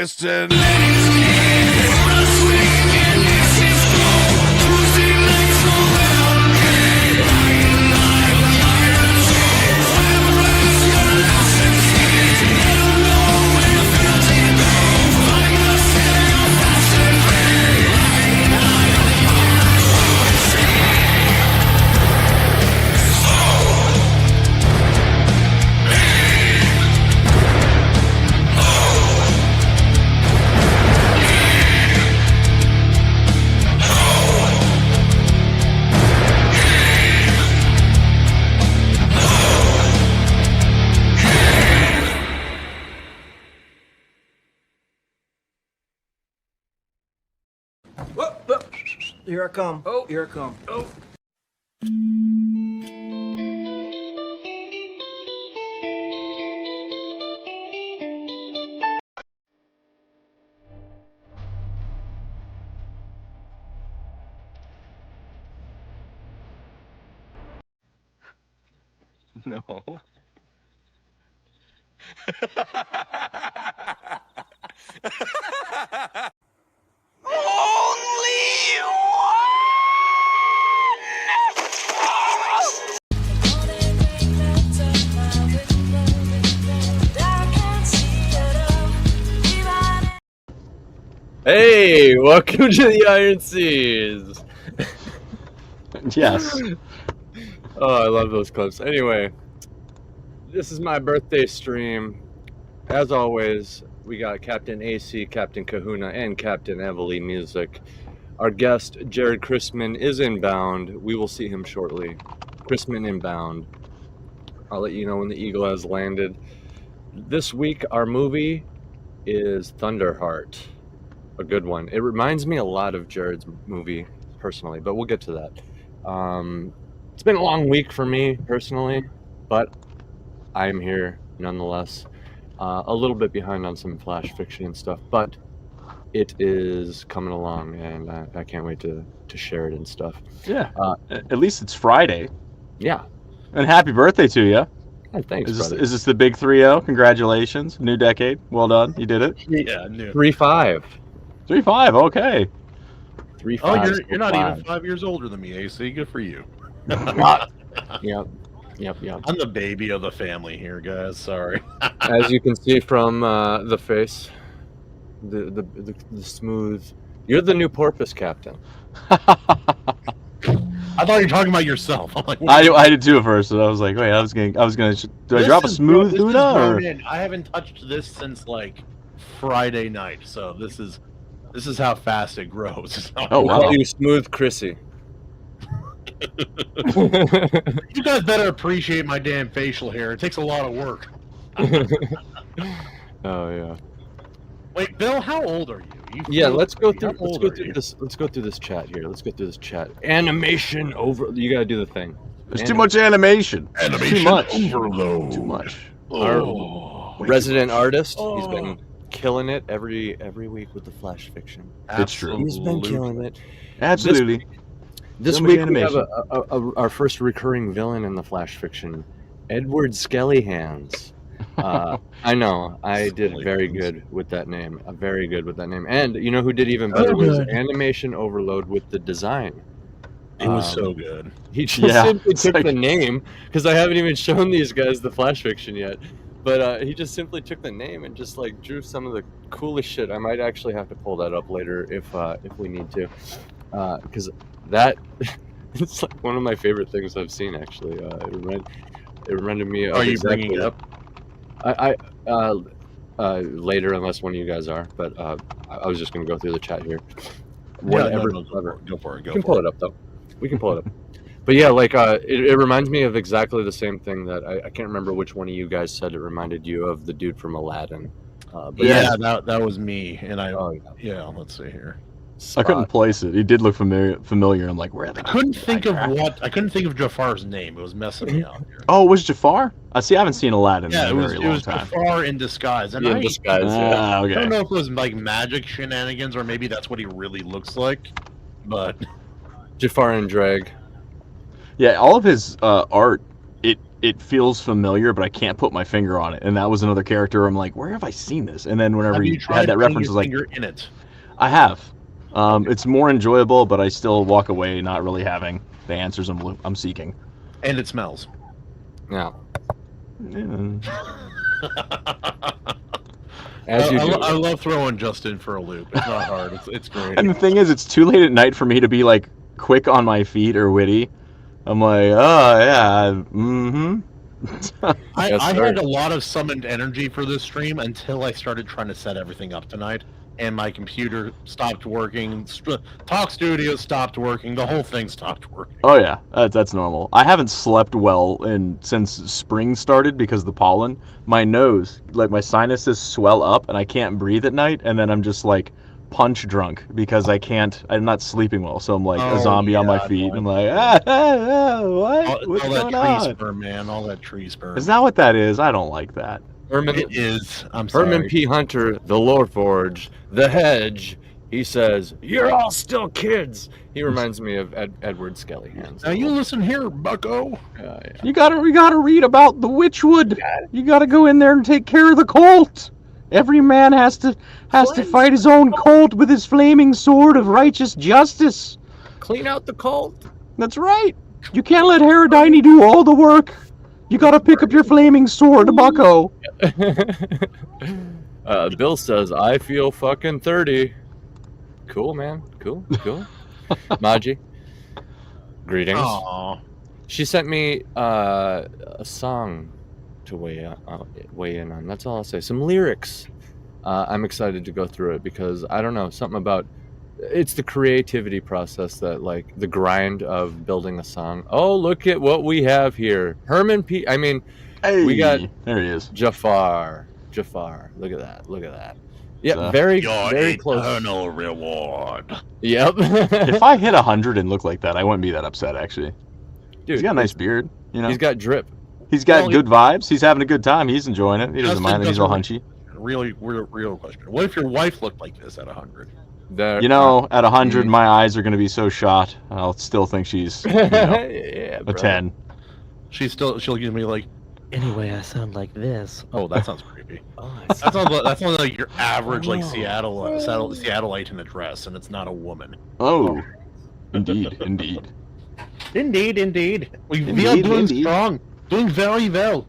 twisted. Here I come. Oh, here I come. Oh. No. Hey, welcome to the Iron Seas. Yes. Oh, I love those clips. Anyway, this is my birthday stream. As always, we got Captain A.C, Captain Kahuna, and Captain Evaleighmusic. Our guest, Jarrod CHRISTMAN, is inbound. We will see him shortly. CHRISTMAN inbound. I'll let you know when the Eagle has landed. This week, our movie is Thunderheart. A good one. It reminds me a lot of Jarrod's movie, personally, but we'll get to that. It's been a long week for me, personally, but I'm here nonetheless. A little bit behind on some flash fiction and stuff, but it is coming along, and I can't wait to share it and stuff. Yeah. At least it's Friday. Yeah. And happy birthday to you. Oh, thanks, brother. Is this the big 3-0? Congratulations. New decade. Well done. You did it. Yeah, new. 3-5. 3-5. Okay. 3-5. Oh, you're not even 5 years older than me, AC. Good for you. Yep. I'm the baby of the family here, guys. Sorry. As you can see from the face, the smooth. You're the new porpoise captain. I thought you were talking about yourself. I'm like, I did too at first, and I was like, wait, I was gonna. Do I drop a smooth Huda or? I haven't touched this since like Friday night, so this is how fast it grows. Oh wow! Call you Smooth Chrissy. You guys better appreciate my damn facial hair. It takes a lot of work. Oh yeah. Wait, Bill, how old are you? Yeah, let's go through this. Let's go through this chat here. Let's go through this chat. Animation over. You gotta do the thing. There's too much animation. Animation Too much. overload. Too much. Our resident artist. He's been killing it every week with the flash fiction. It's true. He's been killing it. Absolutely. This So much week we animation. have our first recurring villain in the flash fiction, Edward Skellyhands. I know, I did very good with that name. Very good with that name. And you know who did even better was Animation Overload with the design. It was so good. He just simply took the name, because I haven't even shown these guys the flash fiction yet. But he just simply took the name and just like drew some of the coolest shit. I might actually have to pull that up later if we need to, because that it's like one of my favorite things I've seen actually. It reminded me of. Are you bringing it up? I later, unless one of you guys are. But I was just gonna go through the chat here. Whatever. Go for it. We can pull it up though. We can pull it up. But yeah, like it reminds me of exactly the same thing that I can't remember which one of you guys said it reminded you of the dude from Aladdin. But yeah, that was me, and let's see here. I couldn't place it. He did look familiar. I'm like, where are they? I couldn't think of Jafar's name. It was messing me up here. Oh, it was Jafar? I haven't seen Aladdin in a it very long was time. Jafar in disguise. And in disguise, yeah. Okay. I don't know if it was like magic shenanigans or maybe that's what he really looks like, but Jafar and Drag. Yeah, all of his art it feels familiar, but I can't put my finger on it. And that was another character. I'm like, where have I seen this? And then whenever Have you you tried had that putting reference, I your was like, finger in it? I have. Okay. It's more enjoyable, but I still walk away not really having the answers I'm seeking. And it smells. Yeah. Yeah. As you do. I love throwing Justin for a loop. It's not hard. It's great. And the thing is, it's too late at night for me to be like quick on my feet or witty. I'm like, oh yeah, mm-hmm. I Yes, sir. had a lot of summoned energy for this stream until I started trying to set everything up tonight, and my computer stopped working. Talk Studio stopped working. The whole thing stopped working. Oh yeah, that's normal. I haven't slept well since spring started because of the pollen. My nose, like my sinuses swell up and I can't breathe at night, and then I'm just like punch drunk because I'm not sleeping well, so I'm like a zombie on my feet. I'm like, what? What's all that going tree on? sperm, man. All that tree sperm. Is that what that is? I don't like that. It is. I'm sorry. Herman P. Hunter, the Lore Forge, the Hedge. He says, "You're all still kids." He reminds me of Edward Skellyhands. Now you listen here, Bucko. Yeah. You gotta read about the Witchwood. You gotta go in there and take care of the cult. Every man has to fight his own cult with his flaming sword of righteous justice. Clean out the cult. That's right. You can't let Herodine do all the work. You gotta pick up your flaming sword, Bucko. Bill says, "I feel fucking 30." Cool, man. Cool. Maji, greetings. Aww. She sent me a song to weigh in on. That's all I'll say. Some lyrics. I'm excited to go through it because I don't know, something about it's the creativity process that, like, the grind of building a song. Oh, look at what we have here. Herman P. I mean, we got there he is. Jafar. Look at that. Yeah, very close. Eternal reward. Yep. If I hit 100 and look like that, I wouldn't be that upset, actually. Dude, He's got a nice beard, you know. He's got drip. He's got good vibes. He's having a good time. He's enjoying it. He doesn't mind that he's all hunchy. Real question. What if your wife looked like this at 100? You know, at 100, my eyes are going to be so shot. I'll still think she's yeah, a 10. She'll give me like, anyway, I sound like this. Oh, that sounds creepy. That sounds like your average like Seattleite in a dress, and it's not a woman. Oh, indeed. We are doing strong, doing very well.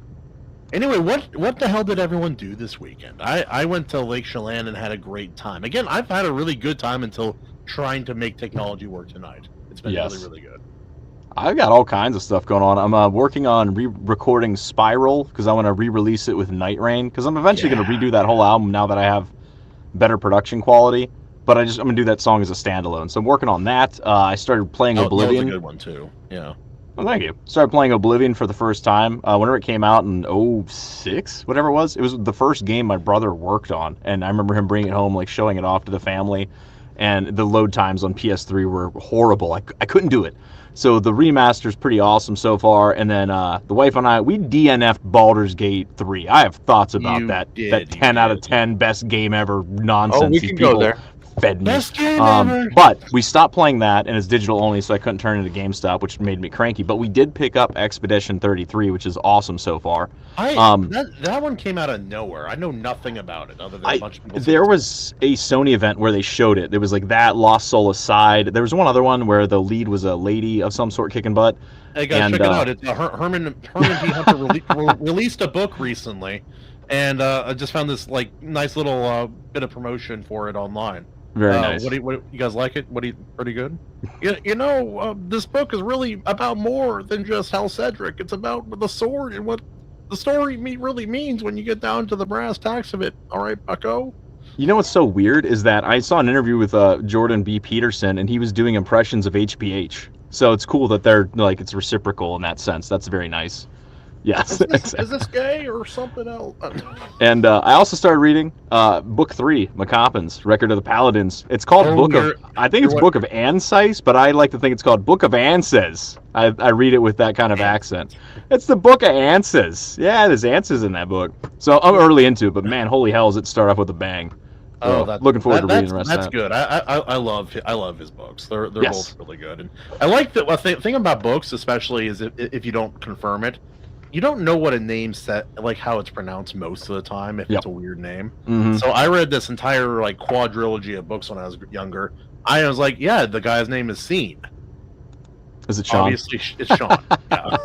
Anyway, what the hell did everyone do this weekend? I went to Lake Chelan and had a great time. Again, I've had a really good time until trying to make technology work tonight. It's been really, really good. I've got all kinds of stuff going on. I'm working on re-recording Spiral because I want to re-release it with Night Rain because I'm eventually going to redo that whole album now that I have better production quality. But I'm going to do that song as a standalone. So I'm working on that. I started playing Oblivion. That was a good one too. Yeah. Well, thank you. Started playing Oblivion for the first time. Whenever it came out in 2006, whatever it was the first game my brother worked on. And I remember him bringing it home, like showing it off to the family. And the load times on PS3 were horrible. I couldn't do it. So the remaster's pretty awesome so far. And then the wife and I, we DNF'd Baldur's Gate 3. I have thoughts about that 10 out of 10 best game ever nonsense. Oh, we can go there. Fed me. Best game ever. But we stopped playing that, and it's digital only, so I couldn't turn it into GameStop, which made me cranky. But we did pick up Expedition 33, which is awesome so far. That one came out of nowhere. I know nothing about it other than a bunch of people. There was a Sony event where they showed it. There was like that, Lost Soul Aside. There was one other one where the lead was a lady of some sort kicking butt. Hey guys, check it out. It's Herman P. Hunter released a book recently, and I just found this like nice little bit of promotion for it online. Very nice. What you guys like it? Pretty good? This book is really about more than just Hal Cedric. It's about the sword and what the story really means when you get down to the brass tacks of it. All right, Bucko? You know what's so weird is that I saw an interview with Jordan B. Peterson, and he was doing impressions of HPH. So it's cool that they're like it's reciprocal in that sense. That's very nice. Yes. Is this gay or something else? And I also started reading Book 3, McCoppin's Record of the Paladins. It's called I think it's Book of Ansice, but I like to think it's called Book of Anses. I read it with that kind of accent. It's the Book of Anses. Yeah, there's answers in that book. So I'm early into it, but man, holy hell, does it start off with a bang. Looking forward to reading the rest of that. That's good. I love his books. They're both really good. And I like the thing about books, especially, is if you don't confirm it, you don't know what a name set, like how it's pronounced most of the time if Yep. it's a weird name. Mhm. So I read this entire like quadrilogy of books when I was younger. I was like, yeah, the guy's name is Scene. Is it Sean? Obviously, it's Sean. Yeah.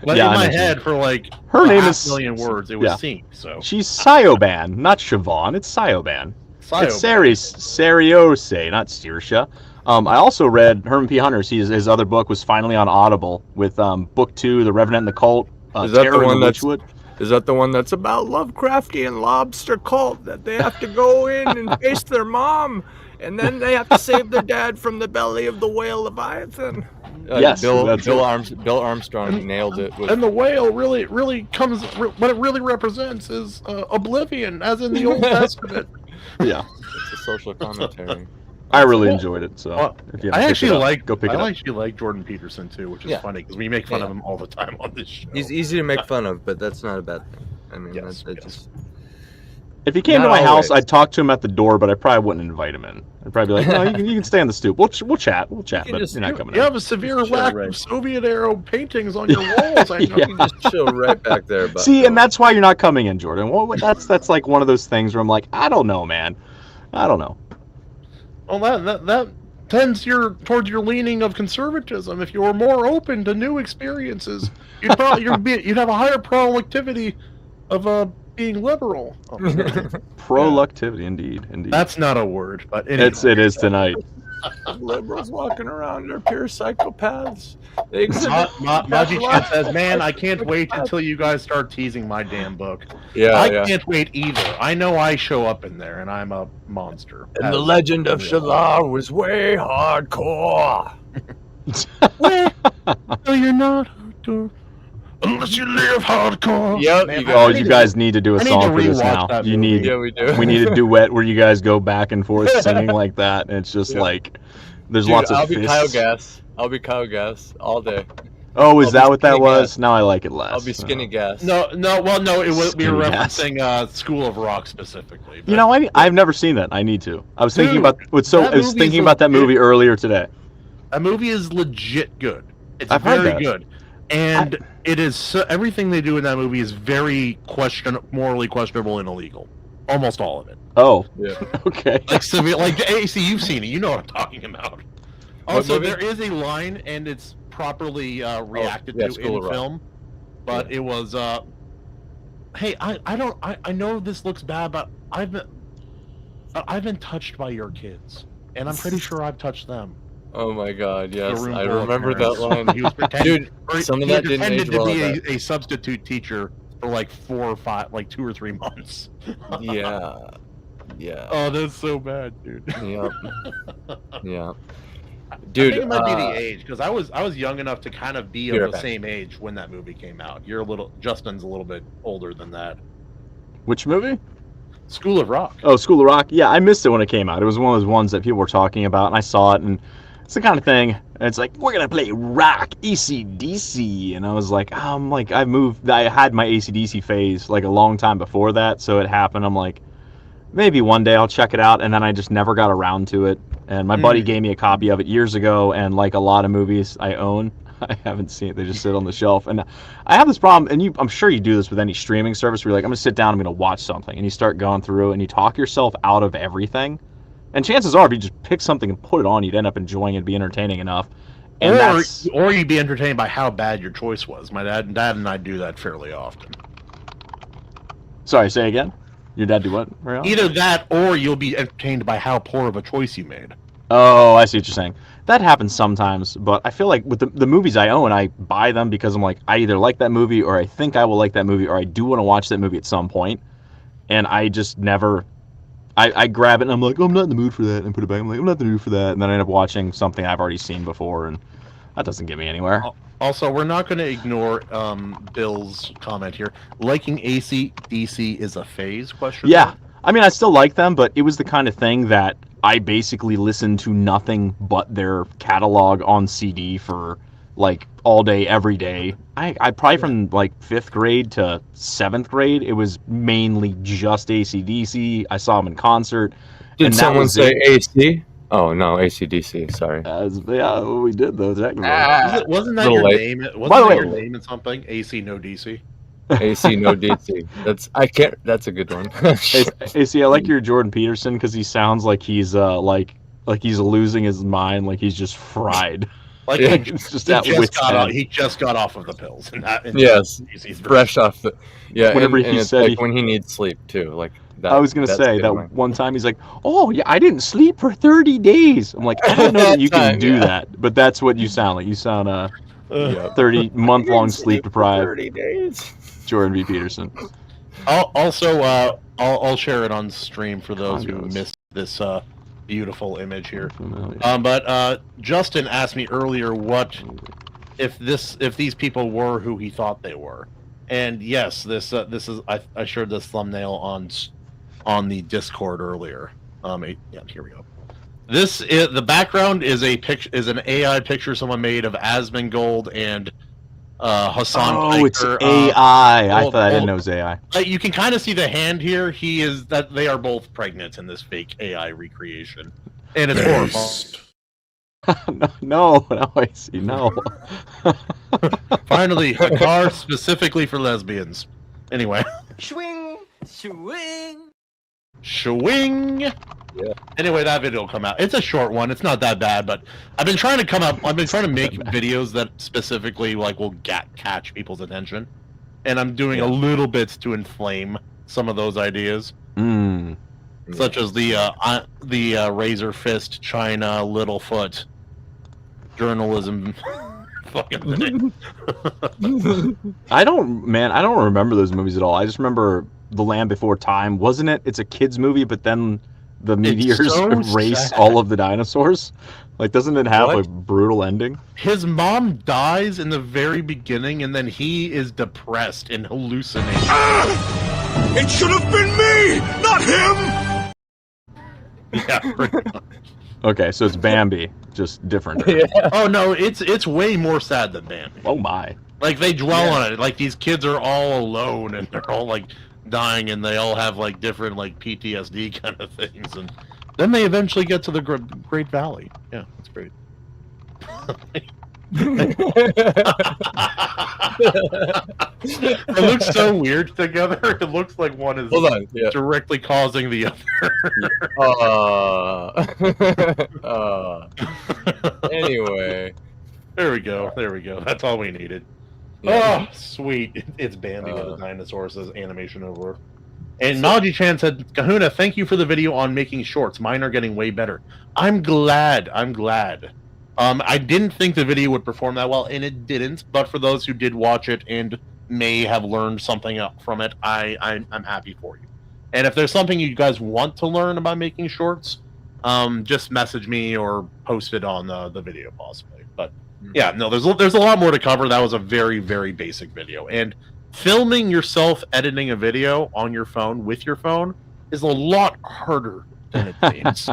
But Yeah, in I my know head, for like her name half is million words, it was Scene. So she's Sioban, not Siobhan. It's Sioban. It's Seriose, not Saoirse. I also read Herman P. Hunter's. His other book was finally on Audible with book 2, The Revenant and the Cult. Is that Terror the one in the that's Witchwood. Is that the one that's about Lovecraftian lobster cult that they have to go in and face their mom, and then they have to save their dad from the belly of the whale Leviathan? Yes, Bill that's Bill Armstrong nailed it. And the whale really comes. What it really represents is oblivion, as in the Old Testament. Yeah, it's a social commentary. I really enjoyed it. So if you I actually go pick it up. I actually like Jordan Peterson too, which is funny because we make fun of him all the time on this show. He's easy to make fun of, but that's not a bad thing. I mean, Yes, just If he came Not to my house, always. I'd talk to him at the door, but I probably wouldn't invite him in. I'd probably be like, no, you can stay on the stoop. We'll chat, but just- you're not coming You in. have a severe Chill, lack right. of Soviet era paintings on your walls. I know. Yeah. you can just chill right back there. But See, and that's why you're not coming in, Jordan. Well, that's like one of those things where I'm like, I don't know, man. I don't know. Well, that tends towards your leaning of conservatism. If you were more open to new experiences, you'd have a higher productivity of being liberal. Oh, Proluctivity, indeed. that's not a word, but anyway. It is tonight. liberals walking around are pure psychopaths. They Maji Chan says, "Man, I can't wait until you guys start teasing my damn book. Yeah, I yeah. can't wait either. I know I show up in there, and I'm a monster." And the legend of Shalar was way hardcore. No, you're not. Unless you live hardcore. Yep. Man, Oh, you guys need to do a I need song to for this rewatch now. that You movie. need. Yeah, we do. We need a duet where you guys go back and forth singing like that, and it's just like there's Dude, lots of I'll be Kyle fists. Gass. I'll be Kyle Gass all day. Oh, is I'll that be what that skinny was? Gas. Now I like it less. I'll be Skinny Gas. No. Well, no. It was we were Skinny Gas. referencing School of Rock specifically. You know, I've never seen that. I need to. I was thinking Dude, about that I was movie's thinking about that movie earlier today. that movie is legit good. It's I've heard very that. good, and it is everything they do in that movie is very morally questionable and illegal. Almost all of it. Oh, Yeah. okay. Like severe, like AC, you've seen it. You know what I'm talking about. Also, movie? there is a line, and it's properly reacted yeah, to School in of Rock. film, but it was. Hey, I know this looks bad, but I've been touched by your kids, and I'm pretty sure I've touched them. Oh my God, yes, The room I full of remember that parents. line. He was pretending, Dude, some of he that didn't pretended age to well. be I bet. a substitute teacher for like 4 or 5, like 2 or 3 months. Yeah, yeah, Oh, that's so bad, dude. yeah, yeah. I Dude, think it might be the age because I was young enough to kind of be Be right of the back. same age when that movie came out. Justin's a little bit older than that. Which movie? School of Rock. Oh, School of Rock. Yeah, I missed it when it came out. It was one of those ones that people were talking about, and I saw it, and it's the kind of thing. It's like we're gonna play rock, AC/DC, and I was like, I had my AC/DC phase like a long time before that, so it happened. I'm like, maybe one day I'll check it out, and then I just never got around to it. And my buddy gave me a copy of it years ago, and like a lot of movies I own, I haven't seen it. They just sit on the shelf. And I have this problem, and I'm sure you do this with any streaming service where you're like, I'm going to sit down, I'm going to watch something. And you start going through and you talk yourself out of everything. And chances are, if you just pick something and put it on, you'd end up enjoying it, be entertaining enough. And Or you'd be entertained by how bad your choice was. My dad and I do that fairly often. Sorry, say again? Your dad do what? Mariano? Either that, or you'll be entertained by how poor of a choice you made. Oh, I see what you're saying. That happens sometimes, but I feel like with the movies I own, I buy them because I'm like, I either like that movie, or I think I will like that movie, or I do want to watch that movie at some point, and I just never... I grab it and I'm like, oh, I'm not in the mood for that, and put it back. I'm like, I'm not in the mood for that, and then I end up watching something I've already seen before, and that doesn't get me anywhere. Also, we're not going to ignore Bill's comment here. Liking AC/DC is a phase? Question. Yeah, mark? I mean, I still like them, but it was the kind of thing that I basically listened to nothing but their catalog on CD for like all day, every day. I probably from like 5th grade to 7th grade, it was mainly just AC/DC. I saw them in concert. did and that someone was say it. AC Oh no, AC/DC. Sorry. Yeah, we did though. Technically. Wasn't that Little your late. name? By the Wasn't that way- your name in something? AC no DC. AC no DC. That's a good one. AC, I like your Jordan Peterson because he sounds like he's like he's losing his mind, like he's just fried. Like Yeah. It's just at wit's end. he just got off of the pills. Yes, DC's fresh off the. Yeah, Whenever and he it's said like he- when he needs sleep too. Like that. I was gonna that's say good that one. one time he's like, "Oh yeah, I didn't sleep for 30 days." I'm like, I don't know that you can Time, do yeah. that, but that's what you sound like. You sound Yep. 30-month-long sleep deprived 30 days. Jordan B. Peterson. I'll share it on stream for those who Congos. missed this beautiful image here. Familiar. But Justin asked me earlier if these people were who he thought they were, and yes, this is I shared this thumbnail on the Discord earlier. Yeah, here we go. The background is an AI picture someone made of Asmongold and Hassan. Oh, it's Piker, AI. I thought I didn't know it was AI. You can kind of see the hand here. They are both pregnant in this fake AI recreation, and it's horrifying. No, I see. No. Finally, a car specifically for lesbians. Anyway. Swing, swing. Shwing. Yeah. Anyway, that video will come out. It's a short one. It's not that bad, but I've been trying to make videos that specifically will catch people's attention, and I'm doing a little bit to inflame some of those ideas, such as the Razor Fist China Littlefoot journalism. Fucking thing. I don't remember those movies at all. I just remember The Land Before Time, wasn't it? It's a kids movie, but then the meteors so erase sad. all of the dinosaurs. Like, doesn't it have What? a brutal ending? His mom dies in the very beginning, and then he is depressed and hallucinating. It should have been me, not him! Yeah, pretty much. Okay, so it's Bambi, just different. Oh no, it's way more sad than Bambi. Oh my. Like they dwell on it. Like these kids are all alone and they're all dying, and they all have different PTSD kind of things, and then they eventually get to the Great Valley. Yeah, that's great. It looks so weird together. It looks like one is Hold on. Yeah. directly causing the other. Anyway. There we go. That's all we needed. Oh, sweet. It's Bambi with the dinosaurs as animation over. And Maji-chan said, Kahuna, thank you for the video on making shorts. Mine are getting way better. I'm glad. I didn't think the video would perform that well, and it didn't. But for those who did watch it and may have learned something from it, I'm happy for you. And if there's something you guys want to learn about making shorts, just message me or post it on the video possibly. But yeah, no, there's a lot more to cover. That was a very, very basic video. And filming yourself editing a video on your phone with your phone is a lot harder than it seems.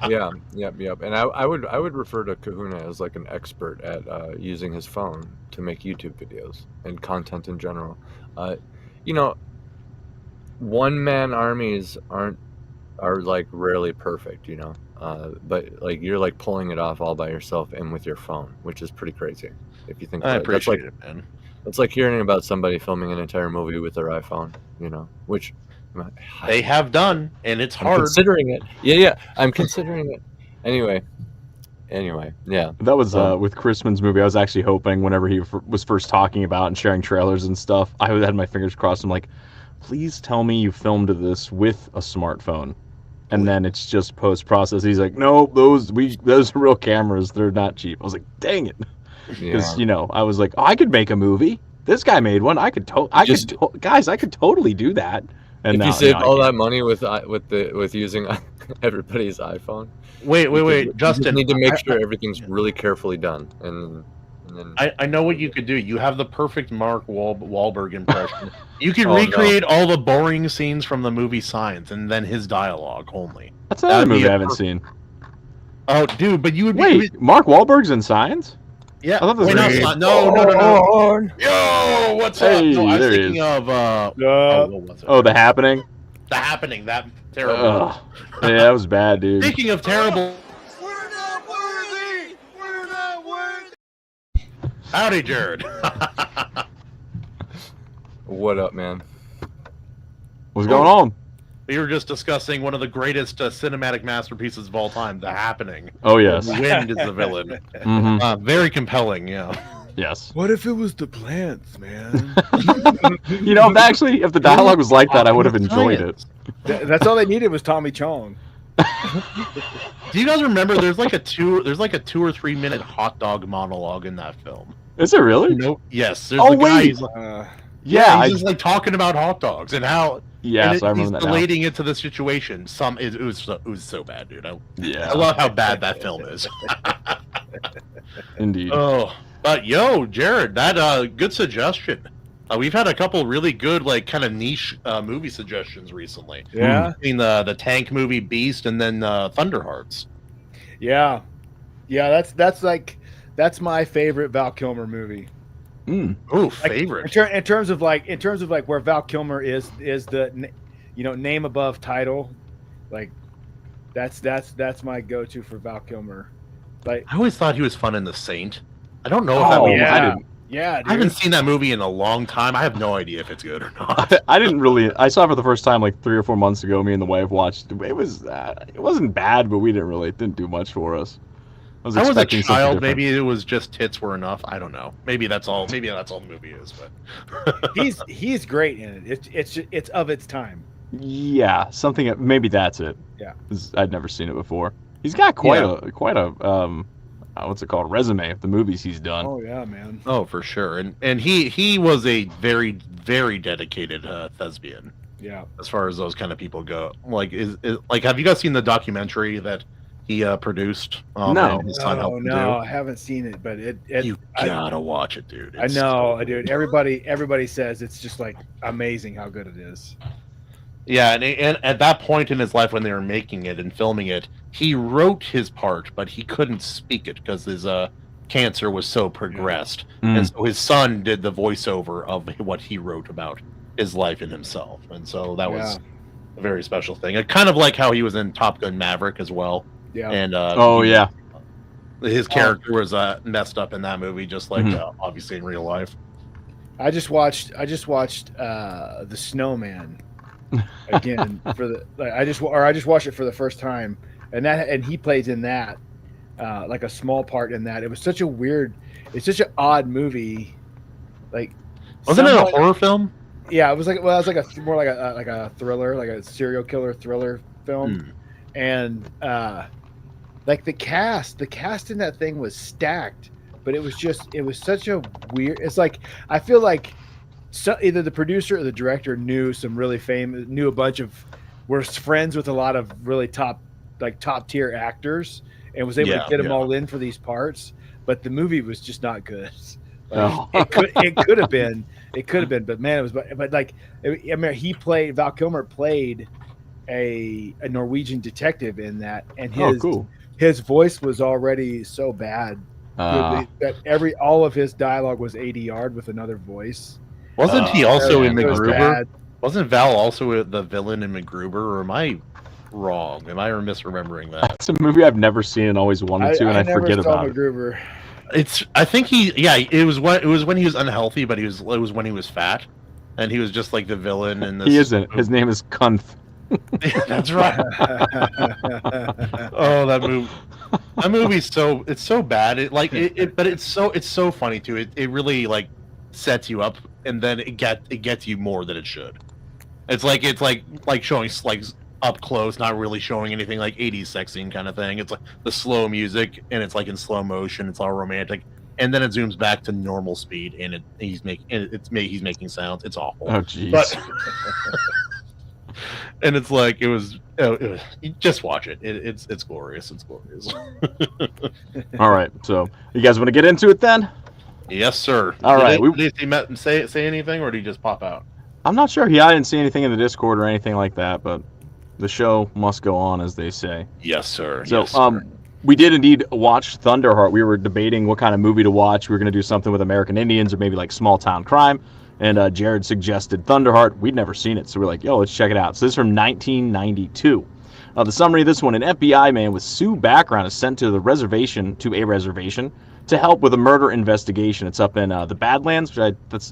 Yeah, yep. And I would refer to Kahuna as an expert at using his phone to make YouTube videos and content in general. One-man armies are rarely perfect, but you're pulling it off all by yourself and with your phone, which is pretty crazy if you think I about it. appreciate it, man. It's like hearing about somebody filming an entire movie with their iPhone, which They have done, and it's I'm hard. considering it. Yeah, I'm considering it. Anyway, yeah. That was with CHRISTMAN's movie. I was actually hoping whenever he was first talking about and sharing trailers and stuff, I had my fingers crossed. I'm like, please tell me you filmed this with a smartphone. And then it's just post-process. He's like, no, those are real cameras. They're not cheap. I was like, dang it. Because, I was like, I could make a movie. This guy made one. I could totally do that. And if you saved all that money with using everybody's iPhone. Wait, Justin. You need to make sure everything's really carefully done, and then I know what you could do. You have the perfect Mark Wahlberg impression. You could recreate all the boring scenes from the movie Signs, and then his dialogue only. That's another movie I haven't seen. Oh, dude, but you would wait. Mark Wahlberg's in Signs? Yeah. I thought this was no. Yo, what's up? No, I was thinking of The Happening. The Happening, that terrible. Ugh. Yeah, that was bad, dude. Speaking of terrible, We're not worthy! We're not worthy! howdy, Jarrod. What up, man? What's going on? We were just discussing one of the greatest cinematic masterpieces of all time, The Happening. Oh, yes. Wind is the villain. Mm-hmm. Very compelling, yeah. Yes. What if it was the plants, man? You know, if the dialogue was like that, I would have enjoyed it. That's all they needed was Tommy Chong. Do you guys remember there's like a 2 or 3 minute hot dog monologue in that film? Is it really? Nope. Yes. There's Oh, the guy, wait. he's like, Yeah, he's just like talking about hot dogs and how yes, I he's remember that now. relating it to the situation. It was so bad, dude. I Yeah, love how bad that film is. indeed. Oh, but yo, Jarrod, that good suggestion. We've had a couple really good, like, kind of niche movie suggestions recently. Yeah, Between the tank movie Beast and then Thunderhearts. yeah. That's my favorite Val Kilmer movie. Mm. Ooh, Like, favorite. in terms of where Val Kilmer is the name above title, like that's my go-to for Val Kilmer. Like, I always thought he was fun in The Saint. I don't know if that Oh, movie. I didn't. yeah, dude. I haven't seen that movie in a long time. I have no idea if it's good or not. I didn't really. I saw it for the first time like 3 or 4 months ago. Me and the wife watched. It wasn't bad, but it didn't do much for us. I was a expecting something child. different. Maybe it was just tits were enough. I don't know. Maybe that's all. Maybe that's all the movie is. But he's great in it. It's of its time. Yeah, something. Maybe that's it. Yeah. 'Cause I'd never seen it before. He's got quite a what's it called, resume of the movies he's done. Oh yeah, man. oh, for sure. And he was a very, very dedicated thespian Yeah. as far as those kind of people go. Like like, have you guys seen the documentary that he produced? No. and his son helped him No, I haven't seen it, but You gotta watch it, dude. I know, dude. Everybody says it's just like amazing how good it is. Yeah, and at that point in his life when they were making it and filming it, he wrote his part, but he couldn't speak it because his cancer was so progressed. Mm. And so his son did the voiceover of what he wrote about his life and himself. And so that was a very special thing. And kind of like how he was in Top Gun Maverick as well. Yeah. And Yeah. his character was messed up in that movie, just like obviously in real life. I just watched The Snowman again for the I just watched it for the first time, and he plays in that like a small part in that. It was such an odd movie. Like, Wasn't it a horror film? Yeah, it was more like a thriller, like a serial killer thriller film. And like the cast in that thing was stacked, but it was such a weird. It's like I feel like either the producer or the director knew a bunch of, were friends with a lot of really top tier actors, and was able to get them all in for these parts. But the movie was just not good. Like, it could have been, but man, it was. But like, I mean, Val Kilmer played a Norwegian detective in that, and his voice was already so bad that all of his dialogue was ADR'd with another voice. Wasn't he also in It was MacGruber? bad. Wasn't Val also the villain in MacGruber, or am I wrong? Am I misremembering that? It's a movie I've never seen and always wanted to, and I forget about it. MacGruber. I think it was when he was unhealthy, but it was when he was fat, and he was just like the villain in this. He isn't. His name is Kunth. That's right. Oh, that movie's it's so bad. But it's so funny too. It really like sets you up, and then it gets you more than it should. It's like showing like up close, not really showing anything, like 80s sex scene kind of thing. It's like the slow music, and it's like in slow motion. It's all romantic, and then it zooms back to normal speed, and he's making sounds. It's awful. Oh jeez. But and it's like it was just watch it. It's glorious. It's glorious. All right, so you guys want to get into it then? Yes, sir. All right. Did he say anything, or did he just pop out? I'm not sure. I didn't see anything in the Discord or anything like that, but the show must go on, as they say. Yes, sir. So, yes, sir. we did indeed watch Thunderheart. We were debating what kind of movie to watch. We were going to do something with American Indians or maybe like small town crime. And Jarrod suggested Thunderheart. We'd never seen it, so we're like, yo, let's check it out. So this is from 1992. The summary of this one: an FBI man with Sioux background is sent to a reservation to help with a murder investigation. It's up in the Badlands.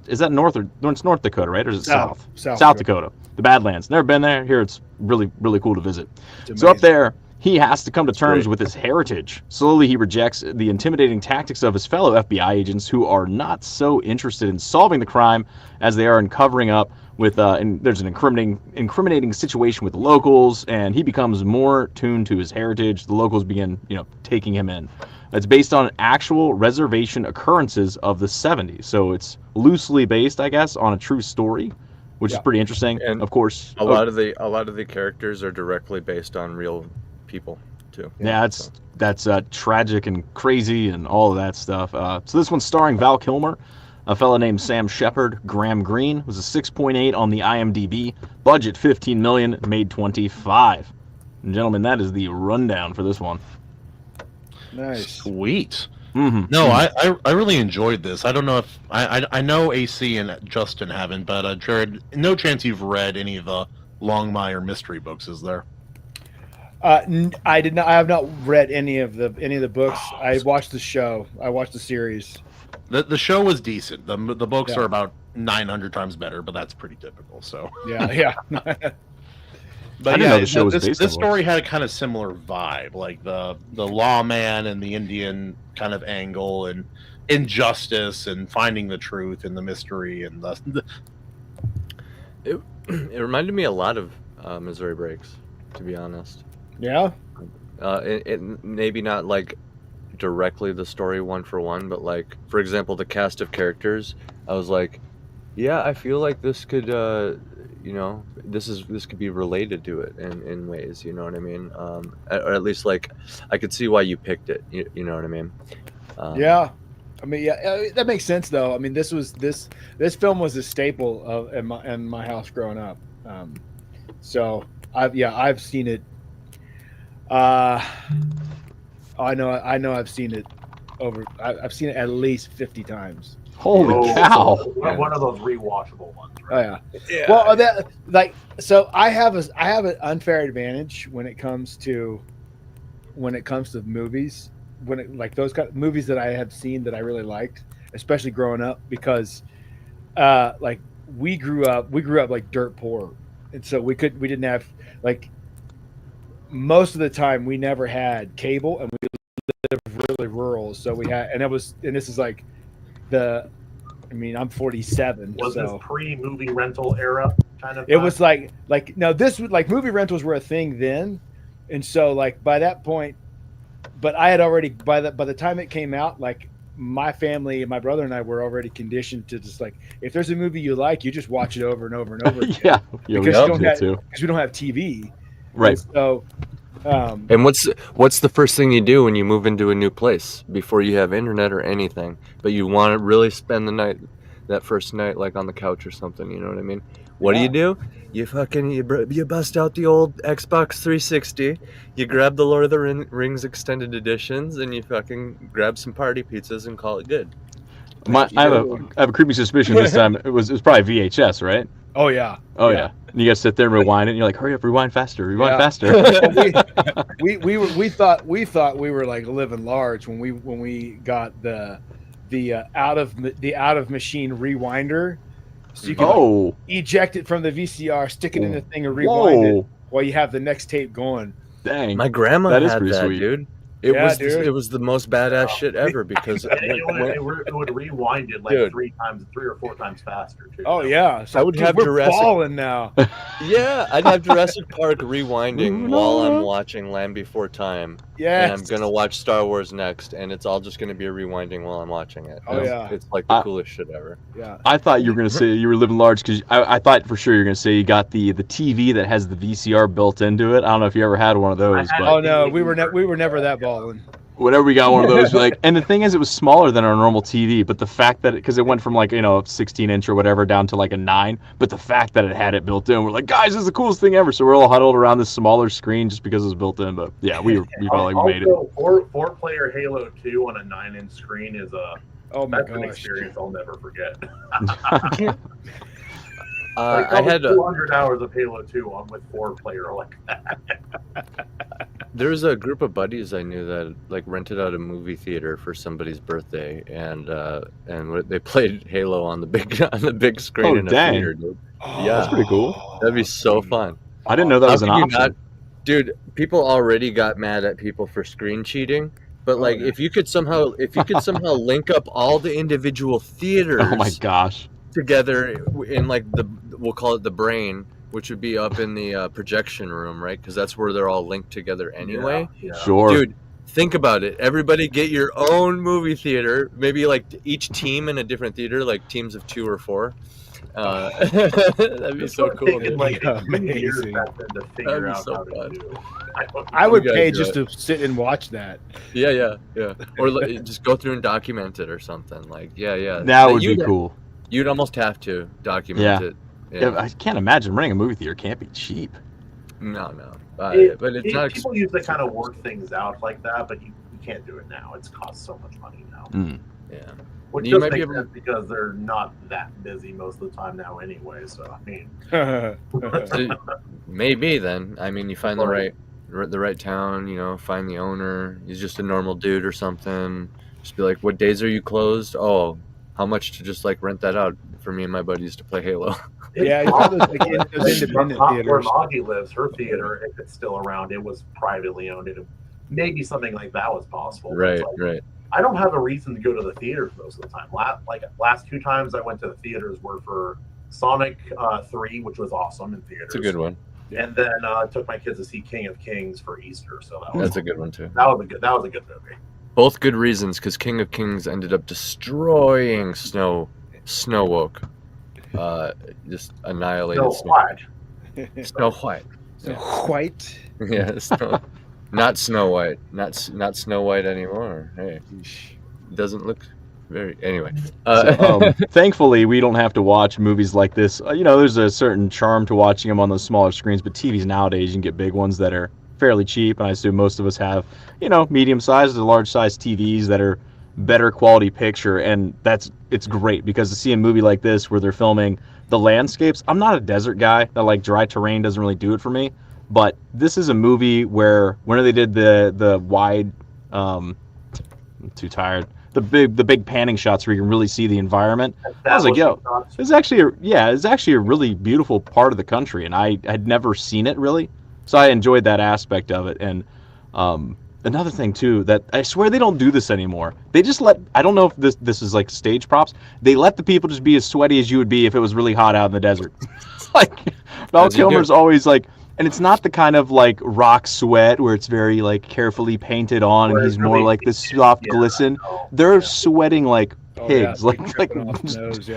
Is that North Dakota, right? Or is it South? South Dakota. The Badlands. Never been there. Here it's really, really cool to visit. So up there, he has to come to terms with his heritage. Slowly, he rejects the intimidating tactics of his fellow FBI agents, who are not so interested in solving the crime as they are in covering up with. And there's an incriminating situation with the locals, and he becomes more tuned to his heritage. The locals begin, taking him in. It's based on actual reservation occurrences of the 70s, so it's loosely based, I guess, on a true story, which is pretty interesting. And of course, a lot of the characters are directly based on real people too. Yeah, that's tragic and crazy and all of that stuff. So this one's starring Val Kilmer, a fella named Sam Shepard. Graham Greene was a 6.8 on the IMDb. Budget $15 million, made $25. And gentlemen, that is the rundown for this one. Nice. Sweet. Mm-hmm. No, I really enjoyed this. I don't know if I know AC and Justin haven't, but Jarrod, no chance you've read any of the Longmire mystery books, is there? I did not. I have not read any of the books. I watched the show. I watched the series. The show was decent. The books are about 900 times better, but that's pretty typical. So yeah. But yeah, this story had a kind of similar vibe, like the lawman and the Indian kind of angle, and injustice and finding the truth and the mystery, and it reminded me a lot of Missouri Breaks, to be honest. Yeah. It maybe not like directly the story one for one, but like, for example, the cast of characters. I was like, yeah, I feel like this could this could be related to it in ways, you know what I mean? Or at least like I could see why you picked it, you know what I mean? That makes sense though. I mean, this film was a staple in my house growing up. So I've seen it. I know I've seen it I've seen it at least 50 times. Holy cow! One of those rewatchable ones. Right? Oh yeah. Well, so I have an unfair advantage when it comes to movies, those kind of movies that I have seen that I really liked, especially growing up, because we grew up like dirt poor, and so we didn't have, like, most of the time we never had cable, and we lived really rural, so we had, and this is like I'm 47. Was this pre-movie rental era kind of? It was like no, this was like movie rentals were a thing then, and so like by that point, but I had already by the time it came out, like my family, my brother and I were already conditioned to just like, if there's a movie you like, you just watch it over and over and over again. Because we don't have TV, right? And so. And what's the first thing you do when you move into a new place before you have internet or anything, but you want to really spend that first night like on the couch or something, you know what I mean? What do? You bust out the old Xbox 360, you grab the Lord of the Rings extended editions, and you fucking grab some party pizzas and call it good. I have a creepy suspicion this time it was probably VHS, right? Oh yeah. And you guys sit there and rewind it, and you're like, hurry up, rewind faster. faster. we thought we were like living large when we got the out of machine rewinder, so you can eject it from the VCR, stick it in the thing, and rewind it while you have the next tape going. Dang, my grandma had that, sweet. Dude. It was the most badass shit ever, because it would rewind it like three or four times faster too. Oh yeah, so I would have Jurassic balling now. Yeah, I'd have Jurassic Park rewinding while I'm watching Land Before Time. Yeah, and I'm gonna watch Star Wars next, and it's all just gonna be rewinding while I'm watching it. It's like the coolest shit ever. Yeah, I thought you were gonna say you were living large, because I thought for sure you were gonna say you got the TV that has the VCR built into it. I don't know if you ever had one of those. Oh no, we were never that balling. Whenever we got one of those, like, and the thing is, it was smaller than our normal TV, but the fact that because it went from like 16-inch or whatever down to like a 9, but the fact that it had it built in, we're like, guys, this is the coolest thing ever. So we're all huddled around this smaller screen just because it was built in. But yeah, we felt like we made it. 4-player Halo 2 on a 9-inch screen is Oh my That's an gosh. experience I'll never forget. I had 200 hours of Halo 2 on with 4-player like that. There was a group of buddies I knew that like rented out a movie theater for somebody's birthday, and they played Halo on the big screen in a dang. theater, dude. Oh, Yeah, That's pretty cool. that'd be so fun. I didn't know that How was an could you option. not, dude? People already got mad at people for screen cheating, but like yeah. if you could somehow link up all the individual theaters Oh my gosh. together in like we'll call it the brain, which would be up in the projection room, right? Because that's where they're all linked together anyway. Yeah. Sure. Dude, think about it. Everybody get your own movie theater. Maybe like each team in a different theater, like teams of 2 or 4. That'd be so cool. Taking like 2 years back then to figure That'd be out so how to fun. do. I would You guys pay do just it. to sit and watch that. Yeah. Or just go through and document it or something. Like, yeah. That would be cool. You'd almost have to document it. Yeah, I can't imagine renting a movie theater can't be cheap. No. But it's not. People usually kind of work things out like that, but you can't do it now. It's cost so much money now. Yeah. Which You does might be make able to- sense because they're not that busy most of the time now anyway. So, I mean, Maybe then. I mean, you find the right town. You know, find the owner. He's just a normal dude or something. Just be like, "What days are you closed? Oh, how much to just like rent that out for me and my buddies to play Halo?" Yeah, you have those independent where theaters. Maggie lives, her theater, if it's still around, it was privately owned. Maybe something like that was possible. But it's like, Right. I don't have a reason to go to the theaters most of the time. Last 2 times I went to the theaters were for Sonic 3, which was awesome in theaters. It's a good one. And then took my kids to see King of Kings for Easter. So That's a good one too. that was a good movie. Both good reasons, because King of Kings ended up destroying Snow Woke. Just annihilated So what? Snow White. White. Yeah, not Snow White. Not Snow White anymore. Hey, doesn't look very. Anyway, thankfully, we don't have to watch movies like this. There's a certain charm to watching them on those smaller screens, but TVs nowadays, you can get big ones that are fairly cheap, and I assume most of us have, medium-sized to large-sized TVs that are better quality picture, and it's great because to see a movie like this where they're filming the landscapes. I'm not a desert guy. That like dry terrain doesn't really do it for me. But this is a movie where when they did the wide, I'm too tired. The big panning shots where you can really see the environment. I was like, yo, it's actually a really beautiful part of the country, and I had never seen it really, so I enjoyed that aspect of it. And another thing too, that I swear they don't do this anymore. They just I don't know if this is like stage props. They let the people just be as sweaty as you would be if it was really hot out in the desert. It's like Val Kilmer's always like. And it's not the kind of like rock sweat where it's very like carefully painted on, and he's more like this soft glisten. They're sweating like pigs, like nose,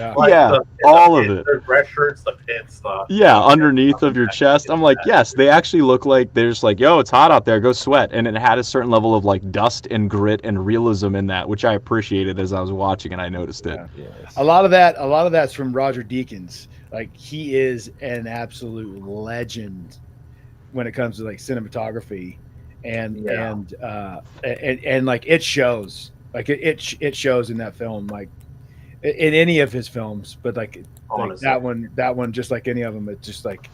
all of it. Their dress shirts, the pit stuff. Yeah, underneath of your chest. I'm like, yes, they actually look like they're just like, yo, it's hot out there, go sweat. And it had a certain level of like dust and grit and realism in that, which I appreciated as I was watching, and I noticed it. Yeah. Yes. A lot of that's from Roger Deakins. Like, he is an absolute legend when it comes to like cinematography, and like it shows, like it shows in that film, like in any of his films, but like that one, just like any of them, it's just like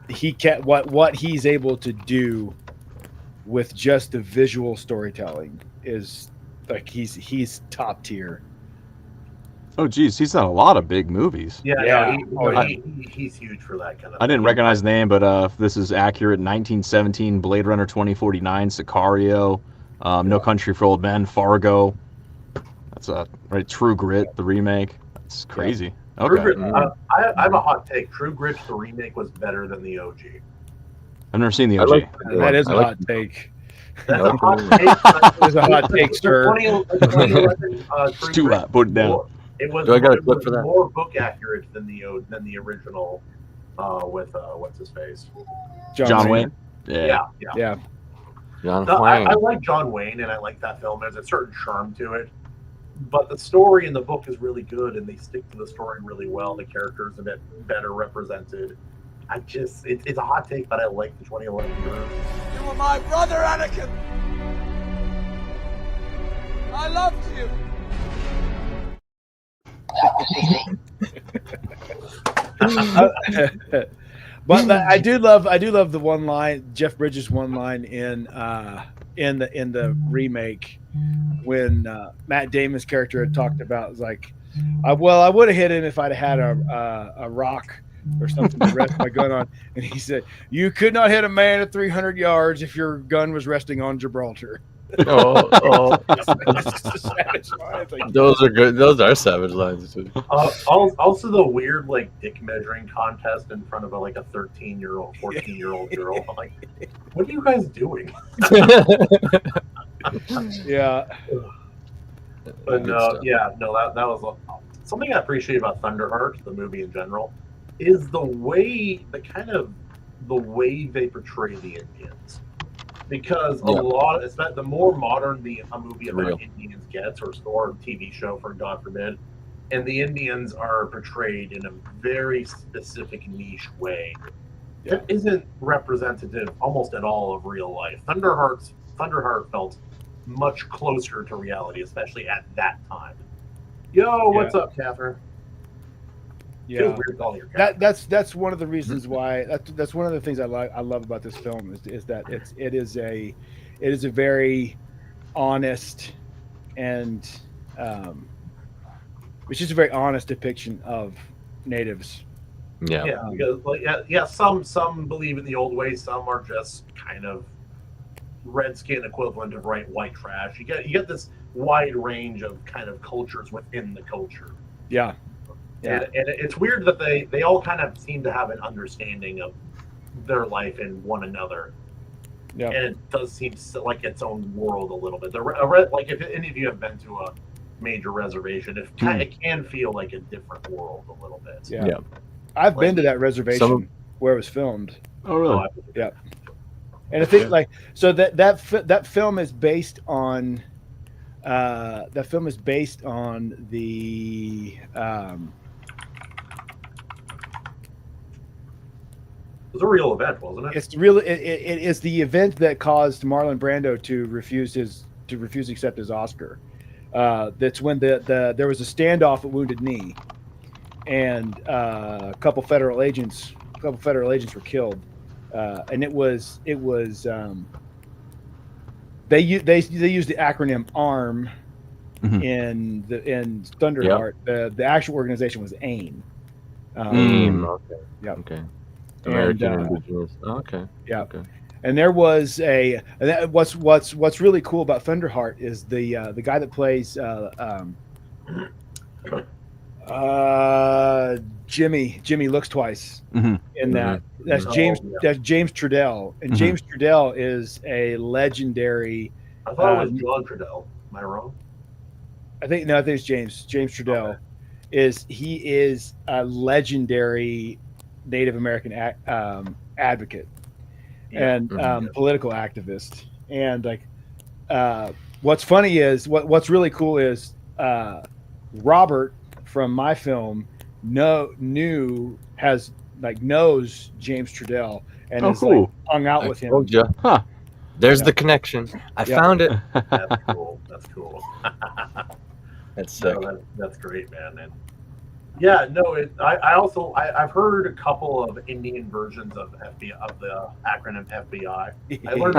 he kept what he's able to do with just the visual storytelling is like he's top tier. Oh, geez, he's done a lot of big movies. Yeah. He's huge for that kind of I didn't recognize the name, but if this is accurate, 1917, Blade Runner 2049, Sicario, No Country for Old Men, Fargo. That's True Grit, the remake. That's crazy. Yeah. Okay. True Grit, I have a hot take. True Grit, the remake, was better than the OG. I've never seen the OG. That is a hot take. That's a hot take. There's a hot take, sir. 2011, It's too hot. Put it down. It was, Do I got a clip for that? More book accurate than the original with what's his face? John Wayne. Yeah. John I Wayne. like John Wayne, and I like that film. There's a certain charm to it, but the story in the book is really good, and they stick to the story really well. The characters are a bit better represented. It's a hot take, but I like the 2011 version. You were my brother, Anakin. I loved you. But I do love the one line, Jeff Bridges' one line in the remake when Matt Damon's character had talked about, was like, I would have hit him if I'd had a rock or something to rest my gun on. And he said, "You could not hit a man at 300 yards if your gun was resting on Gibraltar." It's satisfying. It's like, Those are good. Those are savage lines too. Also, the weird like dick measuring contest in front of a 13-year-old, 14-year-old girl. I'm like, what are you guys doing? yeah. But that was something I appreciate about Thunderheart, the movie in general, is the way they portray the Indians. Because the more modern a movie about Indians gets, or a TV show, for God forbid, and the Indians are portrayed in a very specific niche way that isn't representative almost at all of real life. Thunderheart felt much closer to reality, especially at that time. Yo, what's up, Catherine? Yeah, weird calling her Catherine. That's one of the reasons why. That's one of the things I love about this film is that it is a very honest and it's just a very honest depiction of natives. Yeah, because some believe in the old ways, some are just kind of redskin equivalent of white trash. You get this wide range of kind of cultures within the culture. Yeah. And it's weird that they all kind of seem to have an understanding of their life and one another. Yeah. And it does seem like its own world a little bit. Like if any of you have been to a major reservation, it can feel like a different world a little bit. Yeah. I've been to that reservation where it was filmed. Oh, really? Yeah. And I think that film is based on the it was a real event, wasn't it? It's really it is the event that caused Marlon Brando to refuse to accept his Oscar. That's when there was a standoff at Wounded Knee, and a couple federal agents were killed, and it was they used the acronym ARM in Thunderheart. The actual organization was AIM. Okay. Yeah. Okay. American Indigenous. Okay. Yeah. Okay. And there was what's really cool about Thunderheart is the guy that plays Jimmy looks twice in that. That's James Trudell, and James Trudell is a legendary. I thought it was John Trudell. Am I wrong? I think it's James Trudell. Okay. Is a legendary Native American advocate and political activist. And what's funny is what's really cool is Robert from my film knows James Trudell and is hung out with him. Told you. Huh. There's the connection. I found it. That's cool. That's cool. That's sick. No, that's great, man. And yeah, no. I've heard a couple of Indian versions of the acronym FBI. I learned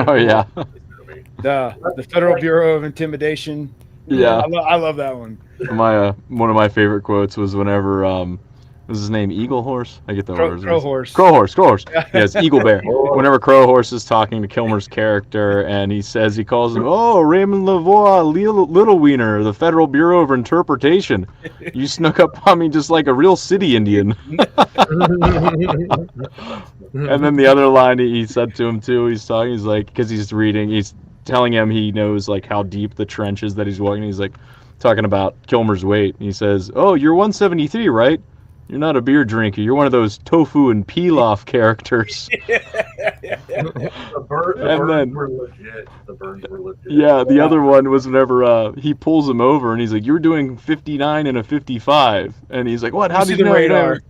the Federal Bureau of Intimidation. Yeah, I love that one. One of my favorite quotes was whenever was his name Eagle Horse? I get the Crow Horse. Crow Horse. Yes, Eagle Bear. Whenever Crow Horse is talking to Kilmer's character, and he calls him, "Oh, Raymond Lavoie, Little Wiener, the Federal Bureau of Interpretation. You snuck up on me just like a real city Indian." And then the other line he said to him too, he's like, because he's telling him he knows like how deep the trench is that he's walking. He's like talking about Kilmer's weight. And he says, "Oh, you're 173, right? You're not a beer drinker. You're one of those tofu and pilaf characters." The burns were legit. Yeah, the other one was whenever he pulls him over and he's like, "You're doing 59 and a 55." And he's like, "What? How did you know?" Radar?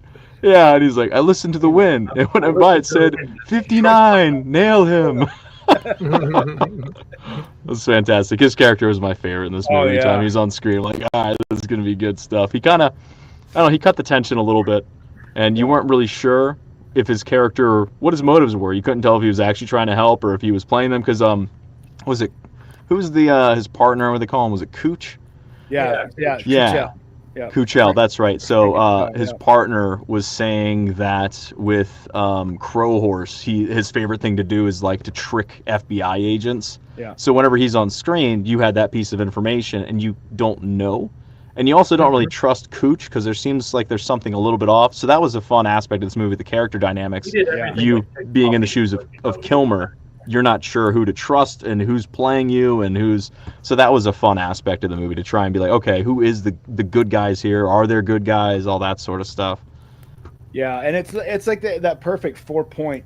Yeah, and he's like, "I listened to the wind. And when I by it said 59, nail him." That's fantastic. His character was my favorite in this movie. Anytime he's on screen, like, all right, this is gonna be good stuff. He kind of I don't know, he cut the tension a little bit, and you weren't really sure if his character, what his motives were. You couldn't tell if he was actually trying to help or if he was playing them, because was it, who's the his partner? What do they call him? Was it Cooch? Yeah. Yeah. Yeah. Kuchel, that's right. So his Yeah. partner was saying that with Crowhorse, his favorite thing to do is like to trick FBI agents. Yeah. So whenever he's on screen, you had that piece of information, and you don't know, and you also don't really trust Cooch because there seems like there's something a little bit off. So that was a fun aspect of this movie, the character dynamics. He did everything You like being in the shoes of Kilmer, you're not sure who to trust and who's playing you and who's. So that was a fun aspect of the movie to try and be like, okay, who is the good guys here? Are there good guys? All that sort of stuff. Yeah, and it's like that perfect four point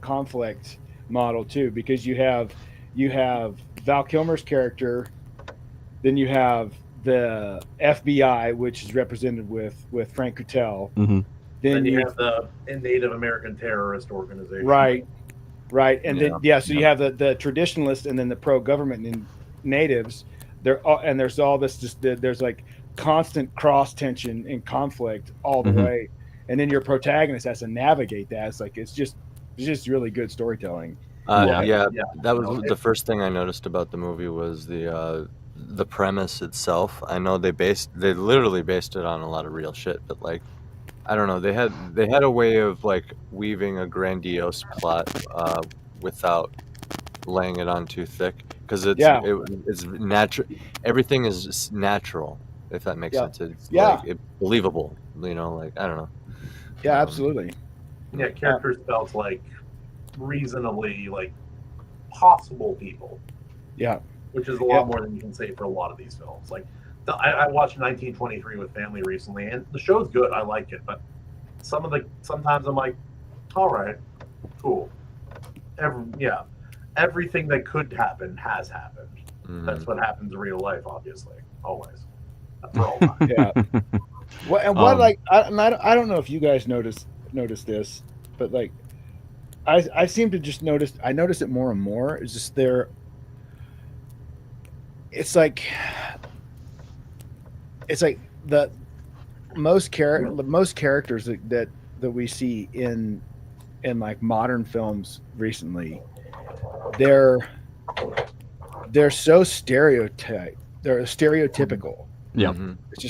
conflict model too, because you have Val Kilmer's character, then you have the FBI, which is represented with Frank Kutell. Mm-hmm. Then you have the Native American terrorist organization. Right, and then so you have the traditionalists and then the pro-government natives. There's all this there's like constant cross tension and conflict all the way, and then your protagonist has to navigate that. It's just really good storytelling. That was the first thing I noticed about the movie was the premise itself. I know they literally based it on a lot of real shit, but like, I don't know, they had a way of like weaving a grandiose plot without laying it on too thick, because it's natural. Everything is just natural, if that makes sense. It's like believable, you know, like, I don't know. Yeah, absolutely. Yeah, characters felt like reasonably like possible people. Yeah, which is a lot more than you can say for a lot of these films. Like, I watched 1923 with family recently, and the show's good. I like it, but sometimes I'm like, all right, cool. Everything that could happen has happened. Mm-hmm. That's what happens in real life, obviously, always. For all time. Yeah. I don't know if you guys notice this, but like, I seem to just notice. I notice it more and more. It's just It's like the most characters that we see in like modern films recently, they're so stereotyped. They're stereotypical. Yeah. Mm-hmm. It's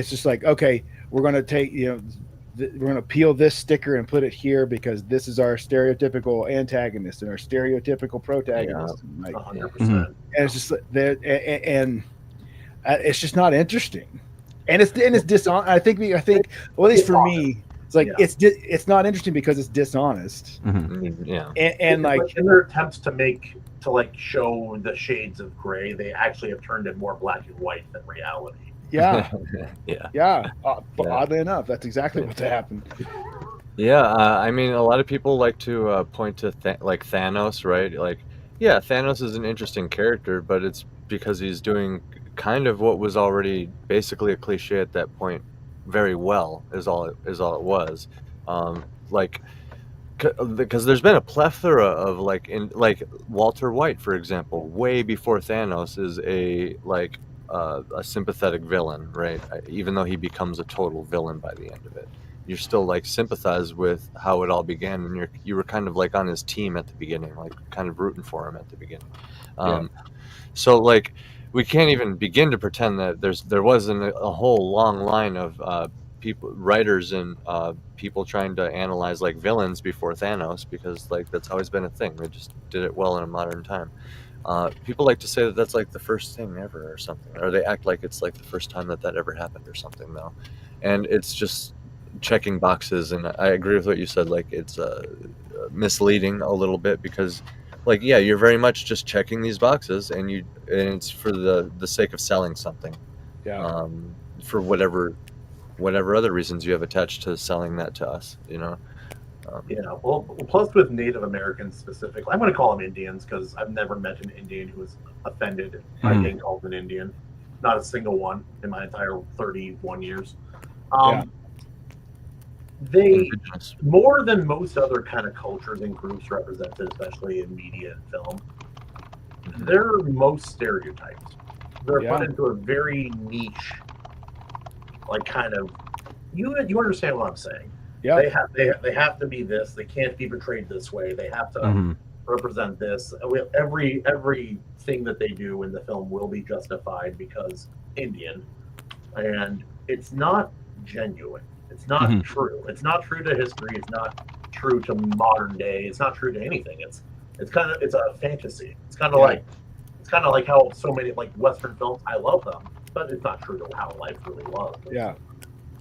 just like okay, we're gonna take we're gonna peel this sticker and put it here because this is our stereotypical antagonist and our stereotypical protagonist. Yeah, like 100%. And it's just and it's just not interesting, and it's dishonest. I think well, at least for me, it's like it's not interesting because it's dishonest. Mm-hmm. Yeah, and like in their attempts to show the shades of gray, they actually have turned it more black and white than reality. Yeah. Yeah. Oddly enough, that's exactly what happened. Yeah, I mean, a lot of people like to point to like Thanos, right? Like, yeah, Thanos is an interesting character, but it's because he's doing kind of what was already basically a cliche at that point very well, is all it was. Because there's been a plethora of like Walter White, for example, way before Thanos is a sympathetic villain, right? Even though he becomes a total villain by the end of it, you're still like sympathize with how it all began, and you were kind of like on his team at the beginning, like kind of rooting for him at the beginning. So like, we can't even begin to pretend that there wasn't a whole long line of writers and people trying to analyze like villains before Thanos, because like that's always been a thing. They just did it well in a modern time. People like to say that that's like the first thing ever or something, or they act like it's like the first time that ever happened or something, though. And it's just checking boxes. And I agree with what you said. Like, it's misleading a little bit, because like, yeah, you're very much just checking these boxes, and it's for the sake of selling something. Yeah. For whatever other reasons you have attached to selling that to us, you know. Well, plus with Native Americans specifically, I'm going to call them Indians because I've never met an Indian who was offended by being called an Indian. Not a single one in my entire 31 years. They, more than most other kind of cultures and groups represented, especially in media and film, they're most stereotyped. They're put into a very niche, like, kind of you understand what I'm saying. Yeah. They have to be this. They can't be portrayed this way. They have to Mhm. represent this. Everything that they do in the film will be justified because Indian, and it's not genuine. It's not Mhm. true. It's not true to history. It's not true to modern day. It's not true to anything. It's a fantasy. It's kind of like how so many like Western films. I love them, but it's not true to how life really was. Yeah.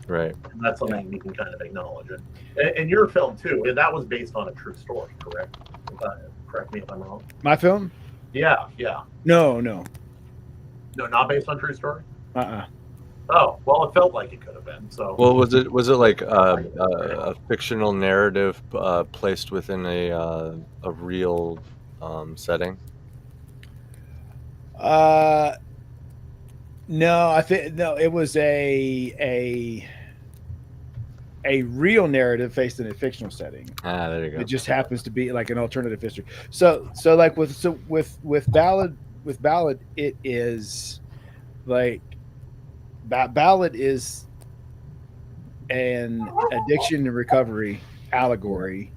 Right. And that's something we can kind of acknowledge. And your film too, and that was based on a true story, correct? Correct me if I'm wrong. My film? Yeah. No. No, not based on true story. Uh-uh. Oh, well, it felt like it could have been. So, Well, was it like a fictional narrative placed within a real setting? No, I think no. It was a real narrative faced in a fictional setting. Ah, there you go. It just happens to be like an alternative history. So like with ballad, it is like ballad is an addiction and recovery allegory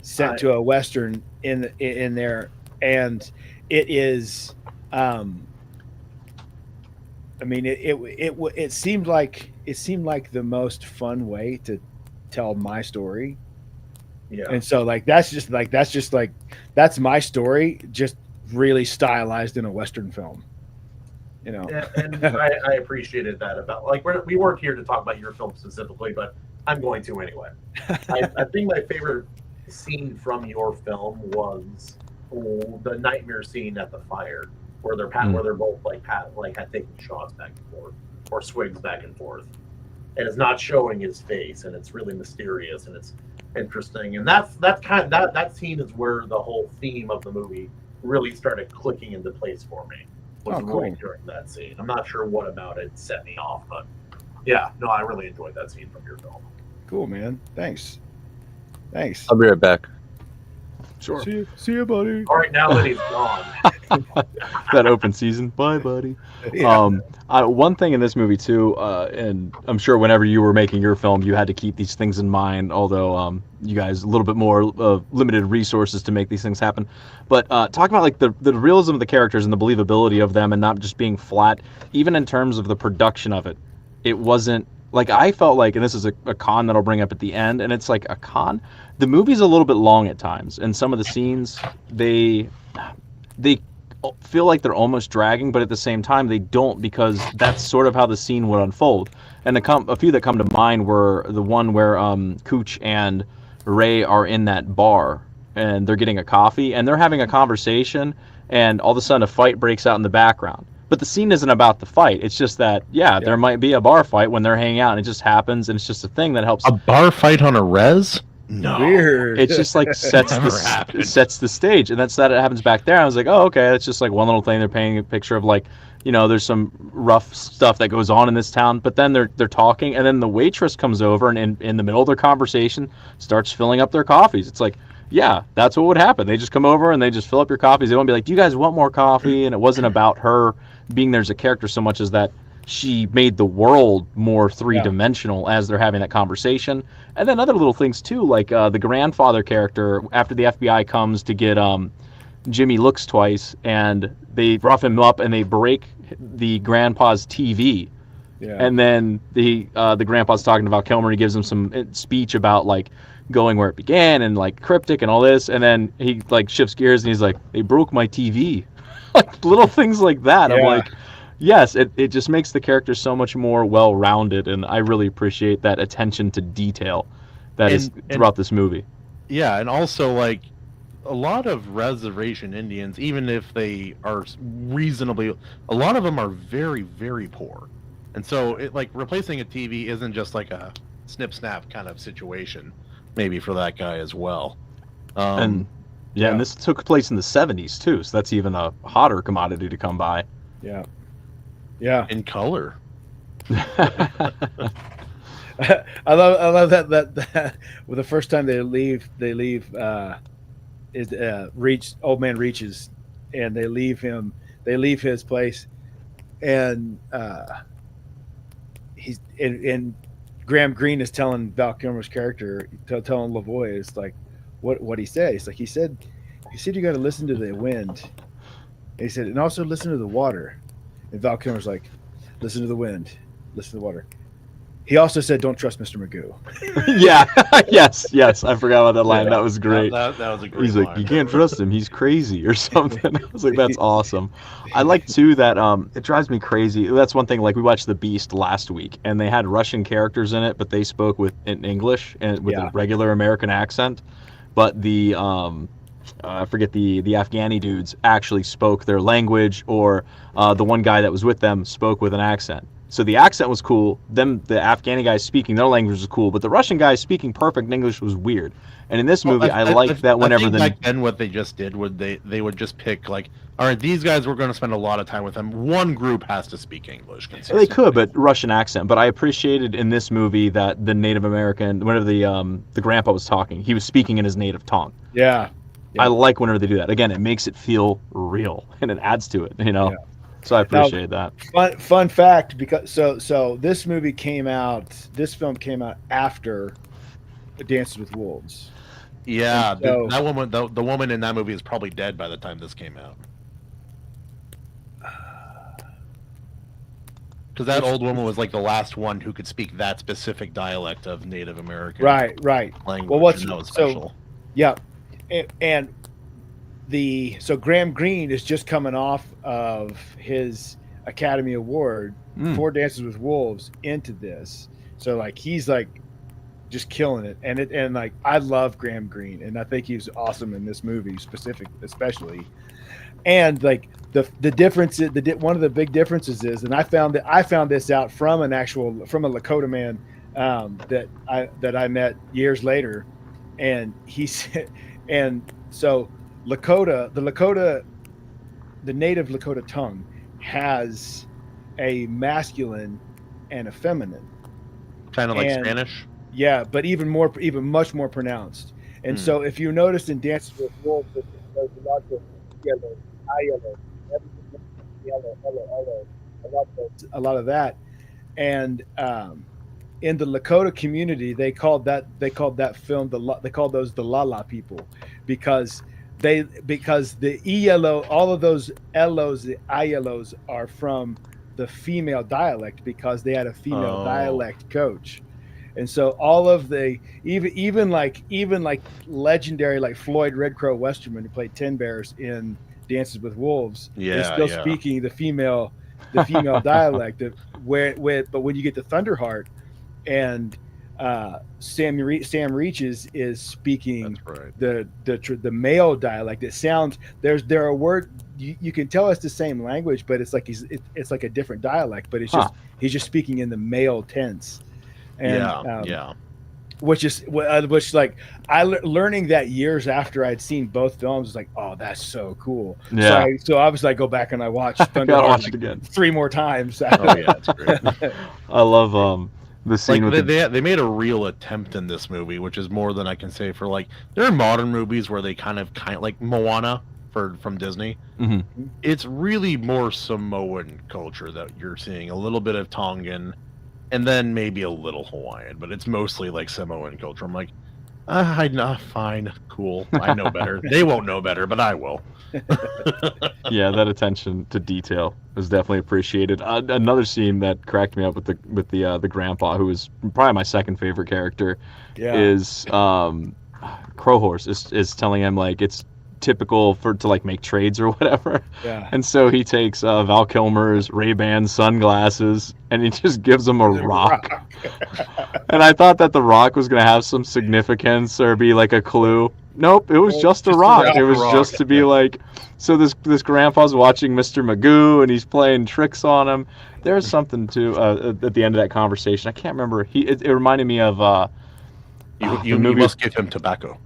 sent to a Western in there, and it is. I mean, it seemed like the most fun way to tell my story. yeah. And so that's my story, just really stylized in a Western film. You know. And I appreciated that about like we weren't here to talk about your film specifically, but I'm going to anyway. I think my favorite scene from your film was the nightmare scene at the fire, where they're both like taking shots back and forth or swigs back and forth, and it's not showing his face, and it's really mysterious and it's interesting, and that scene is where the whole theme of the movie really started clicking into place for me. Was right during that scene. I'm not sure what about it set me off, but yeah, no, I really enjoyed that scene from your film. Cool, man. Thanks. I'll be right back. Sure. See you, buddy. All right, now that he's gone. That open season. Bye, buddy. Yeah. One thing in this movie too, and I'm sure whenever you were making your film, you had to keep these things in mind. Although you guys a little bit more limited resources to make these things happen. But talking about like the realism of the characters and the believability of them, and not just being flat, even in terms of the production of it, it wasn't like I felt like, and this is a con that I'll bring up at the end, and it's like a con. The movie's a little bit long at times, and some of the scenes they feel like they're almost dragging, but at the same time they don't, because that's sort of how the scene would unfold. And a few that come to mind were the one where Cooch and Ray are in that bar and they're getting a coffee and they're having a conversation, and all of a sudden a fight breaks out in the background. But the scene isn't about the fight. It's just that, there might be a bar fight when they're hanging out, and it just happens, and it's just a thing that helps. A bar fight on a res? No. Weird. It's just like sets the stage, and that's that. It happens back there. I was like, oh, okay, that's just like one little thing. They're painting a picture of like, there's some rough stuff that goes on in this town. But then they're talking, and then the waitress comes over, and in the middle of their conversation starts filling up their coffees. It's like, yeah, that's what would happen. They just come over and they just fill up your coffees. They won't be like, do you guys want more coffee? And it wasn't about her being there as a character so much as that she made the world more three-dimensional as they're having that conversation. And then other little things too, like the grandfather character, after the FBI comes to get Jimmy looks twice, and they rough him up and they break the grandpa's TV. Yeah. And then the grandpa's talking about Kilmer, and he gives him some speech about like going where it began and like cryptic and all this, and then he like shifts gears and he's like, they broke my TV. Like little things like that. Yeah. I'm like, yes, it just makes the character so much more well-rounded, and I really appreciate that attention to detail that is throughout this movie. Yeah, and also like a lot of reservation Indians, even if they are reasonably, a lot of them are very, very poor. And so it like replacing a TV isn't just like a snip snap kind of situation, maybe for that guy as well. And this took place in the 70s too, so that's even a hotter commodity to come by. Yeah. In color. I love that well, the first time they leave old man reaches, and they leave his place, and he's and Graham Greene is telling Val Kilmer's character, telling Lavoie, is like, what he said. He's like, he said you got to listen to the wind. And he said, and also listen to the water. And Val Kilmer's like, listen to the wind, listen to the water. He also said, don't trust Mr. Magoo. Yeah. yes. I forgot about that line. That was great. That was a great He's line. like, you can't trust him. He's crazy or something. I was like, that's awesome. I like, too, that it drives me crazy. That's one thing. Like, we watched The Beast last week, and they had Russian characters in it, but they spoke in English and with a regular American accent. But the I forget the Afghani dudes actually spoke their language, or the one guy that was with them spoke with an accent. So the accent was cool. The Afghani guys speaking their language was cool, but the Russian guys speaking perfect English was weird. And in this movie, I like that whenever back then what they just did would they would just pick like, all right, these guys we're going to spend a lot of time with them. One group has to speak English. They could, but Russian accent. But I appreciated in this movie that the Native American, whenever the grandpa was talking, he was speaking in his native tongue. Yeah. I like whenever they do that. Again, it makes it feel real and it adds to it, you know. Yeah. So I appreciate that. Fun fact, because so this film came out after Dances with Wolves. Yeah, so, that woman, the woman in that movie is probably dead by the time this came out. Because that old woman was like the last one who could speak that specific dialect of Native American. Right. Language. Well, what's special? So, yeah, and so Graham Greene is just coming off of his Academy Award for Dances with Wolves into this, so like he's like just killing it, and like I love Graham Greene, and I think he's awesome in this movie especially, and like the difference, one of the big differences is, and I found this out from a Lakota man that I met years later, and he said, and so. The native Lakota tongue has a masculine and a feminine. Kind of like Spanish? Yeah, but even much more pronounced. And so if you notice in Dances with Wolves, there's a lot of yellow, high yellow, yellow, a lot of that. And in the Lakota community, they called that film they called those the Lala people, because the E-yellow, all of those L-os, the I-yellows are from the female dialect, because they had a female dialect coach. And so all of the even like legendary like Floyd Red Crow Westerman, who played Ten Bears in Dances with Wolves, is still speaking the female dialect. But when you get to Thunderheart and Sam Reaches is speaking the male dialect. It sounds there are words you can tell it's the same language, but it's like it's like a different dialect. But it's just he's just speaking in the male tense. And, which like learning that years after I'd seen both films was like, oh, that's so cool. Yeah. So obviously I go back and I watched Thunderheart watch it again 3 more times. Oh yeah, it's great. I love the scene like with they made a real attempt in this movie, which is more than I can say for like there are modern movies where they kind of like Moana from Disney. Mm-hmm. It's really more Samoan culture that you're seeing, a little bit of Tongan, and then maybe a little Hawaiian, but it's mostly like Samoan culture. I'm like, fine, cool. I know better. They won't know better, but I will. Yeah, that attention to detail was definitely appreciated. Another scene that cracked me up with the grandpa, who is probably my second favorite character, is Crowhorse is telling him like it's typical to like make trades or whatever. Yeah. And so he takes Val Kilmer's Ray-Ban sunglasses and he just gives him a rock. And I thought that the rock was going to have some significance or be like a clue. Nope, it was just a rock. It was just to be like, so this grandpa's watching Mr. Magoo and he's playing tricks on him. There's something to at the end of that conversation. I can't remember. It reminded me of you must give him tobacco.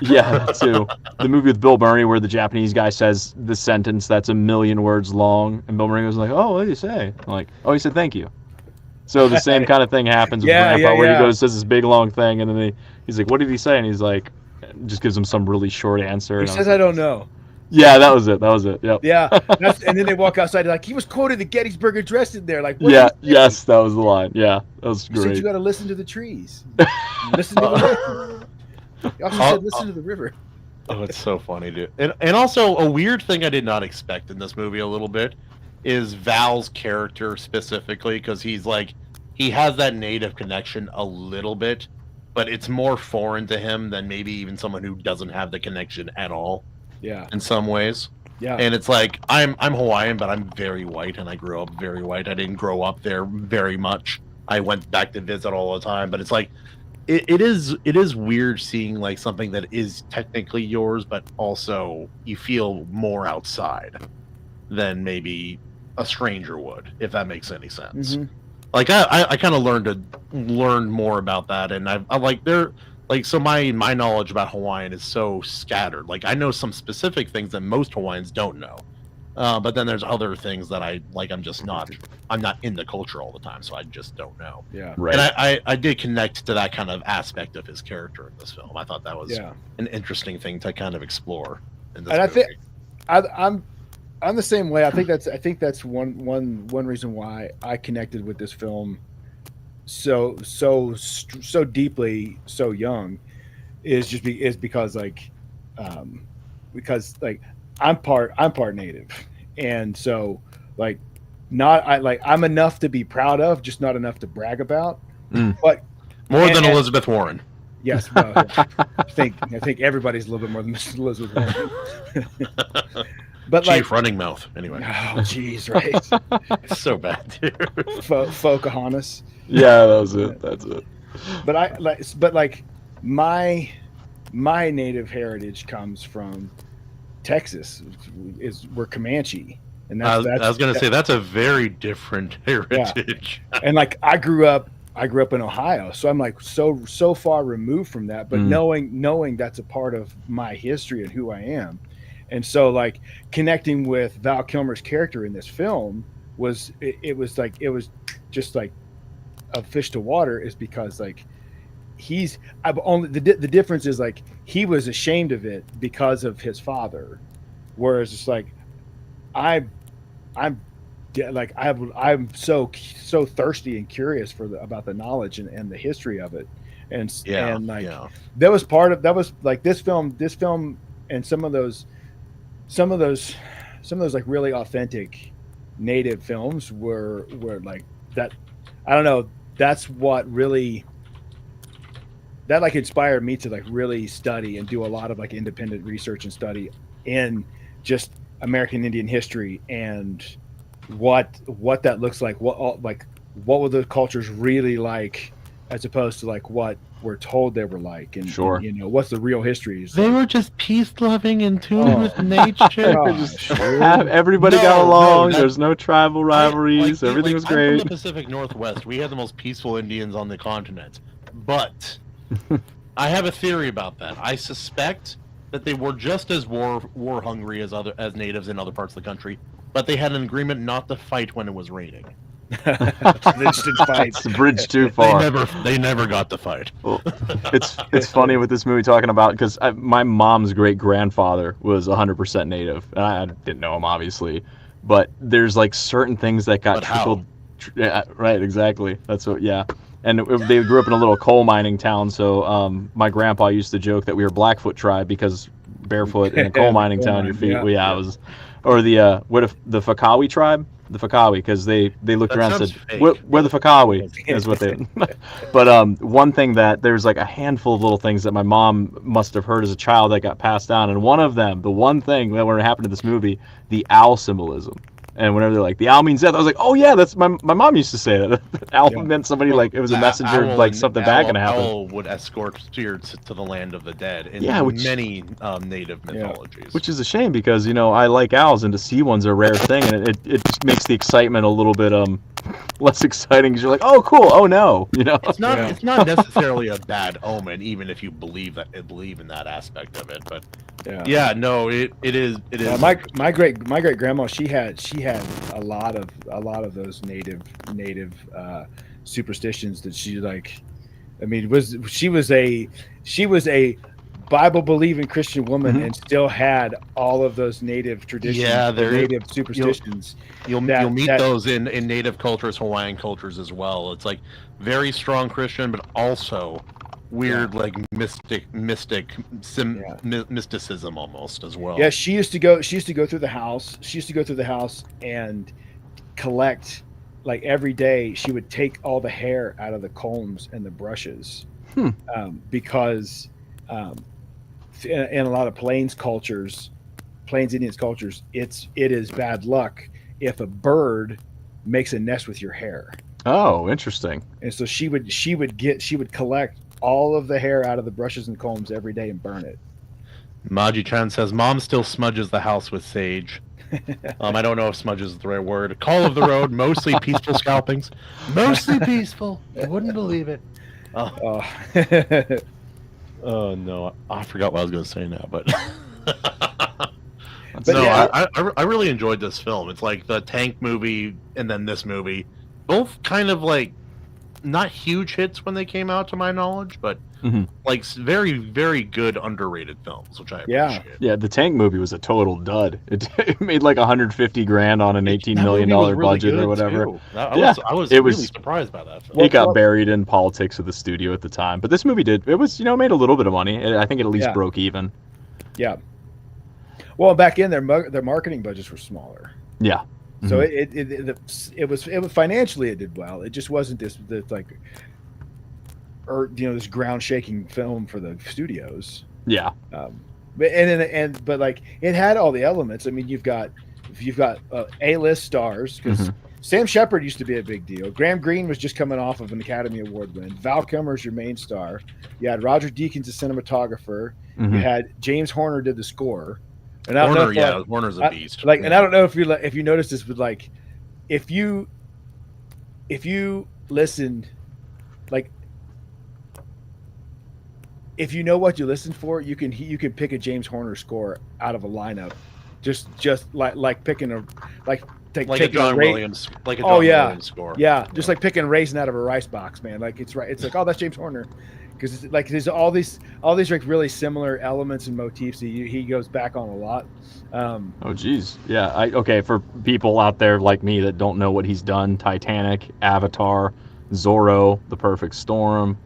Yeah, too. The movie with Bill Murray where the Japanese guy says the sentence that's 1,000,000 words long, and Bill Murray was like, "Oh, what did he say?" I'm like, "Oh, he said thank you." So the same kind of thing happens with Grandpa, where he goes says this big long thing, and then he's like, "What did he say?" And he's like, just gives him some really short answer. He says, "I don't know." Yeah, that was it. That was it. Yep. Yeah, and then they walk outside like he was quoting the Gettysburg Address in there. Like, what Yeah. Yes, that was the line. Yeah, that was you said great. you got to listen to the trees, listen to the river. You also said listen to the river. Oh, it's so funny, dude. And also a weird thing I did not expect in this movie a little bit is Val's character specifically, because he's like, he has that native connection a little bit, but it's more foreign to him than maybe even someone who doesn't have the connection at all. Yeah. In some ways. Yeah. And it's like, I'm Hawaiian, but I'm very white, and I grew up very white. I didn't grow up there very much. I went back to visit all the time, but it's like, it is weird seeing like something that is technically yours, but also you feel more outside than maybe a stranger would, if that makes any sense. Mm-hmm. Like I kind of learned more about that, and I like so my knowledge about Hawaiian is so scattered. Like I know some specific things that most Hawaiians don't know, but then there's other things that I'm not in the culture all the time, so I just don't know. Yeah, right. And I did connect to that kind of aspect of his character in this film. I thought that was an interesting thing to kind of explore in this movie. I think I'm the same way. I think that's one reason why I connected with this film so deeply, so young, is because I'm part Native, and so like I'm enough to be proud of, just not enough to brag about. But more than Elizabeth Warren. Yes, well, I think everybody's a little bit more than Elizabeth Warren. But Chief running mouth, anyway. Oh, jeez, right? It's so bad, dude. Pocahontas. Yeah, that was it. That's it. But my native heritage comes from Texas. We're Comanche, and I was going to say that's a very different heritage. Yeah. And like I grew up in Ohio, so I'm like so far removed from that. But knowing that's a part of my history and who I am. And so, like, connecting with Val Kilmer's character in this film was just like a fish to water, is because like the difference is like he was ashamed of it because of his father, whereas it's like I'm so thirsty and curious about the knowledge and the history of it, that was like this film and some of those like really authentic Native films were like that. I don't know. That's what really like inspired me to like really study and do a lot of like independent research and study in just American Indian history and what that looks like. What were the cultures really like, as opposed to like what we're told they were like, and what's the real histories. They were just peace loving in tune with nature. Everybody got along. There's no tribal rivalries. Everything was great. I'm from the Pacific Northwest. We had the most peaceful Indians on the continent, but I have a theory about that. I suspect that they were just as war hungry as natives in other parts of the country, but they had an agreement not to fight when it was raining. It's a bridge too far. They never got to fight. Well, it's funny with this movie talking about, because my mom's great grandfather was 100% Native, and I didn't know him obviously, but there's like certain things that got trickled. Right, exactly. That's what. Yeah, and they grew up in a little coal mining town, so my grandpa used to joke that we were Blackfoot tribe because barefoot in a coal mining town, your feet. It was, or the the Fakawi tribe. The Fakawi, because they looked around and said, we're the Fakawi, is what they. But one thing that there's like a handful of little things that my mom must have heard as a child that got passed down, and one of them, the one thing that when it happened in this movie, the owl symbolism. And whenever they're like, the owl means death, I was like, oh yeah, that's my mom used to say that. Owl meant somebody, like it was a messenger, like something bad gonna happen. Owl would escort spirits to the land of the dead in many native mythologies. Which is a shame, because I like owls, and to see one's a rare thing, and it just makes the excitement a little bit less exciting, because you're like, oh cool, oh no, It's not necessarily a bad omen, even if you believe in that aspect of it, but. It is. Yeah, my great grandma, she had a lot of those native superstitions that she like. I mean, she was a Bible believing Christian woman Mhm. and still had all of those native traditions, Yeah, the native superstitions. You'll meet that- those in native cultures, Hawaiian cultures as well. It's like very strong Christian, but also weird like mysticism almost as well. Yeah, she used to go through the house. She used to go through the house and collect, like every day she would take all the hair out of the combs and the brushes. Because in a lot of Plains Indians cultures, it is bad luck if a bird makes a nest with your hair. Oh, interesting. And so she would collect all of the hair out of the brushes and combs every day and burn it. Maji Chan says, "Mom still smudges the house with sage." I don't know if smudges is the right word. Call of the road, mostly peaceful scalpings. Mostly peaceful. You wouldn't believe it. Oh no, I forgot what I was going to say now, but no, yeah. I really enjoyed this film. It's like the Tank movie and then this movie, both kind of like not huge hits when they came out, to my knowledge, but like very, very good underrated films, which I appreciate. Yeah, the Tank movie was a total dud. It made like 150 grand on an $18 million budget or whatever. I was really surprised by that film. It got buried in politics of the studio at the time, but this movie did. It was, made a little bit of money. I think it at least broke even. Yeah. Well, back in their marketing budgets were smaller. Yeah. So it was financially it did well. It just wasn't this like, or this ground shaking film for the studios. Yeah. But like it had all the elements. I mean, you've got A-list stars, because Sam Shepard used to be a big deal. Graham Greene was just coming off of an Academy Award win. Val Kilmer's your main star. You had Roger Deakins, the cinematographer. You had James Horner did the score. And Horner's a beast. And I don't know if you noticed this, but like, if you listened, like, if you know what you listen for, you can pick a James Horner score out of a lineup, just like picking a a John Williams Williams score. Yeah, just like picking raisin out of a rice box, man. Like it's right. It's like, oh, that's James Horner. Because like there's all these like really similar elements and motifs that he goes back on a lot. Oh geez, yeah. Okay, for people out there like me that don't know what he's done: Titanic, Avatar, Zorro, The Perfect Storm,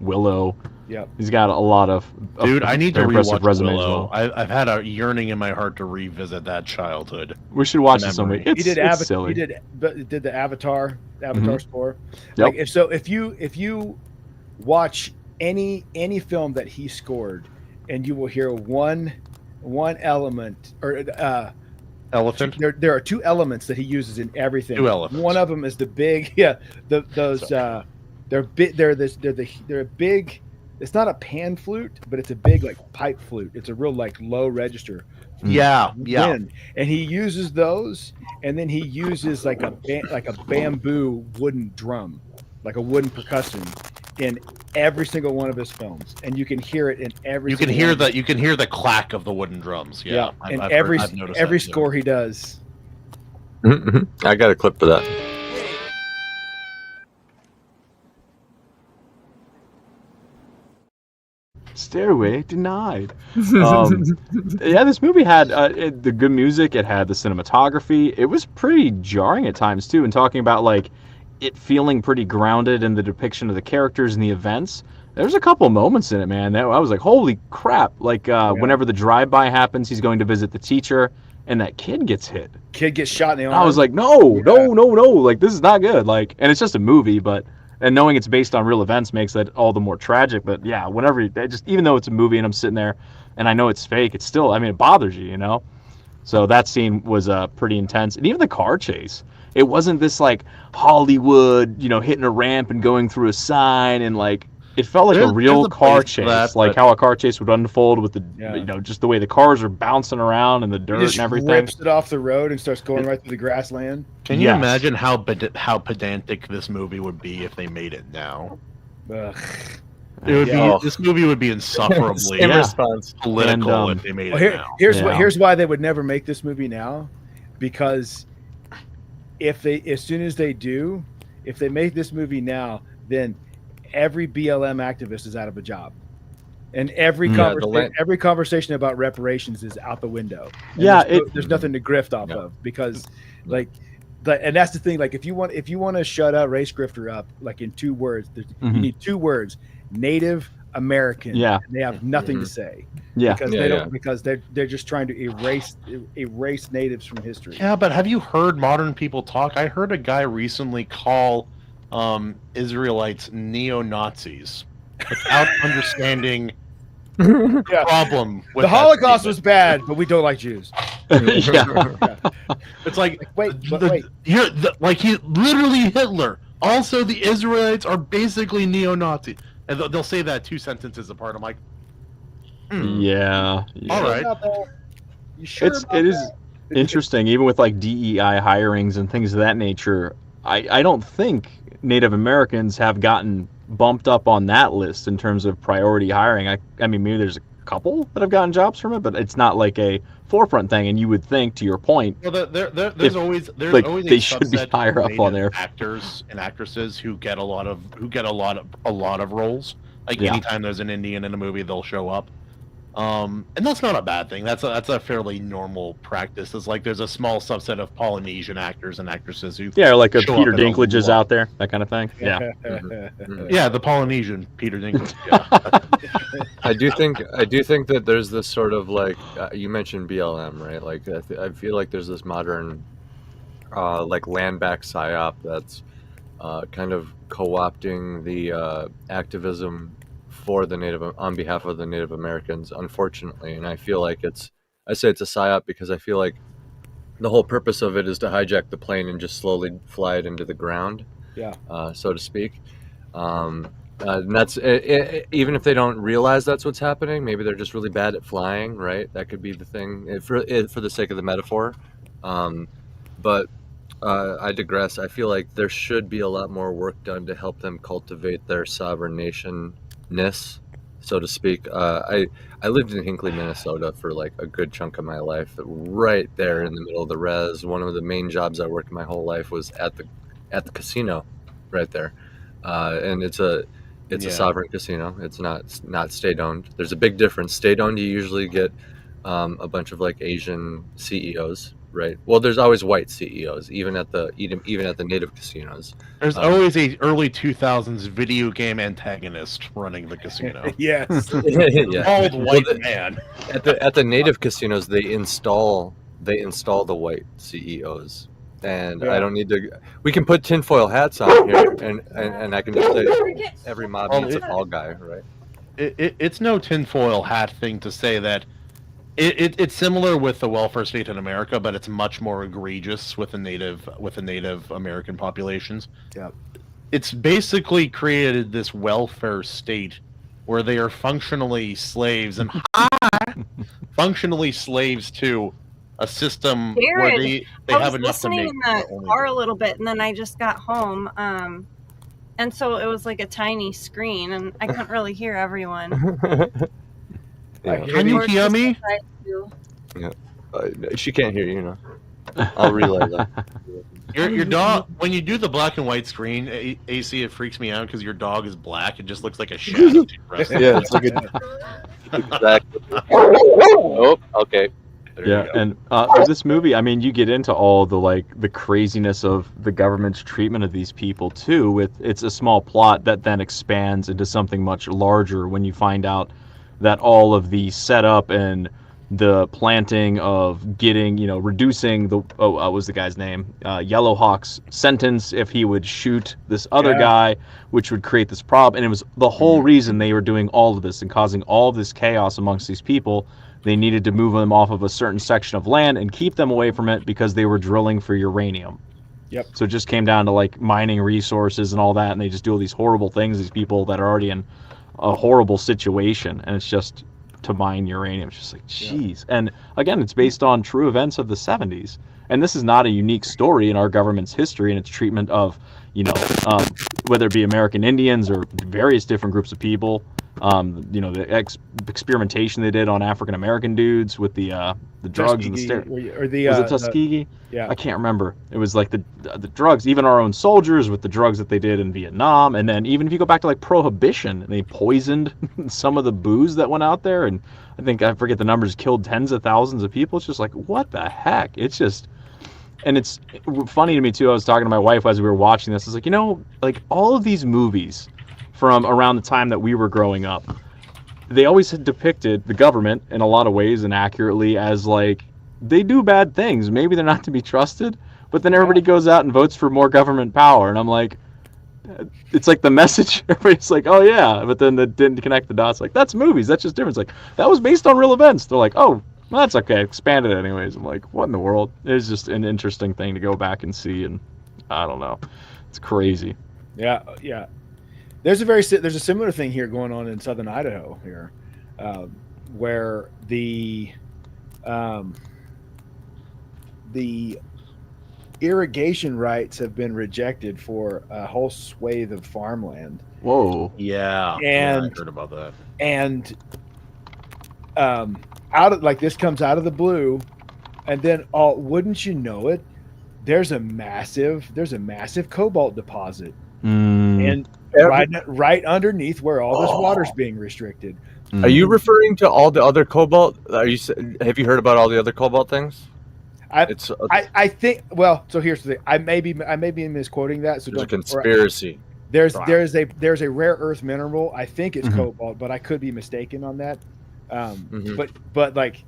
Willow. Yeah, he's got a lot of. Dude, I need to rewatch resumes. Willow. I've had a yearning in my heart to revisit that childhood. We should watch it someday. He did silly. He did the Avatar score. Yep. Like if you watch any film that he scored, and you will hear one element or elephant. There are two elements that he uses in everything. Two elements. One of them is the big they're a big. It's not a pan flute, but it's a big like pipe flute. It's a real like low register. Yeah. And he uses those, and then he uses like a bamboo wooden drum, like a wooden percussion, in every single one of his films, and you can hear it in every. You can hear the clack of the wooden drums. Yeah, and every score he does. I got a clip for that. Stairway denied. Yeah, this movie had the good music. It had the cinematography. It was pretty jarring at times too. And talking about like it feeling pretty grounded in the depiction of the characters and the events. There's a couple moments in it, man, that I was like, holy crap! Like whenever the drive-by happens, he's going to visit the teacher, and that kid gets hit. Kid gets shot in the arm. I was like, no, like this is not good. Like, and it's just a movie, but. And knowing it's based on real events makes that all the more tragic. But yeah, whenever even though it's a movie and I'm sitting there and I know it's fake, it's still, it bothers you, So that scene was pretty intense. And even the car chase, it wasn't this like Hollywood, hitting a ramp and going through a sign, and like it felt like a real car chase, how a car chase would unfold with the, just the way the cars are bouncing around and the dirt and everything. Rips it off the road and starts going right through the grassland. Can you imagine how pedantic this movie would be if they made it now? Ugh. It would be. This movie would be insufferably political if they made it now. Here's why they would never make this movie now, because as soon as they do, if they make this movie now, then every BLM activist is out of a job. And every every conversation about reparations is out the window. And there's nothing to grift off of because, and that's the thing. Like, if you want to shut a race grifter up, like in 2 words, you need 2 words: Native American. Yeah, and they have nothing to say. Yeah, because they don't because they're just trying to erase natives from history. Yeah, but have you heard modern people talk? I heard a guy recently call Israelites neo-Nazis without understanding the problem with the Holocaust was bad, but we don't like Jews. It's like wait, he literally Hitler. Also, the Israelites are basically neo-Nazi, and they'll say that 2 sentences apart. I'm like, yeah. All right. You sure it is interesting, even with like DEI hirings and things of that nature. I don't think Native Americans have gotten bumped up on that list in terms of priority hiring. I mean, maybe there's a couple that have gotten jobs from it, but it's not like a forefront thing. And you would think, to your point, there's always they should be higher up on there. Actors and actresses who get a lot of roles. Like anytime there's an Indian in a movie, they'll show up. And that's not a bad thing. That's a fairly normal practice. It's like there's a small subset of Polynesian actors and actresses who like a Peter Dinklage is out there, that kind of thing. Yeah, yeah, the Polynesian Peter Dinklage. Yeah. I do think that there's this sort of like you mentioned BLM, right? Like I feel like there's this modern like land back psyop that's kind of co-opting the activism for the on behalf of the Native Americans, unfortunately. And I feel like I say it's a psyop because I feel like the whole purpose of it is to hijack the plane and just slowly fly it into the ground, so to speak. And that's even if they don't realize that's what's happening, maybe they're just really bad at flying, right? That could be the thing for the sake of the metaphor. But I digress. I feel like there should be a lot more work done to help them cultivate their sovereign nation-ness, so to speak. I lived in Hinckley, Minnesota for like a good chunk of my life, right there in the middle of the res. One of the main jobs I worked my whole life was at the casino right there. And it's a sovereign casino. It's not state-owned. There's a big difference. State-owned, you usually get a bunch of like Asian CEOs, right? Well, there's always white CEOs, even at the native casinos. There's always a early 2000s video game antagonist running the casino. Yes, bald white man. At the native casinos, they install the white CEOs, and I don't need to. We can put tinfoil hats on here, and I can just say every mob needs a tall guy, right? It's no tinfoil hat thing to say that. It's similar with the welfare state in America, but it's much more egregious with the Native American populations. Yeah, it's basically created this welfare state where they are functionally slaves functionally slaves to a system where they have enough to make. I was listening in the car a little bit, and then I just got home, and so it was like a tiny screen, and I couldn't really hear everyone. Can you hear me? Yeah. She can't hear you now. I'll relay that. Your dog, when you do the black and white screen, AC, it freaks me out because your dog is black. It just looks like a shadow. Yeah, it's like exactly. Oh, okay. Yeah, and this movie, I mean, you get into all the craziness of the government's treatment of these people too. It's a small plot that then expands into something much larger when you find out that all of the setup and the planting of getting, reducing what was the guy's name? Yellowhawk's sentence if he would shoot this other guy, which would create this problem. And it was the whole reason they were doing all of this and causing all of this chaos amongst these people. They needed to move them off of a certain section of land and keep them away from it because they were drilling for uranium. Yep. So it just came down to mining resources and all that, and they just do all these horrible things, these people that are already in a horrible situation, and it's just to mine uranium. It's just like, jeez. And again, it's based on true events of the 70s, and this is not a unique story in our government's history and its treatment of whether it be American Indians or various different groups of people. The experimentation they did on African American dudes with the drugs and the was it Tuskegee? Yeah, I can't remember. It was like the drugs, even our own soldiers with the drugs that they did in Vietnam, and then even if you go back to like Prohibition, they poisoned some of the booze that went out there, and I forget the numbers, killed tens of thousands of people. It's just like, what the heck? It's just. And it's funny to me too. I was talking to my wife as we were watching this. It's like, like all of these movies from around the time that we were growing up, they always had depicted the government in a lot of ways and accurately as like they do bad things. Maybe they're not to be trusted, but then everybody goes out and votes for more government power. And I'm like, it's like the message. Everybody's like, oh yeah, but then they didn't connect the dots. Like, that's movies. That's just different. It's like, that was based on real events. They're like, oh, well, that's okay. Expanded it anyways. I'm like, what in the world? It's just an interesting thing to go back and see, and I don't know. It's crazy. Yeah. There's a similar thing here going on in southern Idaho here, where the irrigation rights have been rejected for a whole swathe of farmland. Whoa. Yeah. And I heard about that. And this comes out of the blue, and then wouldn't you know it, there's a massive cobalt deposit and right underneath where all this water's being restricted. Are you referring to all the other cobalt? Have you heard about all the other cobalt things? I think. Well, so here's the thing. I may be misquoting that. So there's a conspiracy. There's a rare earth mineral. I think it's cobalt, but I could be mistaken on that. But like,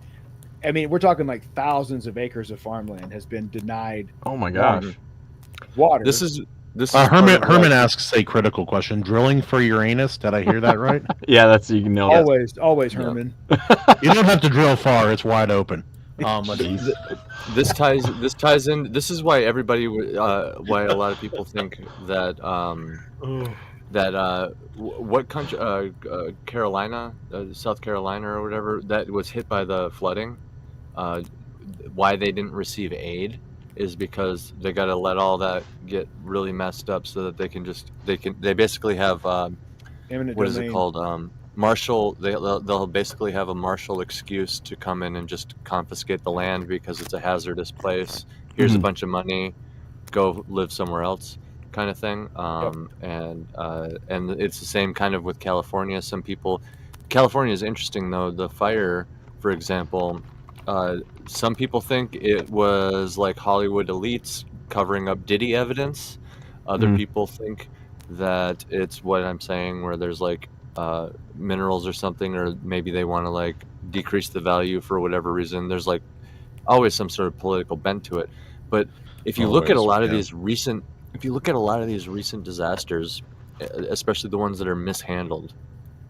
I mean, we're talking like thousands of acres of farmland has been denied. Oh my gosh. Water. This is Herman asks a critical question. Drilling for Uranus? Did I hear that right? Yeah, that's, you can know. Always Herman. You don't have to drill far. It's wide open. This ties in. This is why everybody, why a lot of people think that what country, Carolina, South Carolina or whatever, that was hit by the flooding, why they didn't receive aid is because they got to let all that get really messed up so that they basically have what is it called, marshal. They'll basically have a marshal excuse to come in and just confiscate the land because it's a hazardous place. Here's a bunch of money, go live somewhere else, kind of thing. And it's the same kind of with California. California is interesting though. The fire, for example, some people think it was like Hollywood elites covering up Diddy evidence. Other people think that it's what I'm saying, where there's like minerals or something, or maybe they want to like decrease the value for whatever reason. There's like always some sort of political bent to it. But if you look at a lot of these recent disasters, especially the ones that are mishandled,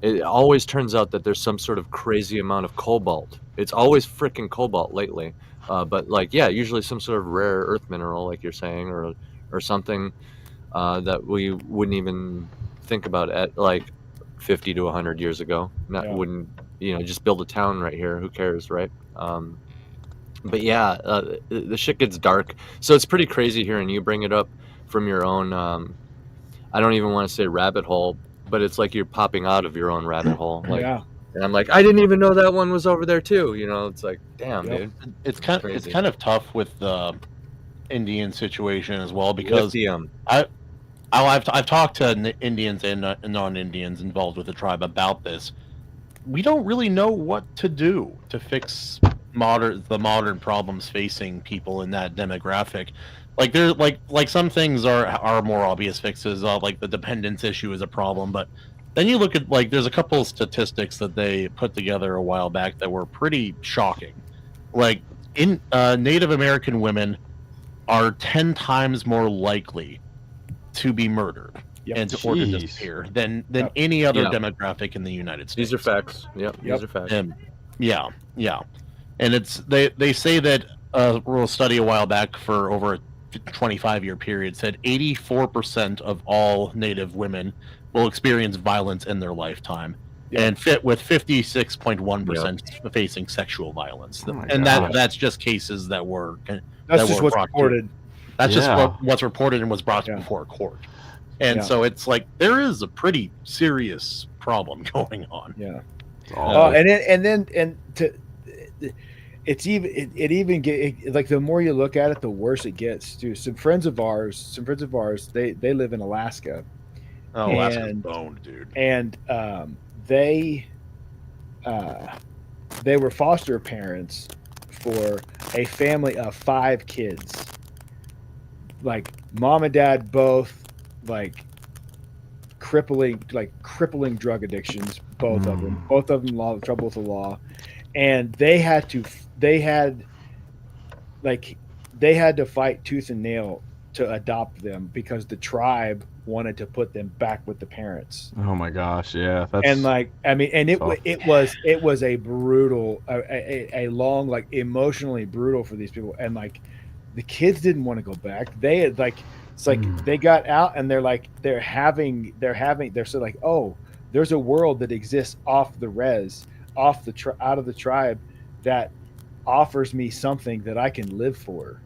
it always turns out that there's some sort of crazy amount of cobalt. It's always freaking cobalt lately. But like, yeah, usually some sort of rare earth mineral, like you're saying, or something that we wouldn't even think about at like 50 to 100 years ago. Wouldn't, just build a town right here. Who cares, right? But yeah, the shit gets dark. So it's pretty crazy here, and you bring it up from your own, I don't even want to say rabbit hole, but it's like you're popping out of your own rabbit hole. Like, and I'm like, I didn't even know that one was over there too. It's like, damn, dude. It's kind of tough with the Indian situation as well, because I've talked to Indians and non-Indians involved with the tribe about this. We don't really know what to do to fix the modern problems facing people in that demographic. Like there, like some things are more obvious fixes. Like the dependence issue is a problem, but then you look at there's a couple of statistics that they put together a while back that were pretty shocking. Like in Native American women are 10 times more likely to be murdered and or to disappear than any other demographic in the United States. These are facts. These are facts. And it's they say that a study a while back for over a 25-year period said 84% of all Native women will experience violence in their lifetime, and fit with 56.1% facing sexual violence. That's just cases that were what's reported. That's just what's reported and was brought before court. And so it's like there is a pretty serious problem going on. Yeah. Oh, It's even get like the more you look at it, the worse it gets. Too. Some friends of ours, they live in Alaska. Oh, Alaska's boned, dude. And they were foster parents for a family of 5 kids. Like mom and dad both like crippling drug addictions, both of them trouble with the law, and they had to fight tooth and nail to adopt them because the tribe wanted to put them back with the parents. Oh my gosh, yeah. That's and like I mean, and tough. it was a brutal, a long, like emotionally brutal for these people, and like the kids didn't want to go back. They had like it's like they got out and they're so like, oh, there's a world that exists off the res, out of the tribe that offers me something that I can live for.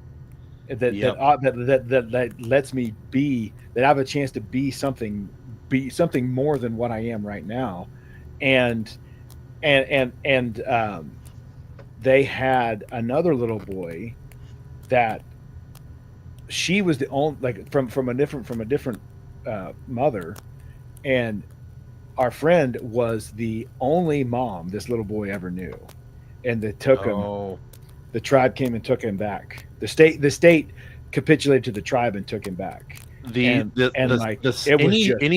That lets me be, that I have a chance to be something more than what I am right now. And they had another little boy that she was the only, like from a different mother, and our friend was the only mom this little boy ever knew, and they took him. The tribe came and took him back. The state capitulated to the tribe and took him back. Any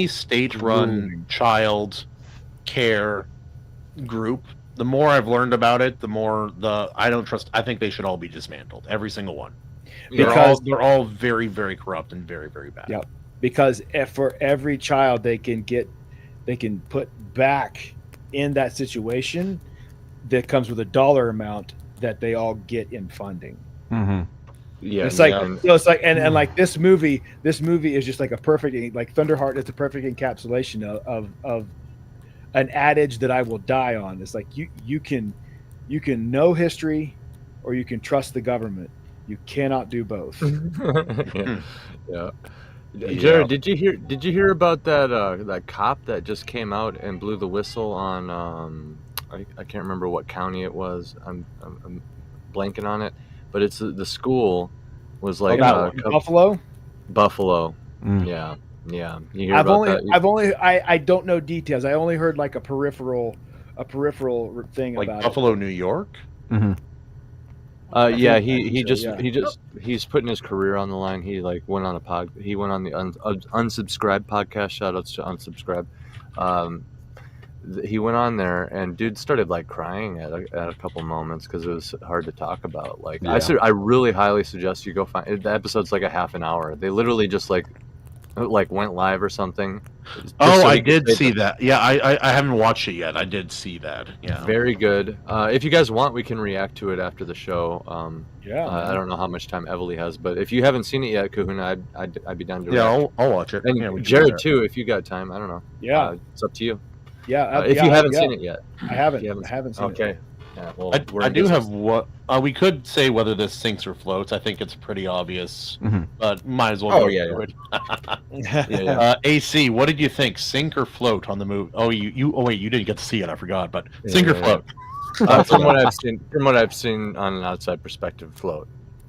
state-run child care group, the more I've learned about it, the more I don't trust. I think they should all be dismantled, every single one. Because they're all very, very corrupt and very, very bad. Yep. Because for every child they can put back in that situation, that comes with a dollar amount that they all get in funding. Mm-hmm. Yeah, it's like and like this movie is just like a perfect, like Thunderheart is a perfect encapsulation of an adage that I will die on. It's like you can know history or you can trust the government. You cannot do both. Yeah. Jarrod, did you hear about that cop that just came out and blew the whistle on I can't remember what county it was. I'm blanking on it, but it's the school was like Buffalo. Mm. Yeah. You hear I don't know details. I only heard like a peripheral thing like about Buffalo, it. New York. Mm-hmm. He's putting his career on the line. He like went on he went on the Unsubscribe podcast. Shout outs to Unsubscribe. He went on there and dude started like crying at a couple moments because it was hard to talk about. Like I really highly suggest you go find the episode's like a half an hour. They literally just like went live or something. I did see that. Yeah, I haven't watched it yet. I did see that. Yeah, very good. If you guys want, we can react to it after the show. I don't know how much time Evalie has, but if you haven't seen it yet, Kahuna, I'd be down to react. I'll watch it. And Jarrod too, if you got time. I don't know. Yeah, it's up to you. Yeah, if you haven't seen it yet, I haven't seen it. Okay. Yeah, well, I do have what we could say whether this sinks or floats. I think it's pretty obvious, but might as well go through it. AC, what did you think? Sink or float on the movie? Oh, wait, you didn't get to see it. I forgot, but sink or float? From what I've seen on an outside perspective, float.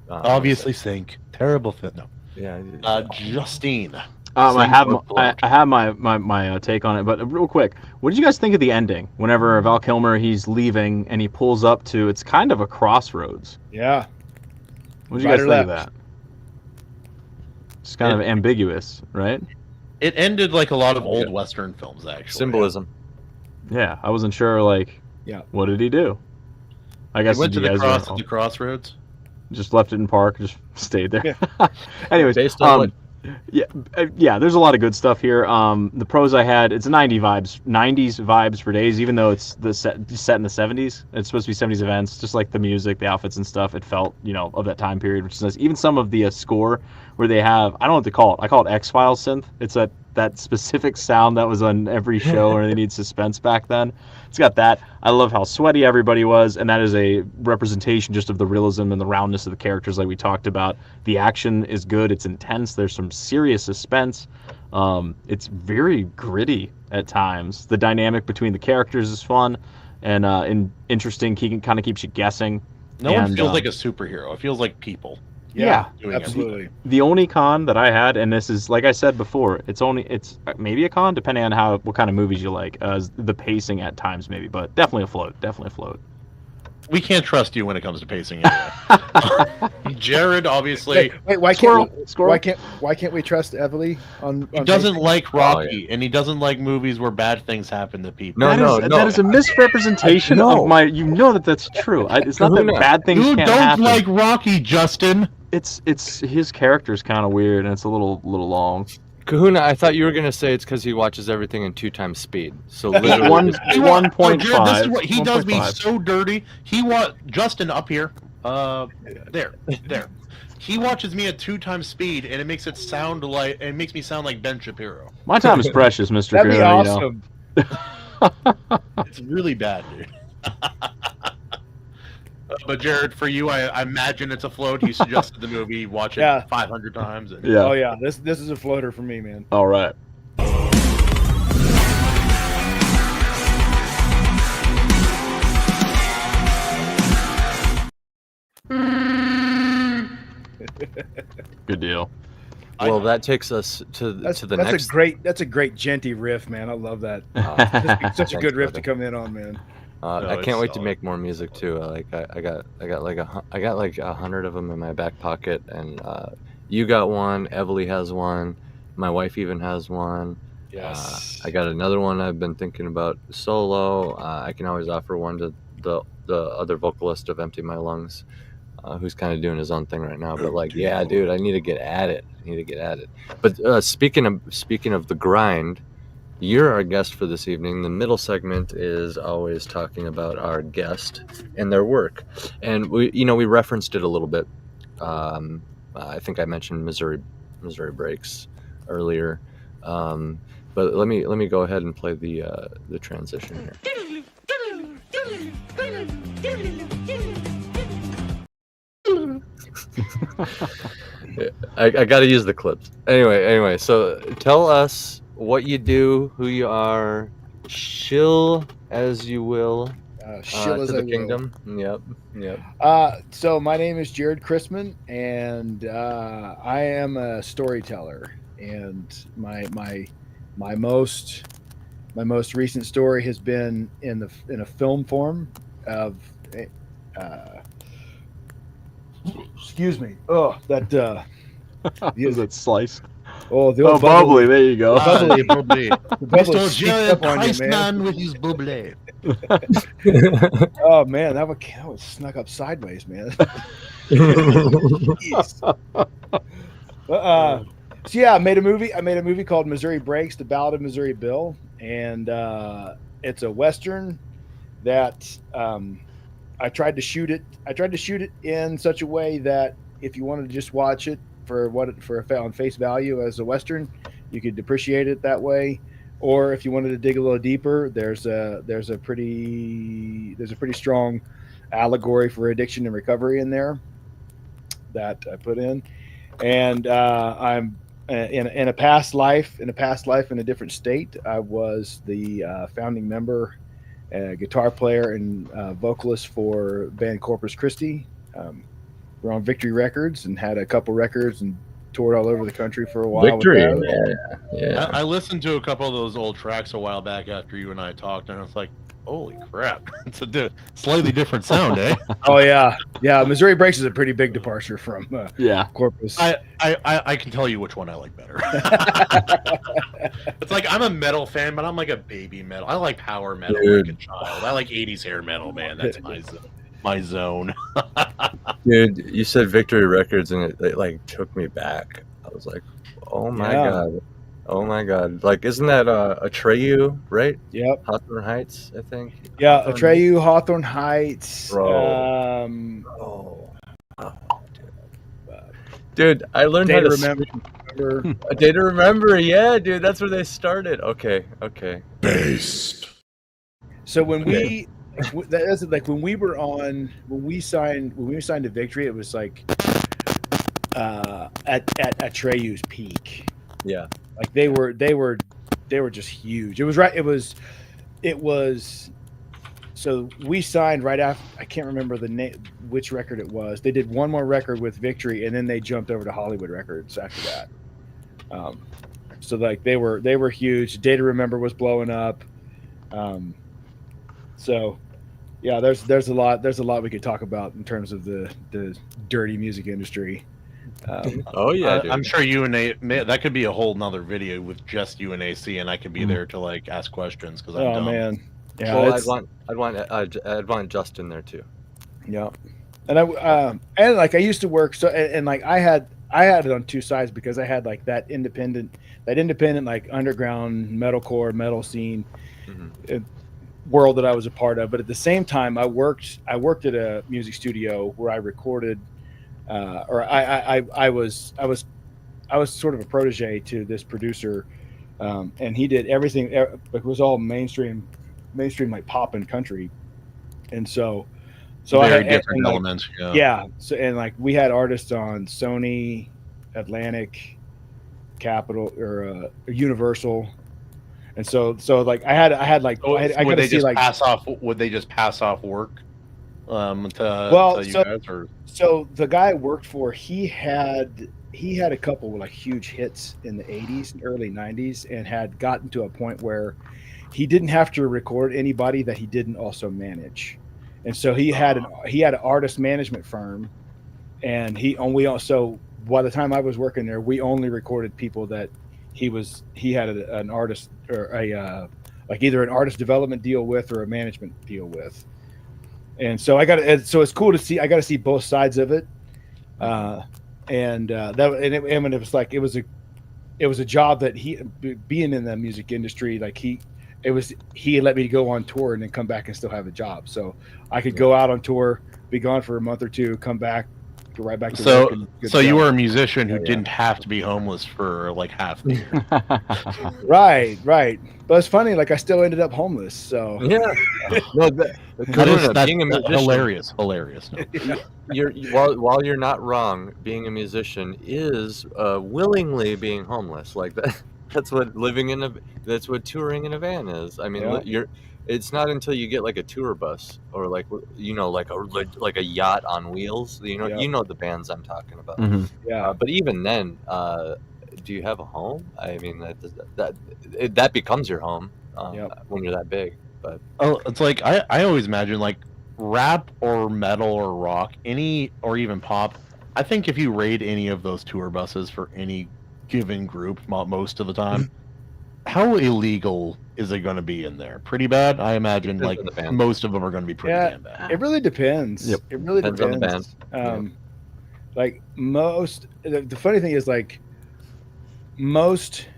Obviously, sink. Terrible fit. No. Yeah. Justine. I have my take on it, but real quick, what did you guys think of the ending? Whenever Val Kilmer, he's leaving and he pulls up to, it's kind of a crossroads. Yeah. What did you guys think of that? It's kind of ambiguous, right? It ended like a lot of old Western films, actually. Symbolism. Yeah, I wasn't sure. Like, what did he do? I guess he went to the crossroads. Just left it in park. Just stayed there. Yeah. Anyways, based on what? Yeah, there's a lot of good stuff here. The pros I had, it's 90s vibes for days, even though it's set in the 70s. It's supposed to be 70s events, just like the music, the outfits and stuff. It felt, of that time period, which is nice. Even some of the score where they have, I don't know what to call it. I call it X-Files synth. It's that specific sound that was on every show where they need suspense back then. It's got that. I love how sweaty everybody was, and that is a representation just of the realism and the roundness of the characters like we talked about. The action is good. It's intense. There's some serious suspense. It's very gritty at times. The dynamic between the characters is fun and interesting. Kind of keeps you guessing. No one feels like a superhero. It feels like people. Yeah, doing absolutely. The only con that I had, and this is like I said before, it's maybe a con depending on what kind of movies you like. Is the pacing at times maybe, but definitely a float. Definitely a float. We can't trust you when it comes to pacing. Anyway. Jarrod, obviously, Wait, why Squirrel. why can't we trust Evalie on he doesn't pacing? like Rocky, and he doesn't like movies where bad things happen to people. That is a misrepresentation of my. You know that's true. It's not that bad things You can't don't happen. like Rocky, Justin. It's his character's kind of weird and it's a little long. Kahuna, I thought you were gonna say it's because he watches everything in 2x speed. So literally, 1.5. This is what he does me 1.5. so dirty. Justin up here, there. He watches me at 2x speed, and it makes me sound like Ben Shapiro. My time is precious, Mr. That'd be Kahuna, awesome. It's really bad, dude. But Jarrod, for you, I imagine it's a float. He suggested the movie, watch it 500 times. And... Yeah. Oh yeah, this is a floater for me, man. All right. Good deal. Well, that takes us to the next. That's a great genty riff, man. I love that. Such a good riff to come in on, man. I can't wait to make more music too. I got like 100 of them in my back pocket, and you got one. Evalie has one. My wife even has one. Yes. I got another one I've been thinking about solo. I can always offer one to the other vocalist of Empty My Lungs, who's kind of doing his own thing right now. But yeah, dude, I need to get at it. But speaking of the grind. You're our guest for this evening. The middle segment is always talking about our guest and their work, and we referenced it a little bit. I think I mentioned Missouri Breaks earlier, but let me go ahead and play the transition here. I got to use the clips anyway. So tell us what you do, who you are, shill as you will, shill as to I the will. kingdom. Yep. So my name is Jarrod CHRISTMAN, and I am a storyteller. And my most recent story has been in a film form of. Excuse me. Oh, that. Is it sliced? Oh, the old bubbly. There you go. Bubbly. The bubbly Mr. sneaked up on you, CHRISTMAN man. with his bubbly. Oh man, that was snuck up sideways, man. So yeah, I made a movie called Missouri Breaks: The Ballad of Missouri Bill, and it's a western that I tried to shoot it in such a way that if you wanted to just watch it on face value as a western, you could appreciate it that way. Or if you wanted to dig a little deeper, there's a pretty strong allegory for addiction and recovery in there that I put in. And I'm in a past life in a different state. I was the founding member, guitar player, and vocalist for band Corpus Christi. We're on Victory Records and had a couple records and toured all over the country for a while. Victory, yeah. I listened to a couple of those old tracks a while back after you and I talked, and I was like, holy crap. It's a slightly different sound, eh? Oh, yeah. Yeah, Missouri Breaks is a pretty big departure from Corpus. I can tell you which one I like better. It's like I'm a metal fan, but I'm like a baby metal. I like power metal like a child. I like 80s hair metal, man. That's my zone. Dude, you said Victory Records, and it like took me back. I was like, oh my god. Like, isn't that Atreyu, right? Yep. Hawthorne Heights, I think. Yeah, Atreyu, Hawthorne Heights. Bro. Dude, I learned how to remember. A Day to Remember. Yeah, dude, that's where they started. Okay. Based. So when we that's like when we signed to Victory, it was like at Atreyu's peak. Yeah. Like they were just huge. It was. So we signed right after. I can't remember the name, which record it was. They did one more record with Victory, and then they jumped over to Hollywood Records after that. So like they were huge. Day to Remember was blowing up. So yeah, there's a lot we could talk about in terms of the dirty music industry. Oh yeah, dude. I'm sure you and that could be a whole nother video with just you and AC, and I could be there to like ask questions because I'm dumb. Man, yeah. Well, I'd want Justin there too. Yeah, and I used to work and like I had it on two sides because I had like that independent like underground metalcore metal scene world that I was a part of, but at the same time I worked at a music studio where I recorded I was sort of a protege to this producer, and he did everything. It was all mainstream like pop and country, and so very different elements. Yeah. So and like we had artists on Sony, Atlantic, Capitol, or Universal, and so like I had like I got to see like would they just pass off work to you guys, or? So the guy I worked for, he had a couple of like huge hits in the 80s and early 90s, and had gotten to a point where he didn't have to record anybody that he didn't also manage. And so he had an artist management firm, and we also, by the time I was working there, we only recorded people that he had an artist or like either an artist development deal with or a management deal with. And so it's cool to see. I got to see both sides of it, and it was like it was a job that he, being in the music industry, like he let me go on tour and then come back and still have a job. So I could go out on tour, be gone for a month or two, come back, go right back to work. So you were a musician who didn't have to be homeless for like half the year. Right. But it's funny, like I still ended up homeless. So yeah, no, that's being a musician, hilarious. No. While you're not wrong, being a musician is willingly being homeless. Like that. That's what that's what touring in a van is. I mean, it's not until you get like a tour bus or like like a yacht on wheels. You know the bands I'm talking about. Mm-hmm. Yeah. But even then, do you have a home? I mean, that becomes your home when you're that big. But it's like I always imagine like rap or metal or rock, or even pop. I think if you raid any of those tour buses for any given group, most of the time, how illegal is it going to be in there? Pretty bad, I imagine. Like most of them are going to be pretty damn bad. It really depends. Yep. It really depends on the band. Like the funny thing is like most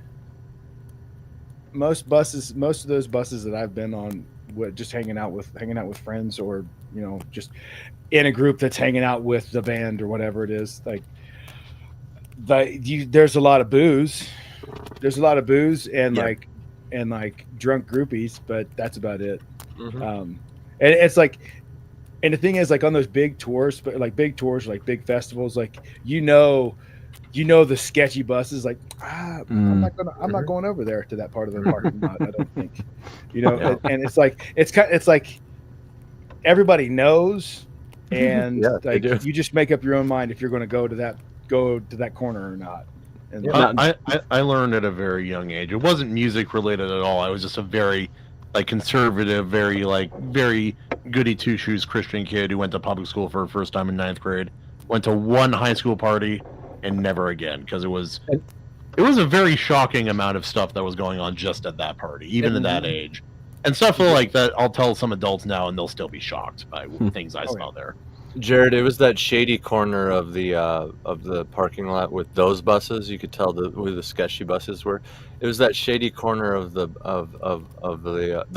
buses, most of those buses that I've been on, just hanging out with friends, or just in a group that's hanging out with the band or whatever it is, like there's a lot of booze. There's a lot of booze and like drunk groupies, but that's about it. Mm-hmm. And it's like, and the thing is, like on those big tours, but like big tours, like big festivals, like the sketchy buses, like I'm not going over there to that part of the parking lot. I don't think, and it's like everybody knows, and like you just make up your own mind if you're going to go to that corner or not. And I learned at a very young age. It wasn't music related at all. I was just a very like conservative, very goody two shoes Christian kid who went to public school for the first time in 9th grade. Went to one high school party and never again, because it was a very shocking amount of stuff that was going on just at that party, even at that age. And stuff like that, I'll tell some adults now, and they'll still be shocked by things I saw there. Jarrod, it was that shady corner of the parking lot with those buses. You could tell where the sketchy buses were. It was that shady corner of the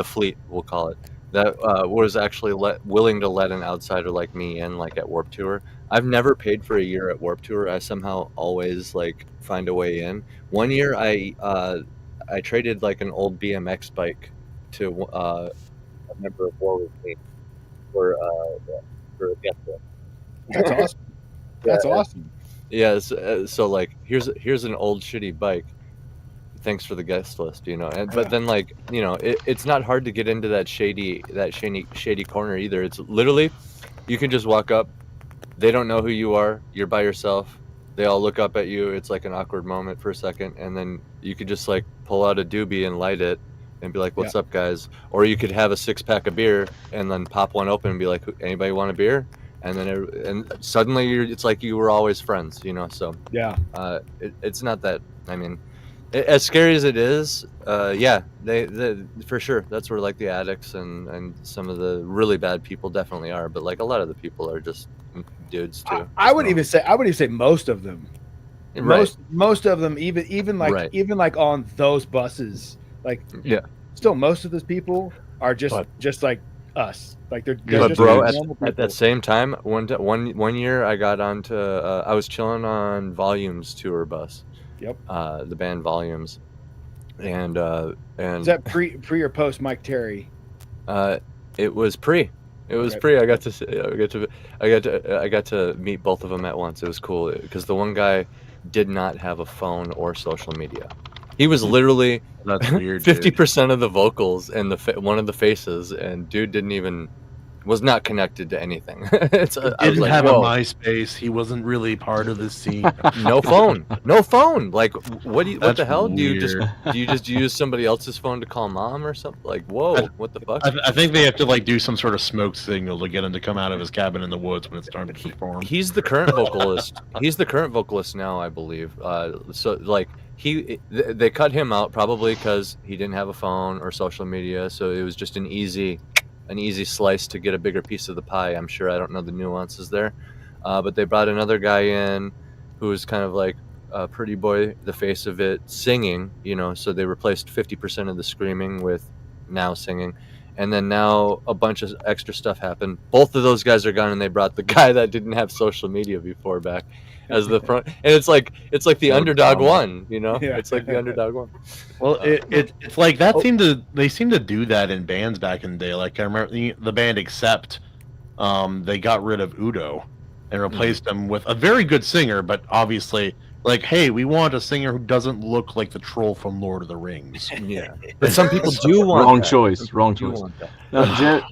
fleet, we'll call it, that was actually willing to let an outsider like me in, like at Warped Tour. I've never paid for a year at Warped Tour. I somehow always like find a way in. One year I traded like an old BMX bike to a member of War with me for a gift. That's awesome. That's awesome. Yeah. So like here's an old shitty bike. thanks for the guest list, you know. But then, like, you know, it's not hard to get into that shady corner either. It's literally, you can just walk up. They don't know who you are. You're by yourself. They all look up at you. It's like an awkward moment for a second, and then you could just like pull out a doobie and light it and be like, "What's up, guys?" Or you could have a 6-pack of beer and then pop one open and be like, "Anybody want a beer?" And then and suddenly it's like you were always friends, you know. So it's not that. I mean, as scary as it is, they for sure, that's where like the addicts and some of the really bad people definitely are. But like a lot of the people are just dudes too. I would even say most of them, most of them, even like on those buses, like still most of those people are just like us. Like they're just bro, at that same time, one year I got onto I was chilling on Volumes tour bus. Yep. The band Volumes, and is that pre or post Mike Terry? It was pre. It was pre. I got to meet both of them at once. It was cool because the one guy did not have a phone or social media. He was literally 50% of the vocals and one of the faces, and dude was not connected to anything. I didn't have a MySpace. He wasn't really part of the scene. No phone. Like, what the hell? Weird. Do you just use somebody else's phone to call mom or something? Like, whoa, what the fuck? I think they have to like do some sort of smoke signal to get him to come out of his cabin in the woods when it's time to perform. He's the current vocalist. He's the current vocalist now, I believe. So like they cut him out probably because he didn't have a phone or social media, so it was just an easy slice to get a bigger piece of the pie. I'm sure. I don't know the nuances there, but they brought another guy in who was kind of like a pretty boy, the face of it, singing, you know. So they replaced 50% of the screaming with now singing, and then now a bunch of extra stuff happened. Both of those guys are gone, and they brought the guy that didn't have social media before back as the front, and it's like the underdog one, you know. It's like the underdog one. Well, it's like that they seem to do that in bands back in the day. Like I remember the band Accept, they got rid of Udo and replaced him with a very good singer, but obviously like, hey, we want a singer who doesn't look like the troll from Lord of the Rings. Yeah, but some people do want wrong that. choice. Now,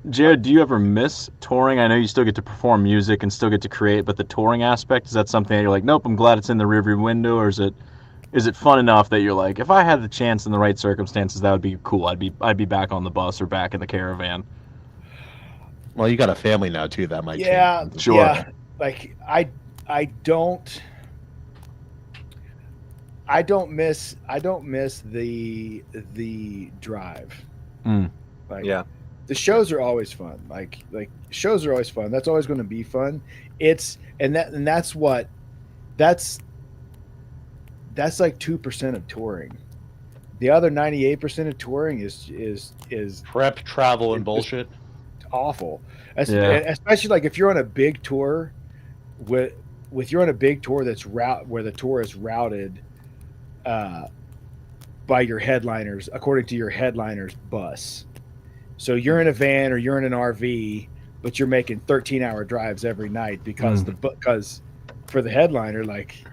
Jarrod, do you ever miss touring? I know you still get to perform music and still get to create, but the touring aspect, is that something that you're like, nope, I'm glad it's in the rearview window, or is it fun enough that you're like, if I had the chance in the right circumstances, that would be cool. I'd be back on the bus or back in the caravan. Well, you got a family now too. That might change. Sure. Yeah. Like I don't miss the drive. Like, the shows are always fun. Like shows are always fun. That's always going to be fun. That's like 2% of touring. The other 98% of touring is prep, travel, and bullshit. Awful. Especially like if you're on a big tour with you're on a big tour where the tour is routed by your headliners according to your headliner's bus. So you're in a van or you're in an RV, but you're making 13-hour drives every night because because for the headliner, like,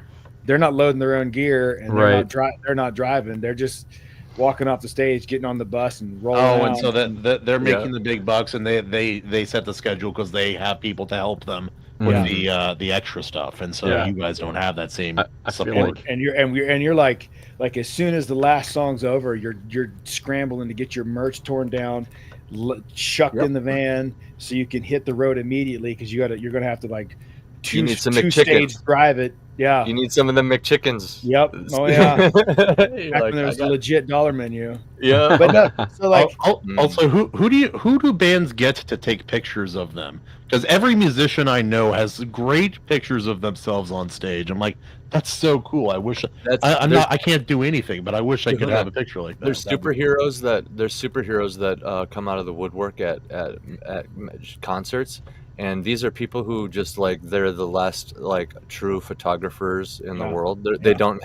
they're not loading their own gear and they're not driving. They're just walking off the stage, getting on the bus and rolling out. And so they're making the big bucks, and they set the schedule because they have people to help them with the extra stuff, and so you guys don't have that same support. And you're like as soon as the last song's over, you're scrambling to get your merch torn down, shucked in the van, so you can hit the road immediately because you're gonna have to like two stage drive it. Yeah, you need some of them McChickens. Yep. Oh yeah. Back when there was a legit dollar menu. Yeah. But no, so like also who do bands get to take pictures of them? Because every musician I know has great pictures of themselves on stage. I'm like, that's so cool. I wish I can't do anything, but I wish I could have a picture like that. There's superheroes that come out of the woodwork at concerts. And these are people who just like, they're the last like true photographers in the world. They don't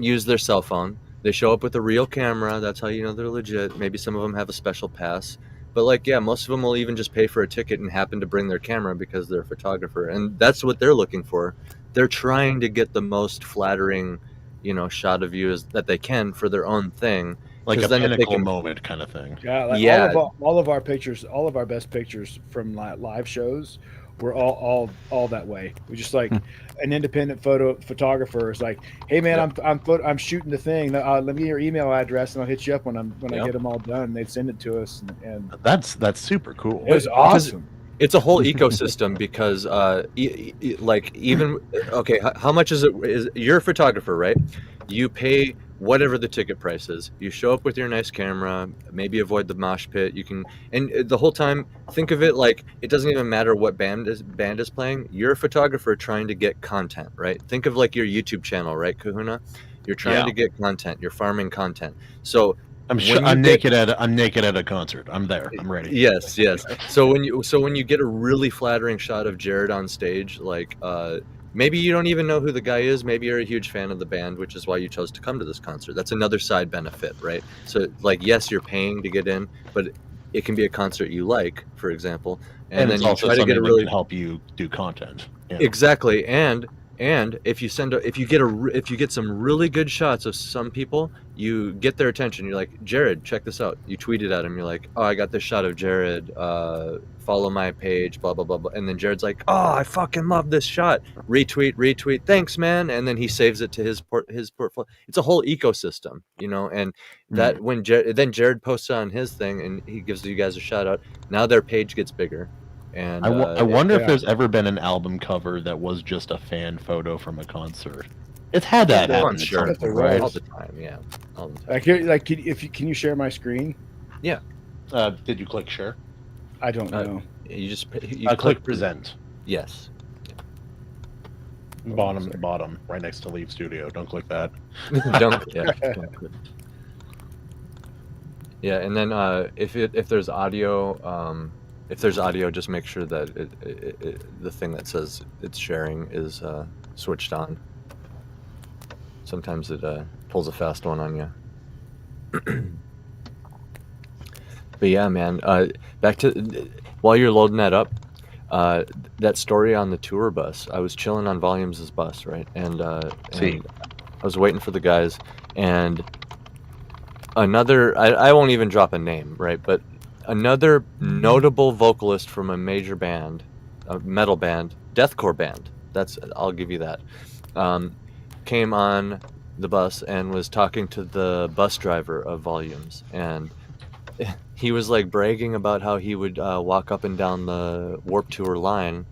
use their cell phone. They show up with a real camera. That's how you know they're legit. Maybe some of them have a special pass, but like, most of them will even just pay for a ticket and happen to bring their camera because they're a photographer. And that's what they're looking for. They're trying to get the most flattering shot of you that they can for their own thing. Like a then pinnacle moment kind of thing. Yeah, all of our pictures, all of our best pictures from live shows were all that way. We just like an independent photographer is like, hey man, I'm shooting the thing. Let me get your email address and I'll hit you up when I get them all done. They'd send it to us, and that's super cool. It was awesome. It's a whole ecosystem because how much is you're a photographer, right? You pay whatever the ticket price is. You show up with your nice camera, maybe avoid the mosh pit. You can, and the whole time think of it like it doesn't even matter what band is playing. You're a photographer trying to get content, right? Think of like your YouTube channel, right, Kahuna? You're trying to get content. You're farming content. So I'm naked at a concert. I'm there. I'm ready. Yes. So when you get a really flattering shot of Jarrod on stage, like maybe you don't even know who the guy is. Maybe you're a huge fan of the band, which is why you chose to come to this concert. That's another side benefit, right? So like, yes, you're paying to get in, but it can be a concert you like, for example, and then you try to get a really help you do content. Yeah. Exactly, and if you get some really good shots of some people, you get their attention. You're like, Jarrod, check this out. You tweet it at him. You're like, oh, I got this shot of Jarrod. Follow my page, blah blah blah blah. And then Jared's like, oh, I fucking love this shot. Retweet. Thanks, man. And then he saves it to his portfolio. It's a whole ecosystem, And that when Jarrod posts on his thing and he gives you guys a shout out, now their page gets bigger. And I wonder if there's ever been an album cover that was just a fan photo from a concert. It's had that happen, sure, right? All the time, yeah. All the time. Can you share my screen? Yeah. Did you click share? I don't know. You click present. Yes. Bottom, right next to Leave Studio. Don't click that. Don't click. Yeah, and then if there's audio, just make sure that the thing that says it's sharing is switched on. Sometimes it pulls a fast one on you. But yeah, man, back to while you're loading that up, that story on the tour bus. I was chilling on Volumes' bus, right? And I was waiting for the guys, and another, I won't even drop a name, right? But another notable vocalist from a major band, a metal band, deathcore band, I'll give you that, came on the bus and was talking to the bus driver of Volumes, and he was like bragging about how he would walk up and down the Warped Tour line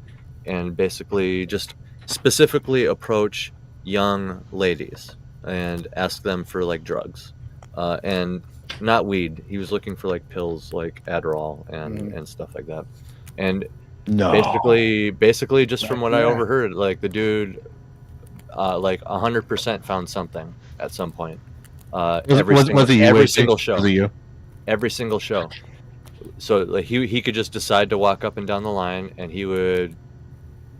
and basically just specifically approach young ladies and ask them for like drugs, and not weed. He was looking for like pills, like Adderall and stuff like that. And basically just from what I overheard, like the dude, like 100% found something at some point. Every single show. Every single show. So like he could just decide to walk up and down the line and he would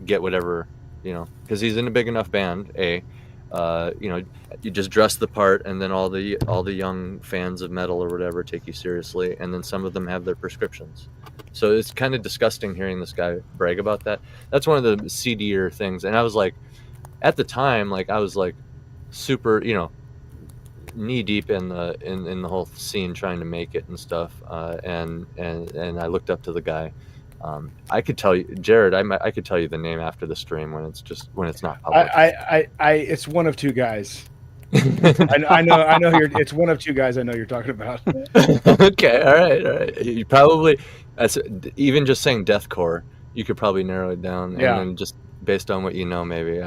get whatever, because he's in a big enough band. You just dress the part, and then all the young fans of metal or whatever take you seriously, and then some of them have their prescriptions. So it's kind of disgusting hearing this guy brag about that. That's one of the seedier things. And I was like, at the time, like I was like super, knee deep in the whole scene, trying to make it and stuff, and I looked up to the guy. I could tell you, Jarrod, I could tell you the name after the stream when it's not public. It's one of two guys. I know it's one of two guys I know you're talking about. Okay, all right. You probably, even just saying deathcore, you could probably narrow it down, and then just based on what maybe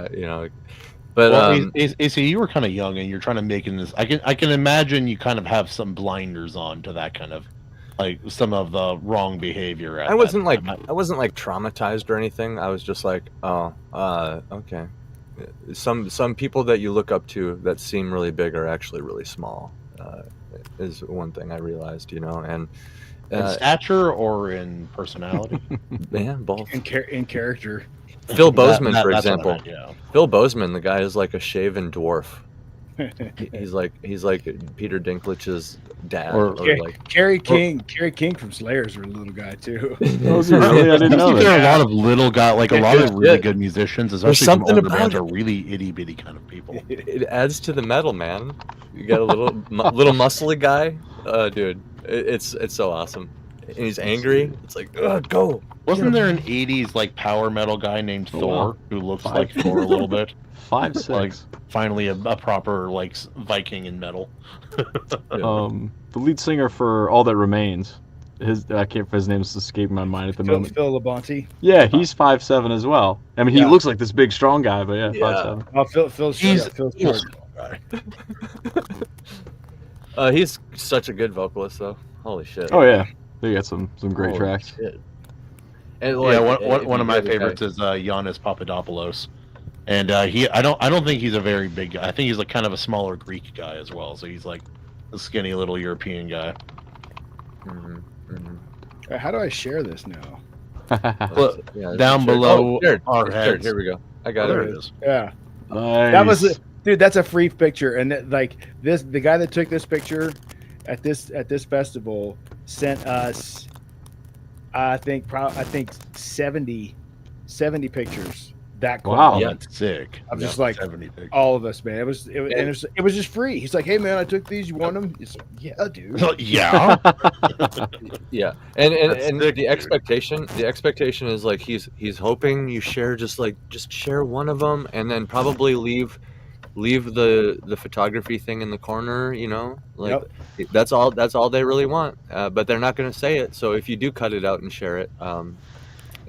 But AC, you were kind of young and you're trying to make this. I can imagine you kind of have some blinders on to that kind of, like, some of the wrong behavior. I wasn't like traumatized or anything. I was just like, okay. Some people that you look up to that seem really big are actually really small. Is one thing I realized, and in stature or in personality. Yeah, both. In character. Phil Bozeman, for example. Phil Bozeman, the guy is like a shaven dwarf. He's like Peter Dinklage's dad, Or- or like Kerry King from Slayer's a little guy too. Oh, is he really? I didn't I know think there are a that. lot of little guys, like a Yeah, lot good of really shit. good musicians, There's especially some something older about bands, it. are really itty bitty kind of people. it adds to the metal, man. You got a little muscly guy, dude. It's so awesome, and he's angry. It's like, go. Wasn't there an '80s like power metal guy named Oh, Thor wow. who looks Five. like Thor a little bit? 5'6". Like finally a proper like Viking in metal. The lead singer for All That Remains, his name's escaping my mind at the moment. Phil Labonte. Yeah, he's 5'7" as well. I mean, he Yeah. looks like this big strong guy, but yeah, Yeah. 5'7". Oh, Phil's He's short. He's such a good vocalist, though. Holy shit. Oh yeah, they got some great Holy tracks. shit. And Yeah, like, one of my if you favorites is Yannis Papadopoulos, and I don't think he's a very big guy. I think he's like kind of a smaller Greek guy as well. So he's like a skinny little European guy. Mhm, mhm. How do I share this now? Well, Yeah, down sure. below Shared. our It's shared. heads. Here we go. I got There it. it is. Yeah, Nice. that was dude. That's a free picture, and the guy that took this picture at this festival sent us, I think 70 pictures. That Wow. quality. Oh, that's sick. I'm Yeah, just like 70 pictures. all of us, man. It was just free. He's like, hey man, I took these. You want them? It's like, yeah, dude. Yeah. Yeah, That's and sick, the expectation is like he's hoping you share just share one of them, and then probably leave the photography thing in the corner, like that's all they really want, but they're not going to say it. So if you do cut it out and share it,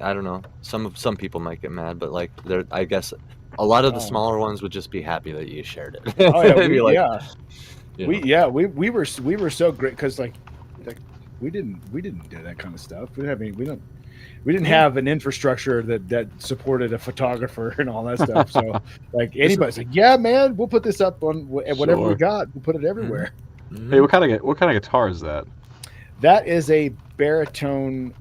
I don't know, some people might get mad, but like I guess a lot of the smaller ones would just be happy that you shared it. Oh yeah, They'd be like, we were so great because like we didn't do that kind of stuff. We didn't have an infrastructure that supported a photographer and all that stuff. So like anybody's like, yeah, man, we'll put this up on whatever we Sure. got. We'll put it everywhere. Hey, what kind of guitar is that? That is a baritone.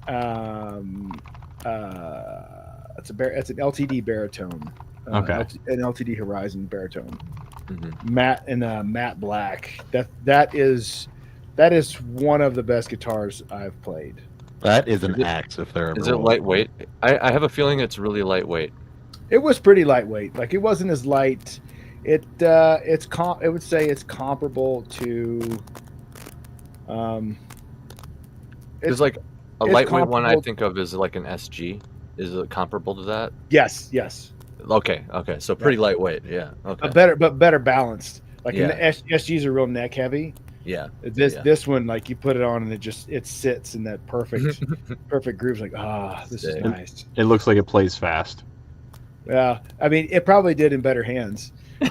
It's an LTD baritone. Okay. An LTD Horizon baritone. Mhm. Matte black. That is one of the best guitars I've played. That is an axe if there ever Is it was. lightweight? I have a feeling it's really lightweight. It was pretty lightweight. Like it wasn't as light. I would say it's comparable to. Because like a it's lightweight one I comparable- think of is like an SG. Is it comparable to that? Yes. Okay. So pretty lightweight. Yeah. Okay. But better balanced. Like Yeah. the SGs are real neck heavy. Yeah. This one, like you put it on and it sits in that perfect groove. It's like, this is Sick. nice. It looks like it plays fast. Yeah, I mean, it probably did in better hands. You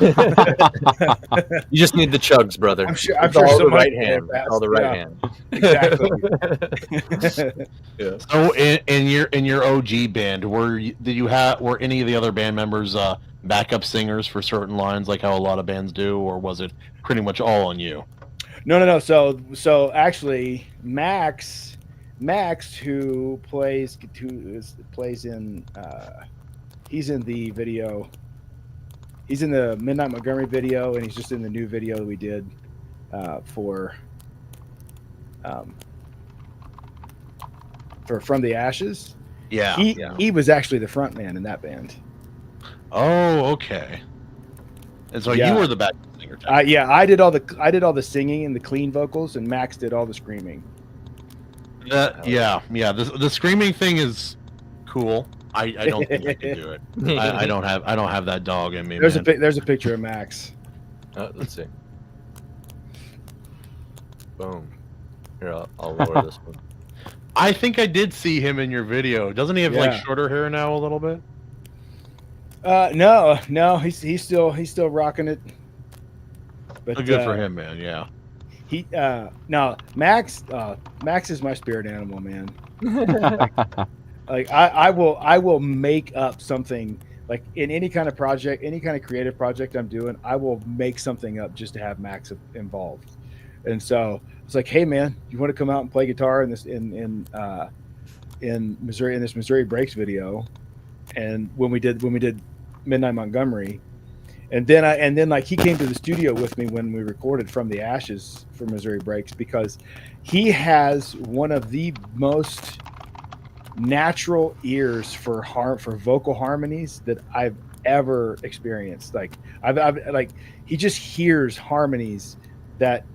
just need the chugs, brother. I'm sure It's all the someone right can hand. play It's all the fast. right Exactly. hand. Yeah. So in your OG band, were any of the other band members backup singers for certain lines, like how a lot of bands do, or was it pretty much all on you? No. So actually, Max, who plays in, he's in the video. He's in the Midnight Montgomery video, and he's just in the new video that we did for From the Ashes. Yeah. He was actually the front man in that band. Oh, okay. And so Yeah. you were the backup singer. I did all the singing and the clean vocals, and Max did all the screaming. The screaming thing is cool. I don't think I can do it. I don't have that dog in me. There's man. there's a picture of Max. Let's see. Boom. Here, I'll lower this one. I think I did see him in your video. Doesn't he have Yeah. like shorter hair now a little bit? No, he's still rocking it. But Good for him, man. Yeah. No, Max is my spirit animal, man. Like I will make up something, like in any kind of project, any kind of creative project I'm doing, I will make something up just to have Max involved. And so it's like, hey man, you want to come out and play guitar in this in Missouri, in this Missouri Breaks video? And when we did Midnight Montgomery, And then like he came to the studio with me when we recorded From the Ashes for Missouri Breaks, because he has one of the most natural ears for vocal harmonies that I've ever experienced. Like I've like he just hears harmonies that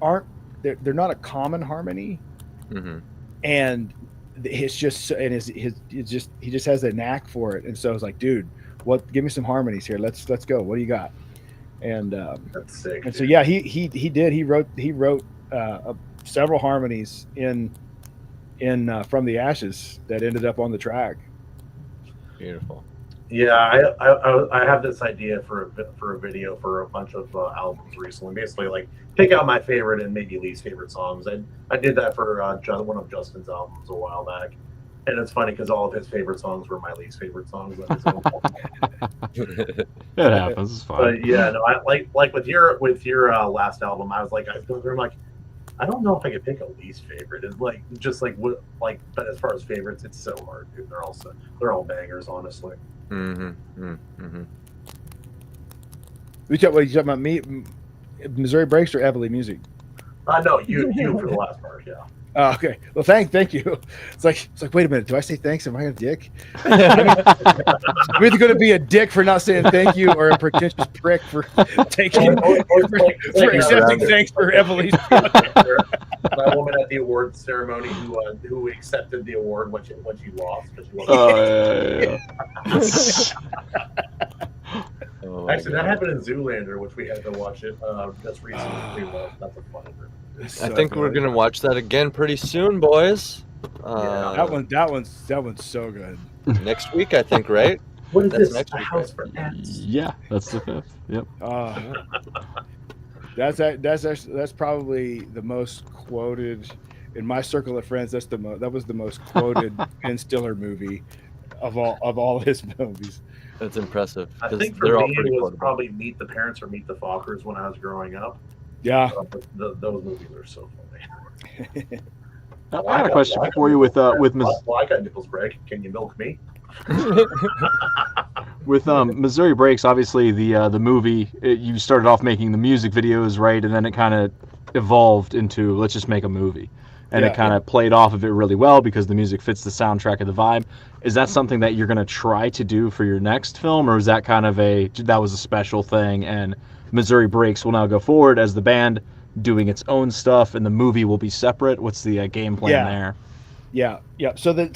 aren't they're not a common harmony, and it's just and he just has a knack for it. And so I was like, dude, give me some harmonies here. Let's go. What do you got? And That's sick. And so yeah, he wrote several harmonies in From the Ashes that ended up on the track. Beautiful. Yeah, I have this idea for a video for a bunch of albums recently. Basically, like pick out my favorite and maybe least favorite songs. And I did that for one of Justin's albums a while back. And it's funny because all of his favorite songs were my least favorite songs. It happens. It's fine. But yeah, no, I like with your last album, I was going through, I'm like, I don't know if I could pick a least favorite. It's like just like what like, but as far as favorites, it's so hard, dude. They're all bangers, honestly. You talking about me, Missouri Breaks, or Evaleighmusic? No, you for the last part, yeah. Oh, okay. Well, thank you. It's like, wait a minute. Do I say thanks? Am I a dick? I'm either going to be a dick for not saying thank you, or a pretentious prick for taking for accepting thanks for Evaleigh's. That woman at the award ceremony who accepted the award when she lost. Actually, that happened in Zoolander, which we had to watch it just recently. That's a fun one. I think we're gonna watch that again pretty soon, boys. That one's so good. Next week, I think, right? What is That's this? next A week, house right? for ants? Yeah, that's the 5th. Yep. That's probably the most quoted in my circle of friends. That was the most quoted Ben Stiller movie of all his movies. That's impressive. I think for me it was probably Meet the Parents or Meet the Fockers when I was growing up. Yeah, but those movies are so funny. I got a question for you with well, I got nipples break. Can you milk me? With Missouri Breaks, obviously the movie, you started off making the music videos, right, and then it kind of evolved into let's just make a movie, and it kind of played off of it really well because the music fits the soundtrack of the vibe. Is that something that you're going to try to do for your next film, or is that kind of that was a special thing, and Missouri Breaks will now go forward as the band doing its own stuff, and the movie will be separate? What's the game plan there? Yeah. So the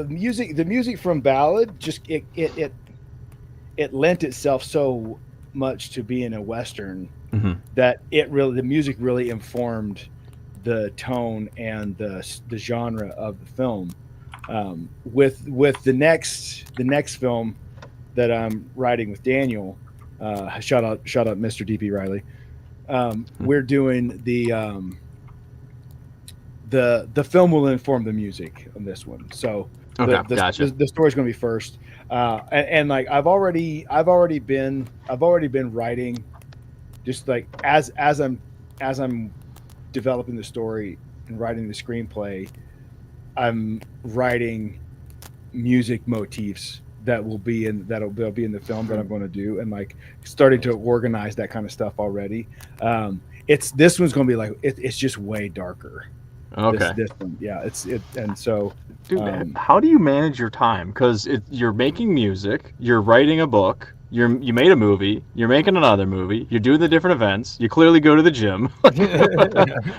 music from Ballad just it lent itself so much to being a Western that the music really informed the tone and the genre of the film. With the next film that I'm writing with Daniel, shout out Mr. DP Riley. We're doing the film will inform the music on this one. So gotcha. The story's going to be first, and like I've already been writing, just like as I'm developing the story and writing the screenplay, I'm writing music motifs that'll be in the film that I'm going to do, and like starting to organize that kind of stuff already. This one's going to be like it's just way darker. Okay. This one, yeah, and so. Dude, how do you manage your time? Because you're making music, you're writing a book, you made a movie, you're making another movie, you're doing the different events, you clearly go to the gym,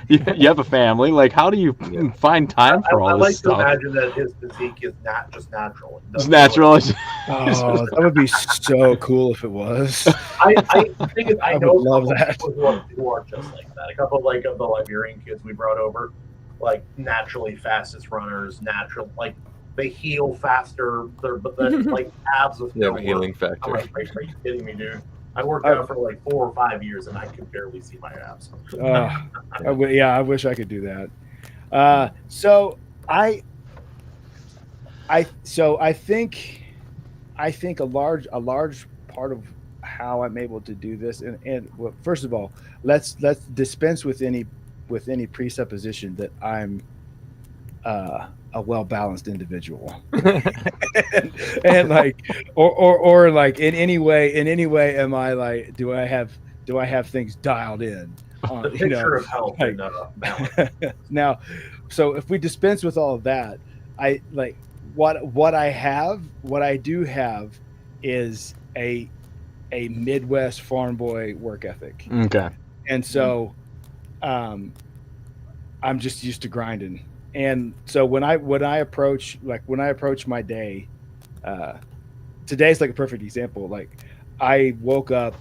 you have a family. Like, how do you find time for all this stuff? I like to imagine that his physique is not just natural. It's natural. Oh, that would be so cool if it was. I think I know would love that. People who are just like that. A couple of the Liberian kids we brought over, like naturally fastest runners, like they heal faster. They're like abs with no healing work. factor. I'm like, are you kidding me, dude? I worked out for like 4 or 5 years and I could barely see my abs. I wish I could do that. So I think a large part of how I'm able to do this, and well, first of all, let's dispense with any presupposition that I'm a well-balanced individual. and like or like in any way am I like do I have things dialed in on, The picture of health like, and balance. now, so if we dispense with all of that, I like what I do have is a Midwest farm boy work ethic. Okay. And so I'm just used to grinding. And so when I approach my day, today's like a perfect example. Like I woke up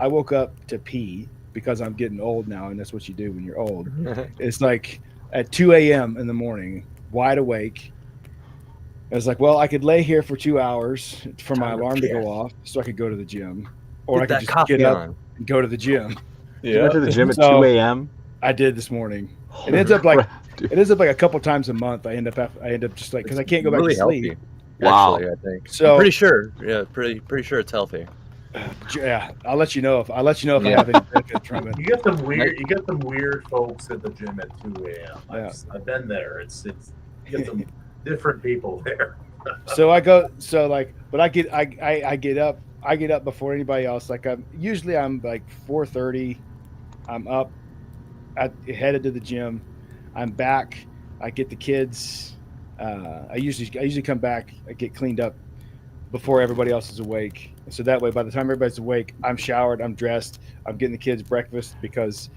to pee because I'm getting old now, and that's what you do when you're old. It's like at 2 a.m. in the morning, wide awake. I was like, well, I could lay here for 2 hours for my alarm to go off so I could go to the gym, or I could just get up and go to the gym. You went to the gym at So, 2 a.m. I did this morning. It ends up like a couple times a month. I end up just like, because I can't go back to sleep. Healthy, Wow. actually, I think. So I'm pretty sure. Yeah, pretty sure it's healthy. Yeah, I'll let you know if I have any benefit from it. You get some weird folks at the gym at 2 a.m. I've been there. It's you get some different people there. So I go, so like, but I get up before anybody else. Like I'm like 4:30. I'm up, headed to the gym. I'm back. I get the kids. I usually come back. I get cleaned up before everybody else is awake. So that way, by the time everybody's awake, I'm showered, I'm dressed, I'm getting the kids breakfast because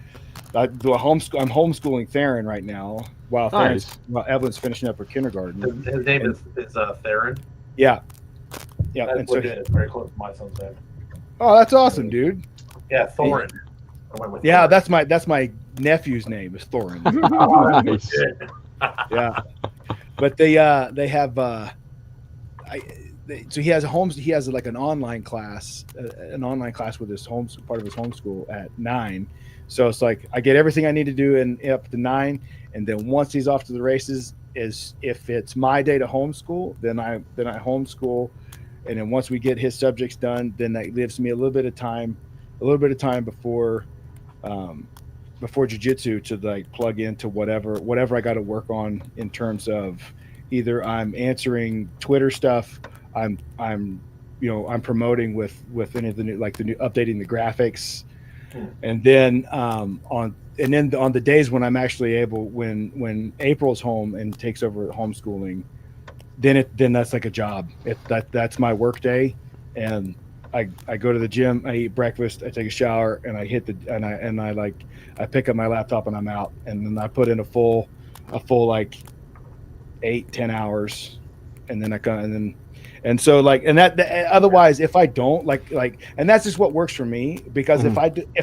I'm homeschooling Theron right now while Evelyn's finishing up her kindergarten. His name is Theron. Yeah. And so it's very close to my son's name. Oh, that's awesome, dude. Yeah, Thorin. Yeah, that's my nephew's name is Thorin. Nice. Yeah, but they have so he has like an online class with his part of his homeschool at 9. So it's like I get everything I need to do in up to 9, and then once he's off to the races, is if it's my day to homeschool, then I homeschool, and then once we get his subjects done, then that gives me a little bit of time before jiu-jitsu to like plug into whatever I got to work on in terms of either I'm answering Twitter stuff, I'm promoting with any of the new updating the graphics, and then on the days when I'm actually able, when April's home and takes over homeschooling, then that's like a job. That's my work day, and I go to the gym, I eat breakfast, I take a shower, and I I pick up my laptop and I'm out, and then I put in a full like 8-10 hours, and then otherwise if I don't like and that's just what works for me, because if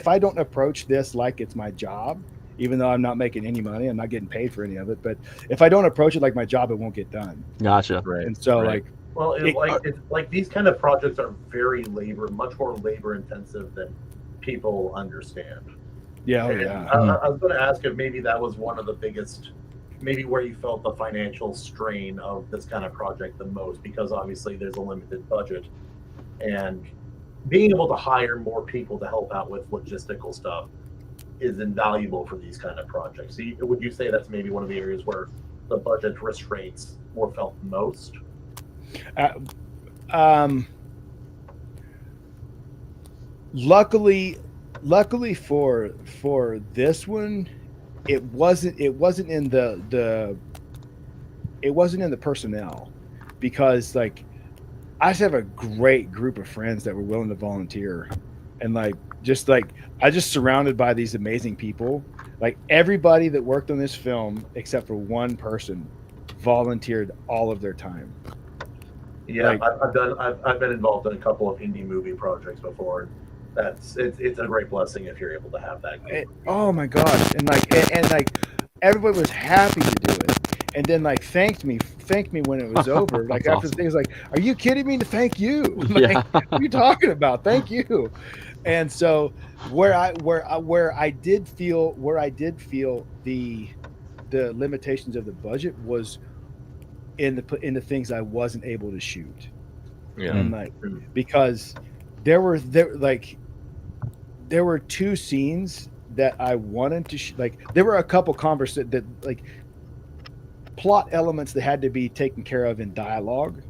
I don't approach this like it's my job, even though I'm not making any money, I'm not getting paid for any of it, but if I don't approach it like my job, it won't get done. Gotcha. Right. And so like these kind of projects are much more labor intensive than people understand. Yeah. I was going to ask if maybe that was one of the biggest, maybe where you felt the financial strain of this kind of project the most, because obviously there's a limited budget, and being able to hire more people to help out with logistical stuff is invaluable for these kind of projects. So would you say that's maybe one of the areas where the budget restraints were felt most? Luckily for this one, it wasn't in the personnel, because like I just have a great group of friends that were willing to volunteer, and I just surrounded by these amazing people. Like everybody that worked on this film except for one person volunteered all of their time. Yeah, I've been involved in a couple of indie movie projects before. It's a great blessing if you're able to have that group. Oh my gosh, and everybody was happy to do it, and then thanked me when it was over. Like after awesome. the thing, was like, "Are you kidding me? To thank you? Yeah. What are you talking about? Thank you." And so where I did feel the limitations of the budget was in the things I wasn't able to shoot. Yeah. And because there were two scenes that I wanted to there were a couple conversations that plot elements that had to be taken care of in dialogue.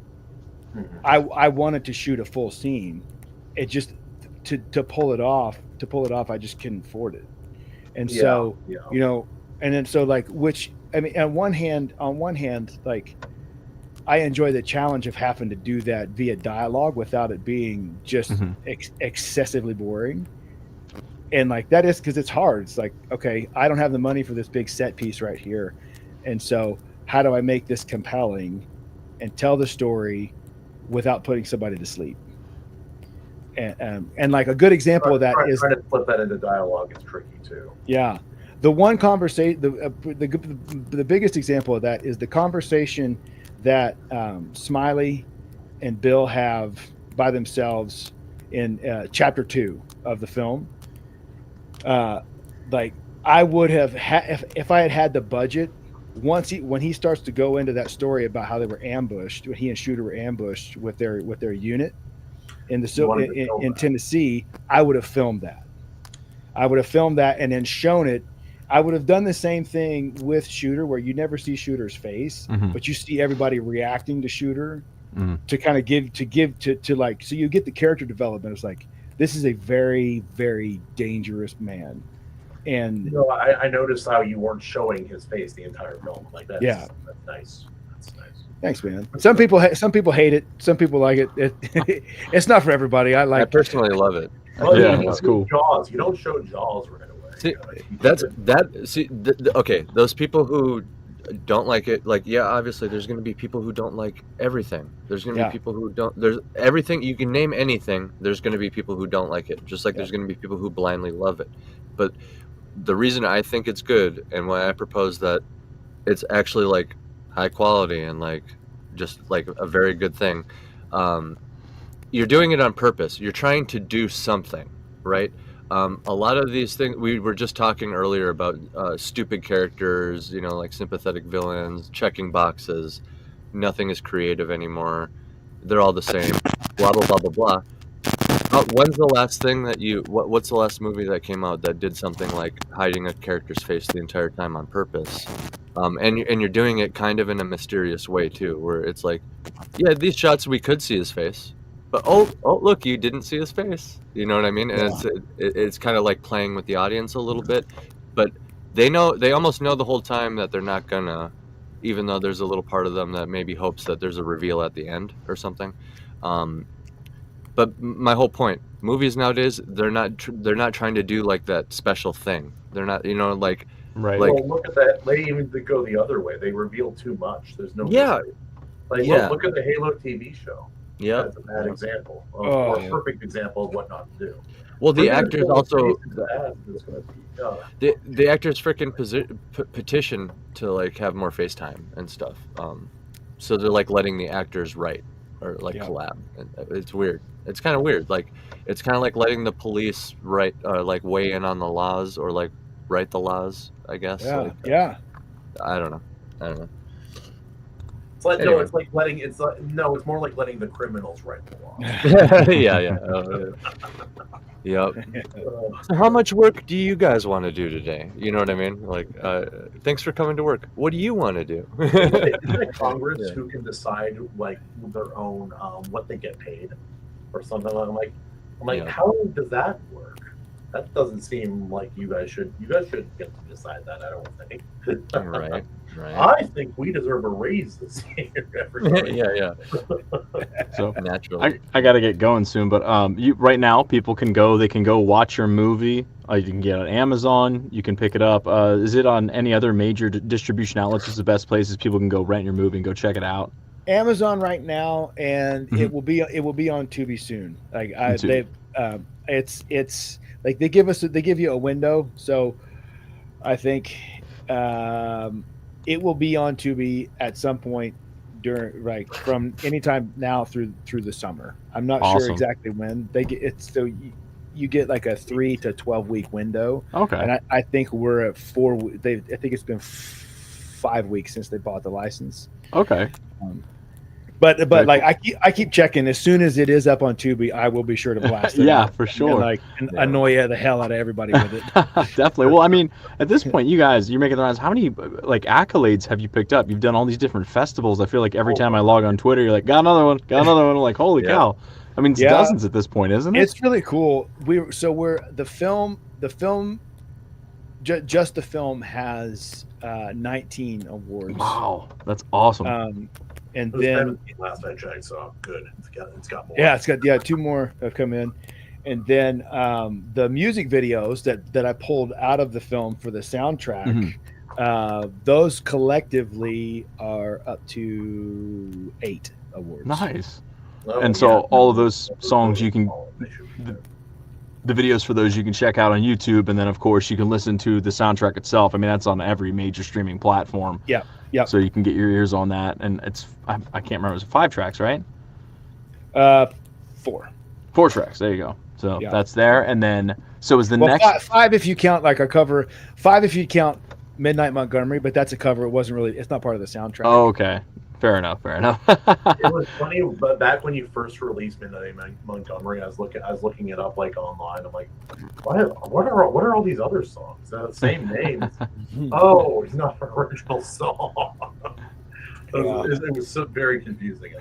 Mhm. I wanted to shoot a full scene. It just to pull it off. I just couldn't afford it. And so, you know, and then so like, which I mean, on one hand, like, I enjoy the challenge of having to do that via dialogue without it being just excessively boring. And like that is because it's hard. It's like, okay, I don't have the money for this big set piece right here, and so how do I make this compelling and tell the story without putting somebody to sleep? And like a good example of that is trying to flip that into dialogue is tricky too. Yeah, the one conversation, the biggest example of that is the conversation that Smiley and Bill have by themselves in chapter 2 of the film. Like I would have if I had had the budget. When he starts to go into that story about how they were ambushed, when he and Shooter were ambushed with their unit in Tennessee, I would have filmed that. And then shown it. I would have done the same thing with Shooter, where you never see Shooter's face, but you see everybody reacting to Shooter to kind of give to like, so you get the character development. It's like, this is a very, very dangerous man. And you know, I noticed how you weren't showing his face the entire film. Like that's nice. That's nice. Thanks, man. Some people hate it. Some people like it. It's not for everybody. I personally love it. Well, yeah, that's cool. Jaws. You don't show Jaws right away. See, okay. Those people who don't like it, like, yeah, obviously there's going to be people who don't like everything. There's going to be people who don't. There's everything. You can name anything. There's going to be people who don't like it. Just like there's going to be people who blindly love it. But the reason I think it's good and why I propose that it's actually like high quality and like just like a very good thing, you're doing it on purpose. You're trying to do something, right? A lot of these things, we were just talking earlier about stupid characters, you know, like sympathetic villains, checking boxes, nothing is creative anymore, they're all the same, blah blah blah blah blah. When's the last thing that what's the last movie that came out that did something like hiding a character's face the entire time on purpose? And you're doing it kind of in a mysterious way too, where it's like, yeah, these shots we could see his face, but oh look, you didn't see his face. You know what I mean? And it's kind of like playing with the audience a little bit, but they almost know the whole time that they're not gonna, even though there's a little part of them that maybe hopes that there's a reveal at the end or something. But my whole point, movies nowadays, they're not trying to do like that special thing. They're not, you know, like, right. Well, look at that. They even go the other way. They reveal too much. There's no mystery. Like, look at the Halo TV show. Yeah, that's a bad example, or a perfect example of what not to do. Well, the actors also, the actors freaking petition to like have more FaceTime and stuff. So they're like letting the actors write or like collab. And it's weird. It's kind of weird. Like, it's kind of like letting the police write, like weigh in on the laws or like write the laws, I guess. Yeah. Like, I don't know. It's like it's like letting it's more like letting the criminals write the law. Yep. So how much work do you guys want to do today? You know what I mean? Like, thanks for coming to work. What do you want to do? Isn't it Congress who can decide like their own what they get paid or something? I'm like, how does that work? That doesn't seem like you guys should get to decide that. I don't think. Right. I think we deserve a raise this year. Yeah. So naturally, I got to get going soon. But right now, people can go. They can go watch your movie. You can get it on Amazon. You can pick it up. Is it on any other major distribution outlets? Is the best places people can go rent your movie and go check it out? Amazon right now, and it will be on Tubi soon. Like it's like they give you a window. So I think it will be on Tubi at some point during from anytime now through the summer. I'm not sure exactly when they get it. So you get like a 3 to 12 week window. Okay. And I think we're at 4. I think it's been 5 weeks since they bought the license. Okay. But like I keep checking. As soon as it is up on Tubi, I will be sure to blast it. Yeah, for sure. And annoy the hell out of everybody with it. Definitely. Well, I mean, at this point, you're making the rounds. How many like accolades have you picked up? You've done all these different festivals. I feel like every time I log on Twitter, you're like, got another one. I'm like, holy cow. I mean, it's dozens at this point, isn't it? It's really cool. The film, just the film has 19 awards. Wow, that's awesome. And then last I checked, so good. It's got more. Yeah, it's got 2 more have come in, and then the music videos that I pulled out of the film for the soundtrack, those collectively are up to 8 awards. Nice. And so all of those songs you can, the videos for those you can check out on YouTube, and then of course you can listen to the soundtrack itself. I mean, that's on every major streaming platform. Yeah. So you can get your ears on that, and it's I can't remember, it was 5 tracks, right? 4 tracks. There you go. So that's there, and then is the next 5 if you count like a cover. 5 if you count Midnight Montgomery, but that's a cover. It's not part of the soundtrack. Oh, okay. Fair enough. It was funny, but back when you first released Midnight Montgomery, I was looking it up like online. I'm like, what are all these other songs? Same names. Oh, it's not an original song. It was so very confusing.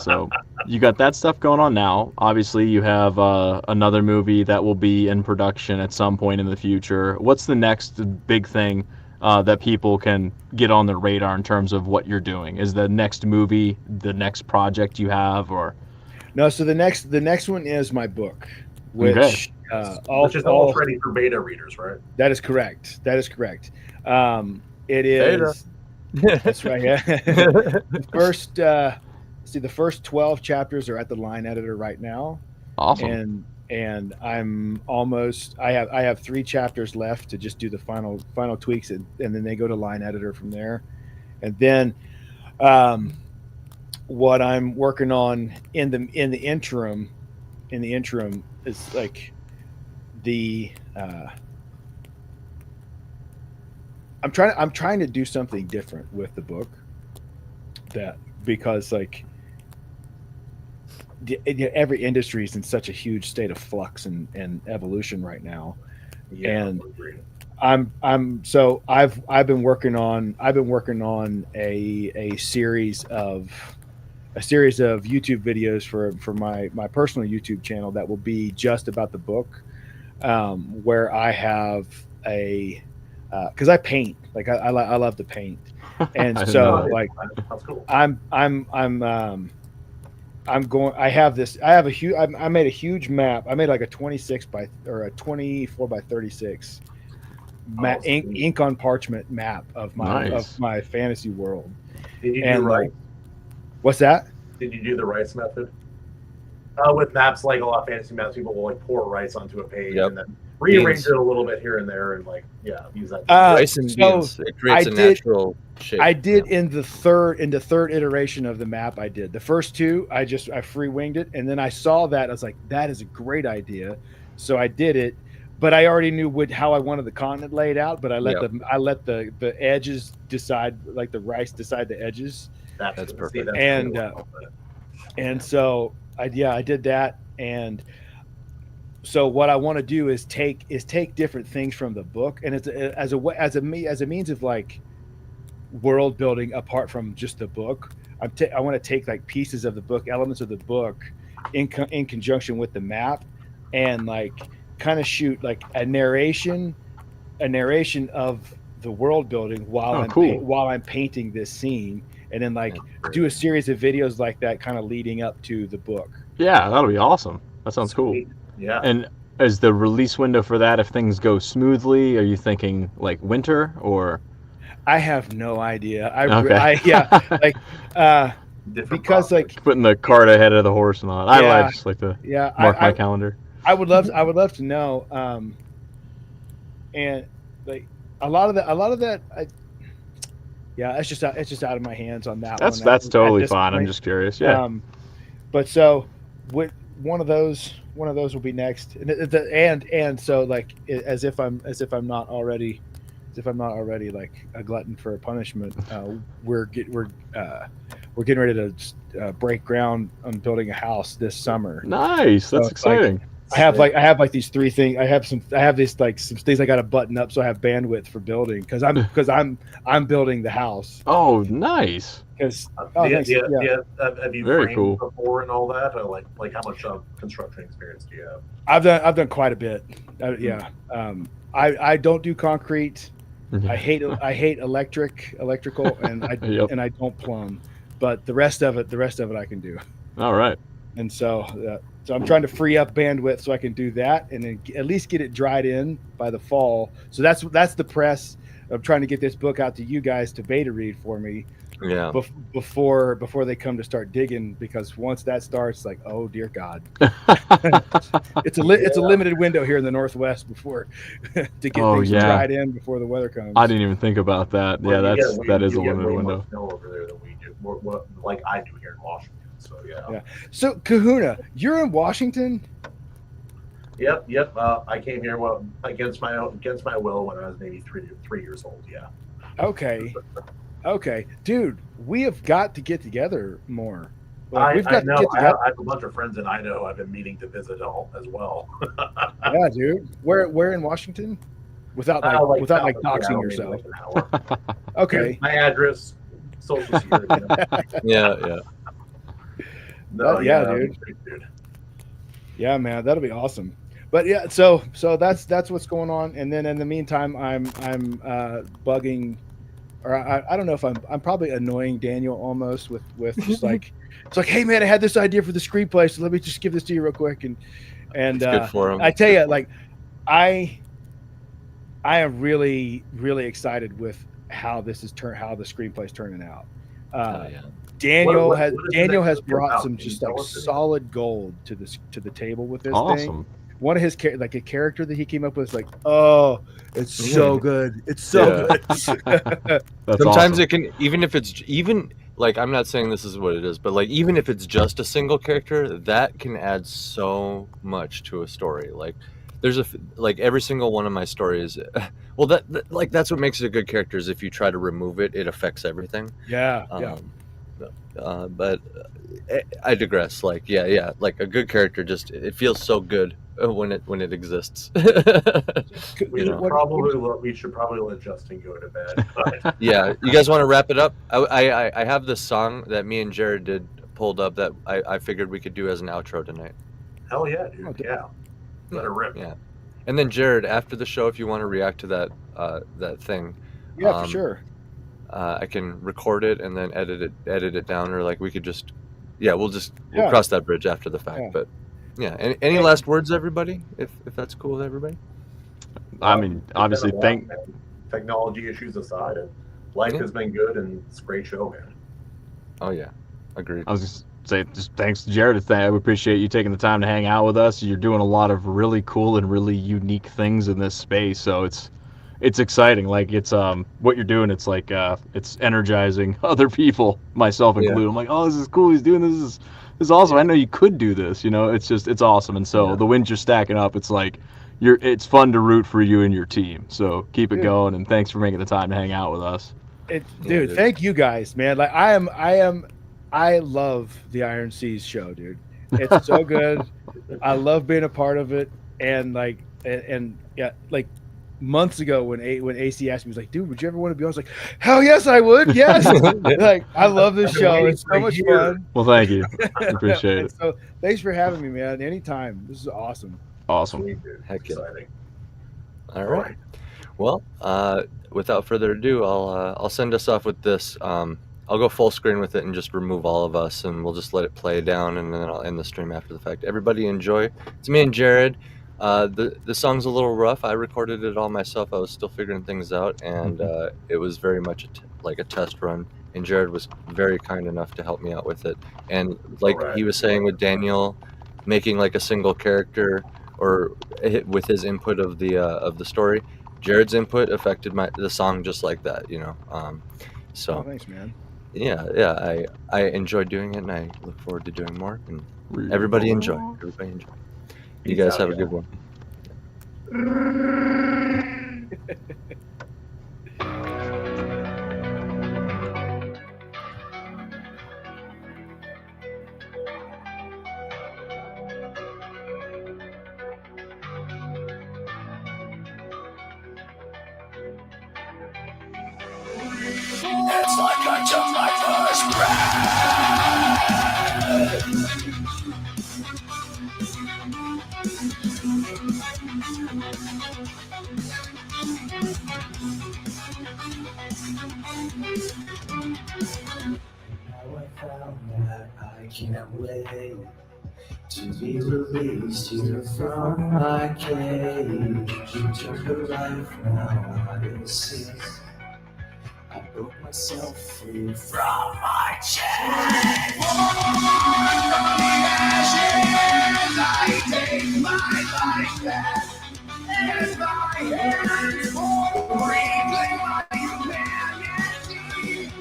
So you got that stuff going on now. Obviously, you have another movie that will be in production at some point in the future. What's the next big thing that people can get on their radar in terms of what you're doing? Is the next movie the next project you have, or no? So the next one is my book, which is almost ready for beta readers, right? That is correct. It is. That's right. Yeah. The first 12 chapters are at the line editor right now. Awesome. And I'm almost. I have 3 chapters left to just do the final tweaks, and then they go to line editor from there. And then, what I'm working on in the interim is like the. I'm trying to do something different with the book, because like. Every industry is in such a huge state of flux and evolution right now, and I've been working on a series of YouTube videos for my personal YouTube channel that will be just about the book, where I have because I paint, like I love to paint, and so like I made a huge map. I made like a 24 by 36 ink on parchment map of my fantasy world. Did you do rice? What's that? Did you do the rice method? With maps, like a lot of fantasy maps, people will like pour rice onto a page and then rearrange it a little bit here and there, and use that. Rice and beans. It creates a natural shape. I did in the third iteration of the map. I did the first 2. I free winged it, and then I saw that I was like, that is a great idea, so I did it. But I already knew how I wanted the continent laid out. But I let the edges decide, like the rice decide the edges. That's perfect. And so I did that, and so what I want to do is take different things from the book, and it's as a means of like world building apart from just the book. I want to take like pieces of the book, elements of the book, in conjunction with the map, and like kind of shoot like a narration of the world building while I'm painting this scene, and then like do a series of videos like that, kind of leading up to the book. Yeah, that'll be awesome. That sounds cool. Yeah. And is the release window for that, if things go smoothly, are you thinking like winter or? I have no idea. Because like putting the cart ahead of the horse and all that. I just like to mark my calendar. I would love to know. And like a lot of that. It's just out of my hands on that. That's totally fine. I'm just curious. Yeah. But so with one of those will be next, and so like as if I'm not already not already like a glutton for a punishment, we're getting ready to break ground on building a house this summer. Nice, that's exciting. I have like these 3 things. I have this like some things I got to button up so I have bandwidth for building because I'm building the house. Oh, nice. Because have you Very framed cool. before and all that? Or like how much construction experience do you have? I've done quite a bit. I don't do concrete. I hate electrical, and I don't plumb. But the rest of it I can do. All right. And so I'm trying to free up bandwidth so I can do that, and then at least get it dried in by the fall. So that's the press of trying to get this book out to you guys to beta read for me. Yeah. Before they come to start digging, because once that starts, like, oh dear God, it's a limited window here in the Northwest before to get things dried in before the weather comes. I didn't even think about that. Well, that is a limited window. Snow over there than we do, like I do here in Washington. So yeah. So Kahuna, you're in Washington. Yep. I came here against my will when I was maybe three years old. Yeah. Okay, dude, we have got to get together more. I know. I have a bunch of friends in Idaho I've been meaning to visit as well. Yeah, dude. Where in Washington? Without doxing yourself. Okay. Here's my address, social security. Yeah. No, dude. Yeah, man, that'll be awesome. But yeah, so that's what's going on. And then in the meantime, I'm bugging. Or I don't know if I'm probably annoying Daniel almost with just like, it's like, hey man, I had this idea for the screenplay, so let me just give this to you real quick. And good for him. I tell you, like, I am really, really excited with how the screenplay's turning out. Daniel has brought some just like solid gold to the table with this thing. One of his a character that he came up with is like, oh, it's so good. It's so good. Sometimes awesome. It can, even if it's like, I'm not saying this is what it is, but like, even if it's just a single character, that can add so much to a story. Like, there's every single one of my stories. Well, that's what makes it a good character is if you try to remove it, it affects everything. Yeah. But I digress. Like, yeah. Like a good character, just it feels so good when it exists. We should probably let Justin go to bed. But... Yeah, you guys want to wrap it up? I have this song that me and Jarrod did pulled up that I figured we could do as an outro tonight. Hell yeah, dude. Yeah. Let it rip. Yeah. And then Jarrod, after the show, if you want to react to that thing, yeah, for sure. I can record it and then edit it down, or like we could just, we'll cross that bridge after the fact. Yeah. But yeah, any last words, everybody? If that's cool with everybody. I mean, obviously, technology issues aside, and life has been good, and it's a great show, man. Oh yeah, agreed. I was just thanks to Jarrod. I appreciate you taking the time to hang out with us. You're doing a lot of really cool and really unique things in this space, so it's exciting. Like, it's what you're doing, it's like it's energizing other people, myself included. I'm like, oh, this is cool, he's doing this is awesome. I know you could do this, it's awesome. And so the wins you're stacking up, it's like it's fun to root for you and your team. So keep it going, and thanks for making the time to hang out with us. Dude, thank you guys, man. Like, I love the Iron Seas show, dude. It's so good. I love being a part of it. And like months ago when AC asked me, he was like, dude, would you ever want to be on? I was like, hell yes, I would. Yes. Like, I love this show. It's so much fun. Well, thank you. Appreciate it. So thanks for having me, man. Anytime. This is awesome. Awesome. Heck yeah. All right. Well, without further ado, I'll send us off with this. I'll go full screen with it and just remove all of us, and we'll just let it play down, and then I'll end the stream after the fact. Everybody enjoy. It's me and Jarrod. The song's a little rough. I recorded it all myself. I was still figuring things out, and it was very much like a test run. And Jarrod was very kind enough to help me out with it. And like he was saying with Daniel, making like a single character or with his input of the story, Jarrod's input affected the song just like that. So thanks, man. Yeah. I enjoyed doing it, and I look forward to doing more. And everybody enjoy. You guys have a good one. It's like I took my first Now I found that I can't wait to be released here from my cage. You turned the life now, I see. I broke myself free from my chains. From the ashes, I take my life back. And my hands reclaim my humanity.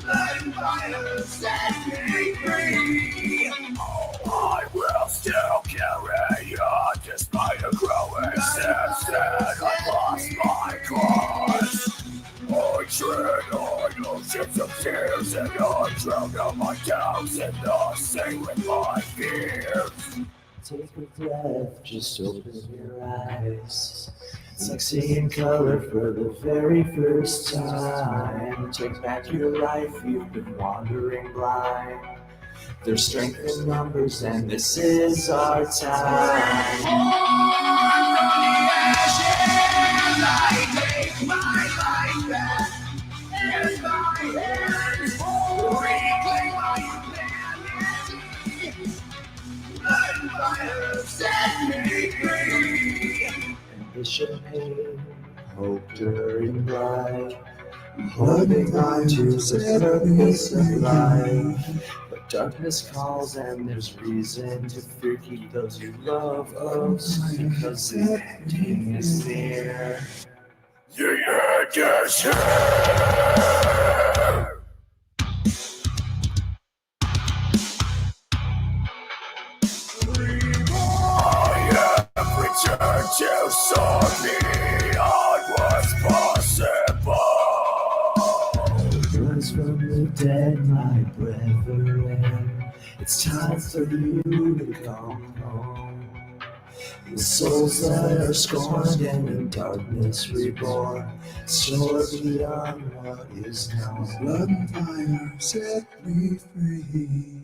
Let fire set me free. Oh, I will still carry on despite a growing sense that I lost my cause. I tread on oceans of tears and I drown out my doubts and I sing with my fears. Take a breath, just open your eyes. It's like seeing color for the very first time. Take back your life, you've been wandering blind. There's strength in numbers and this is our time. Born from the ashes, I take my life back. And my hands reclaim my humanity. Let fire set me free. Ambition, pain, hope during life. Holding on to the surface of life. But darkness calls and there's reason to fear. Keep those you love close because the ending is near. The end is here! Return to show me on what's possible. Rise from the dead, my brethren. It's time for you to come home. The souls that are scorned and in darkness reborn, soar beyond what is known. Blood and fire set me free.